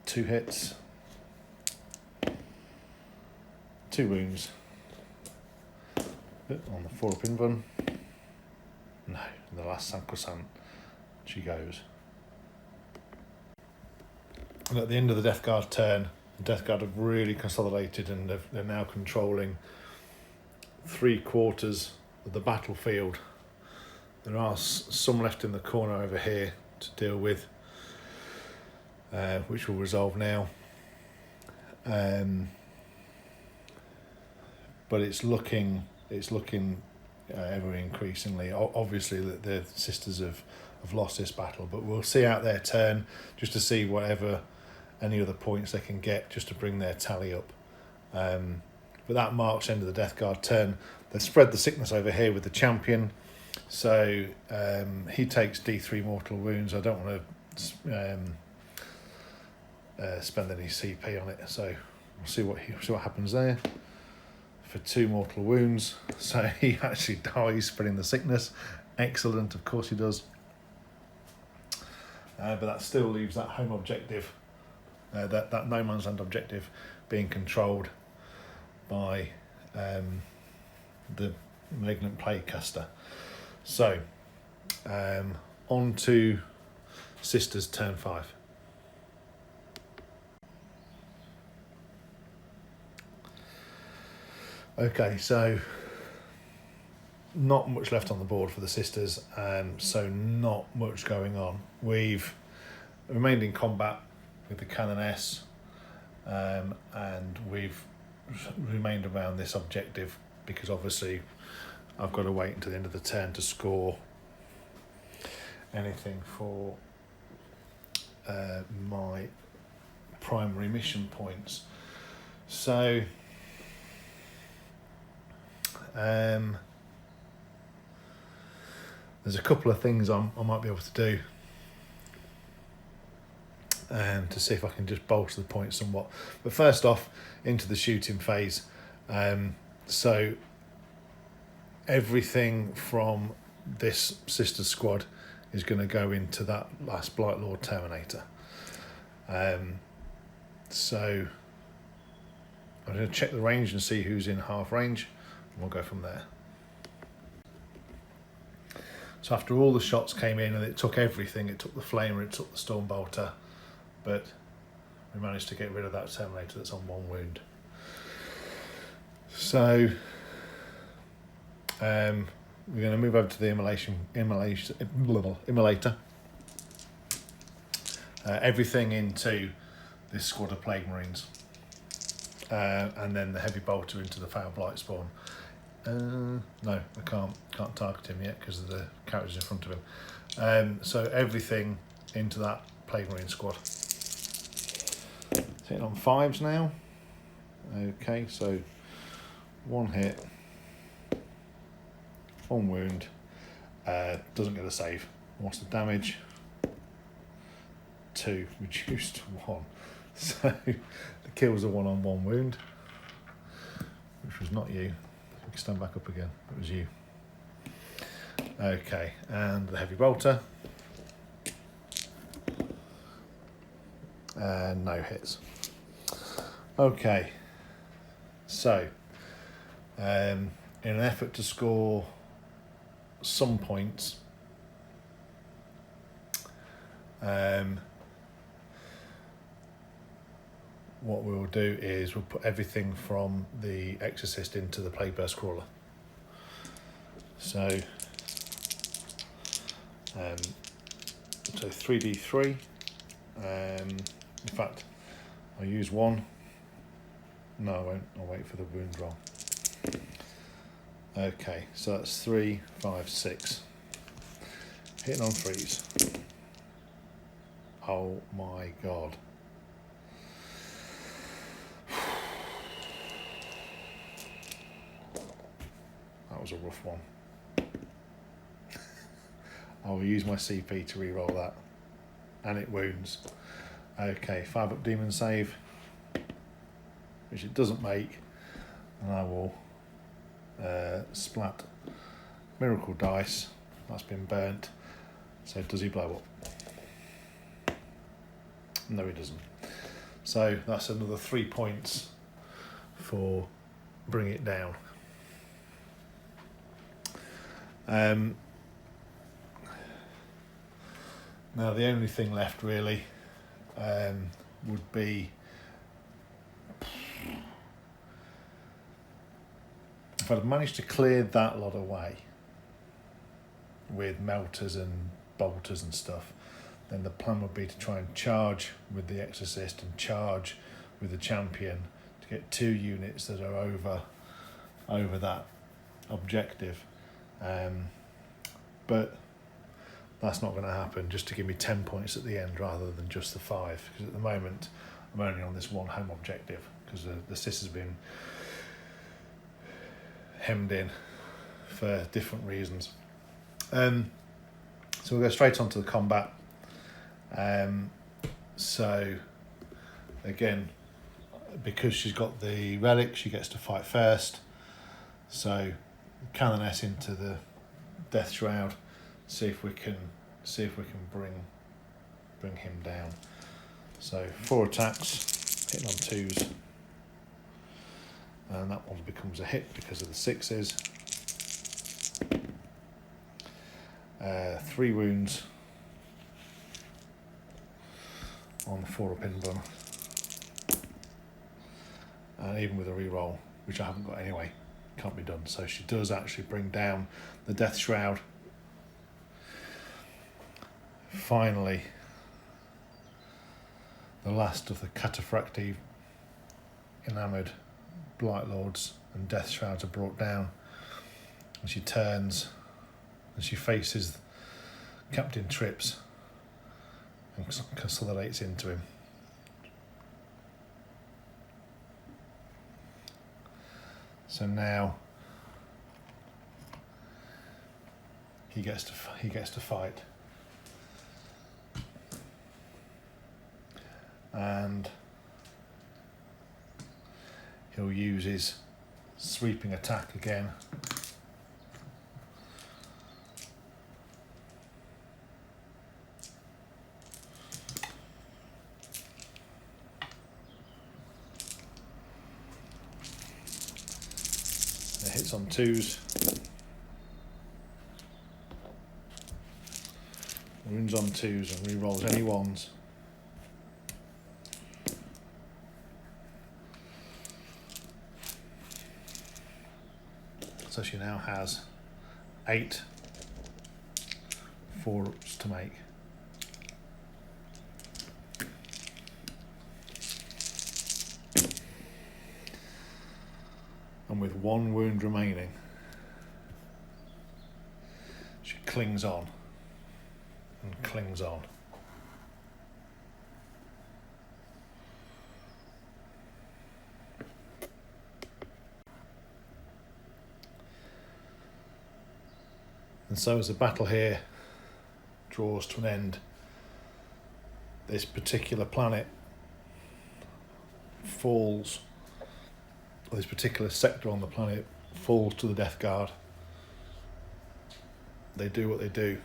2 hits, 2 wounds. On the 4 up in run. No, the last Sacrosanct, she goes. And at the end of the Death Guard turn, the Death Guard have really consolidated, and they're now controlling 3/4 of the battlefield. There are some left in the corner over here to deal with, which will resolve now. But it's looking ever increasingly. Obviously, the sisters have lost this battle, but we'll see out their turn just to see any other points they can get, just to bring their tally up. But that marks the end of the Death Guard turn. They've spread the sickness over here with the champion, so he takes D3 mortal wounds. I don't want to spend any CP on it, so we'll see what happens there. For 2 mortal wounds, so he actually dies spreading the sickness. Excellent, of course he does. But that still leaves that home objective, that no man's land objective, being controlled by the malignant plague caster. So on to Sisters turn 5. Okay, so not much left on the board for the Sisters, so not much going on. We've remained in combat with the Canoness, and we've remained around this objective because obviously I've got to wait until the end of the turn to score anything for my primary mission points. So there's a couple of things I might be able to do. to see if I can just bolster the point somewhat. But first off, into the shooting phase. So everything from this sister squad is going to go into that last Blight Lord Terminator. So I'm going to check the range and see who's in half range, and we'll go from there. So after all the shots came in, and it took everything, it took the Flamer, it took the Stormbolter, but we managed to get rid of that Terminator that's on 1 wound. So we're going to move over to the immolator. Everything into this squad of Plague Marines. And then the Heavy Bolter into the Foul Blight spawn. No, I can't target him yet because of the characters in front of him. So everything into that Plague Marine squad. Hitting on 5s now. Okay, so 1 hit, 1 wound, doesn't get a save. What's the damage? 2 reduced to 1. So the kills are 1 on 1 wound, which was not you. You can stand back up again. It was you. Okay, and the Heavy Bolter. And no hits. Okay, so in an effort to score some points, what we'll do is we'll put everything from the Exorcist into the Plague Burst Crawler. So 3d3. In fact, I'll use 1. No, I won't. I'll wait for the wound roll. Okay, so that's 3, 5, 6. Hitting on 3s. Oh my god. That was a rough one. I will use my CP to re-roll that. And it wounds. Okay, 5-up demon save, which it doesn't make. And I will splat miracle dice. That's been burnt. So does he blow up? No, he doesn't. So that's another 3 points for bring it down. Now the only thing left really would be if I'd managed to clear that lot away with melters and bolters and stuff, then the plan would be to try and charge with the Exorcist and charge with the Champion to get 2 units that are over that objective. But that's not going to happen, just to give me 10 points at the end rather than just the 5, because at the moment I'm only on this 1 home objective because the Sis has been hemmed in for different reasons. So we'll go straight on to the combat. So again, because she's got the relic, she gets to fight first. So Canoness into the Death Shroud, see if we can bring him down. So 4 attacks, hitting on 2s, and that one becomes a hit because of the 6s. 3 wounds on the 4-up in bun, and even with a reroll, which I haven't got anyway, can't be done. So she does actually bring down the Death Shroud. Finally, the last of the cataphracti enamoured Blight Lords and Death Shrouds are brought down, and she turns and she faces Captain Trips and consolidates into him. So now he gets to fight. and he'll use his sweeping attack again. It hits on 2s. Wounds on 2s and re-rolls any 1s. So she now has 8 4-ups to make. And with 1 wound remaining, she clings on and clings on. And so as the battle here draws to an end, this particular planet falls, or this particular sector on the planet falls to the Death Guard. They do what they do.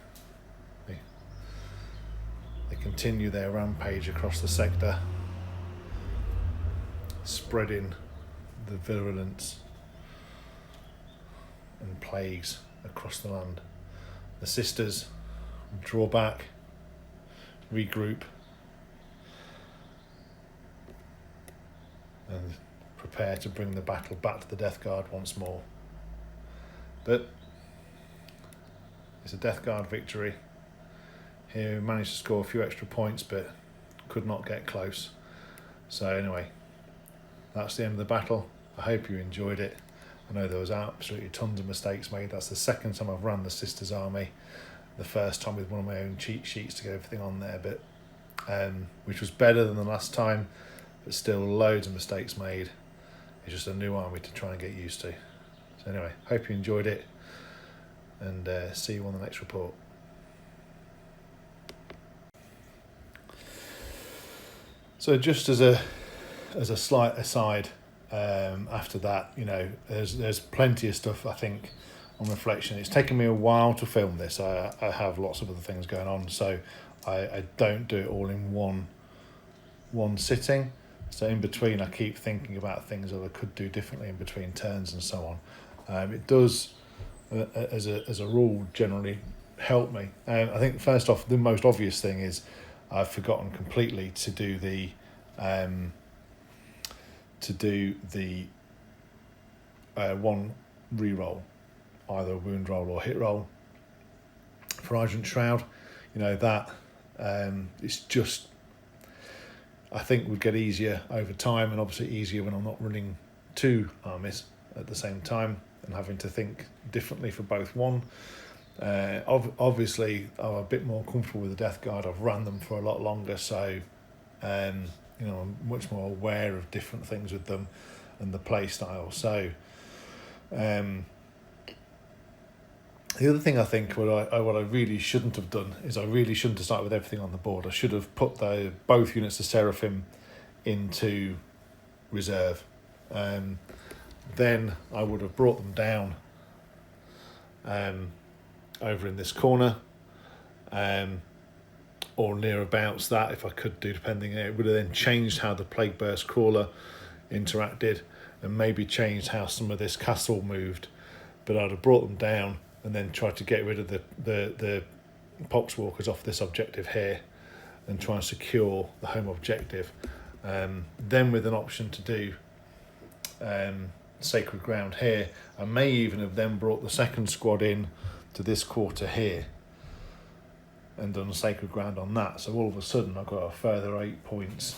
They continue their rampage across the sector, spreading the virulence and plagues across the land. The sisters draw back, regroup, and prepare to bring the battle back to the Death Guard once more. But it's a Death Guard victory. Here we managed to score a few extra points, but could not get close. So anyway, that's the end of the battle. I hope you enjoyed it. I know there was absolutely tons of mistakes made. That's the second time I've run the Sisters Army. The first time with one of my own cheat sheets to get everything on there, but which was better than the last time, but still loads of mistakes made. It's just a new army to try and get used to. So anyway, hope you enjoyed it, and see you on the next report. So just as a slight aside, after that, you know, there's plenty of stuff, I think, on reflection. It's taken me a while to film this. I have lots of other things going on, so I don't do it all in one sitting. So in between, I keep thinking about things that I could do differently in between turns and so on. It does, as a rule, generally help me. I think first off, the most obvious thing is I've forgotten completely to do the one reroll, either a wound roll or hit roll for Argent Shroud. You know, that it's just, I think, would get easier over time, and obviously easier when I'm not running 2 armies at the same time and having to think differently for both one. Obviously, I'm a bit more comfortable with the Death Guard. I've run them for a lot longer, so you know, I'm much more aware of different things with them and the play style. So the other thing I think what I really shouldn't have done is I really shouldn't have started with everything on the board. I should have put both units of Seraphim into reserve. Then I would have brought them down over in this corner, or nearabouts that, if I could do, depending. It would have then changed how the Plague Burst Crawler interacted, and maybe changed how some of this castle moved. But I'd have brought them down and then tried to get rid of the Poxwalkers off this objective here and try and secure the home objective. Then with an option to do Sacred Ground here, I may even have then brought the second squad in to this quarter here and done Sacred Ground on that. So all of a sudden I've got a further 8 points.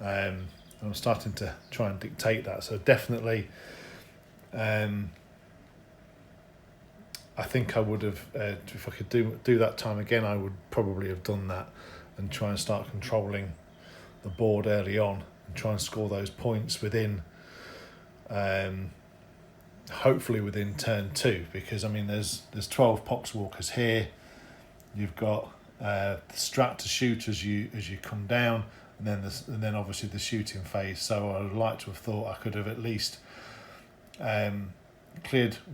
And I'm starting to try and dictate that. So definitely, I think I would have, if I could do that time again, I would probably have done that and try and start controlling the board early on and try and score those points within, hopefully within turn 2, because I mean there's 12 Poxwalkers here. You've got the strat to shoot as you come down, and then obviously the shooting phase. So I would like to have thought I could have at least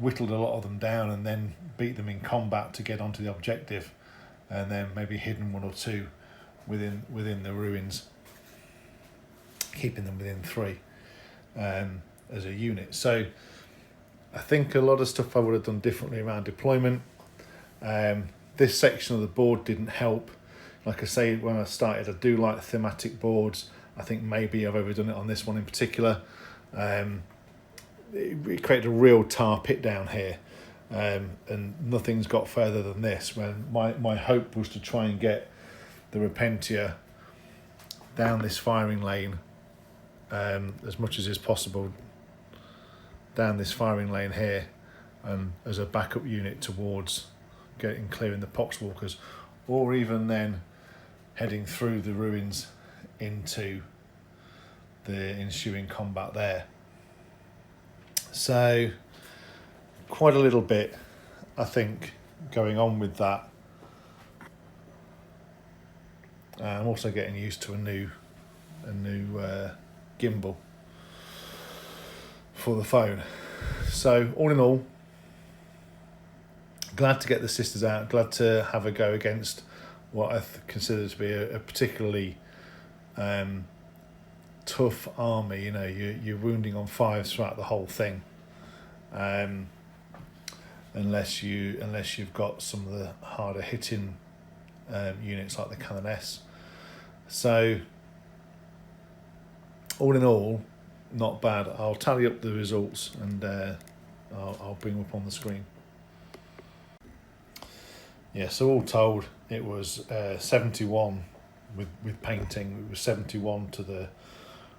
whittled a lot of them down and then beat them in combat to get onto the objective, and then maybe hidden one or two within the ruins, keeping them within 3 as a unit. So I think a lot of stuff I would have done differently around deployment. This section of the board didn't help. Like I say, when I started, I do like thematic boards. I think maybe I've overdone it on this one in particular. It created a real tar pit down here, and nothing's got further than this. When my hope was to try and get the Repentia down this firing lane as much as is possible, down this firing lane here, and as a backup unit towards getting clearing the Poxwalkers, or even then heading through the ruins into the ensuing combat there. So quite a little bit, I think, going on with that. I'm also getting used to a new gimbal for the phone. So all in all, glad to get the sisters out, glad to have a go against what I consider to be a particularly tough army. You know, you're wounding on 5s throughout the whole thing, unless you've got some of the harder hitting units like the Canoness. So all in all, not bad. I'll tally up the results and I'll bring them up on the screen. Yeah, so all told, it was 71 with painting. It was 71 to the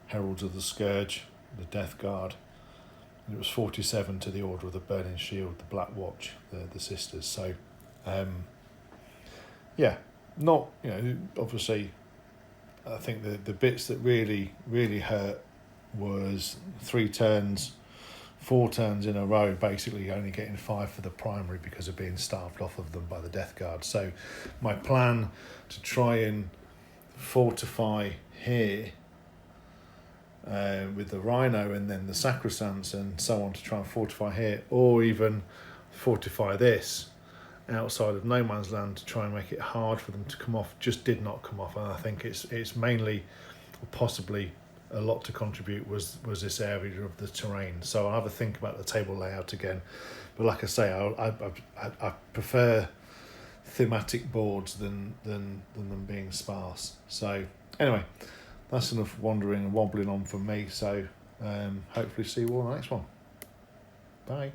Heralds of the Scourge, the Death Guard, and it was 47 to the Order of the Burning Shield, the Black Watch, the Sisters. So, yeah, not, you know, obviously, I think the bits that really hurt was 4 turns in a row, basically only getting 5 for the primary because of being starved off of them by the Death Guard. So my plan to try and fortify here with the Rhino and then the Sacrosancts and so on, to try and fortify here, or even fortify this outside of no man's land to try and make it hard for them to come off, just did not come off. And I think it's mainly, or possibly a lot to contribute, was this area of the terrain. So I'll have a think about the table layout again, but like I say, I prefer thematic boards than them being sparse. So anyway, that's enough wandering and wobbling on from me. So hopefully see you all in the next one. Bye.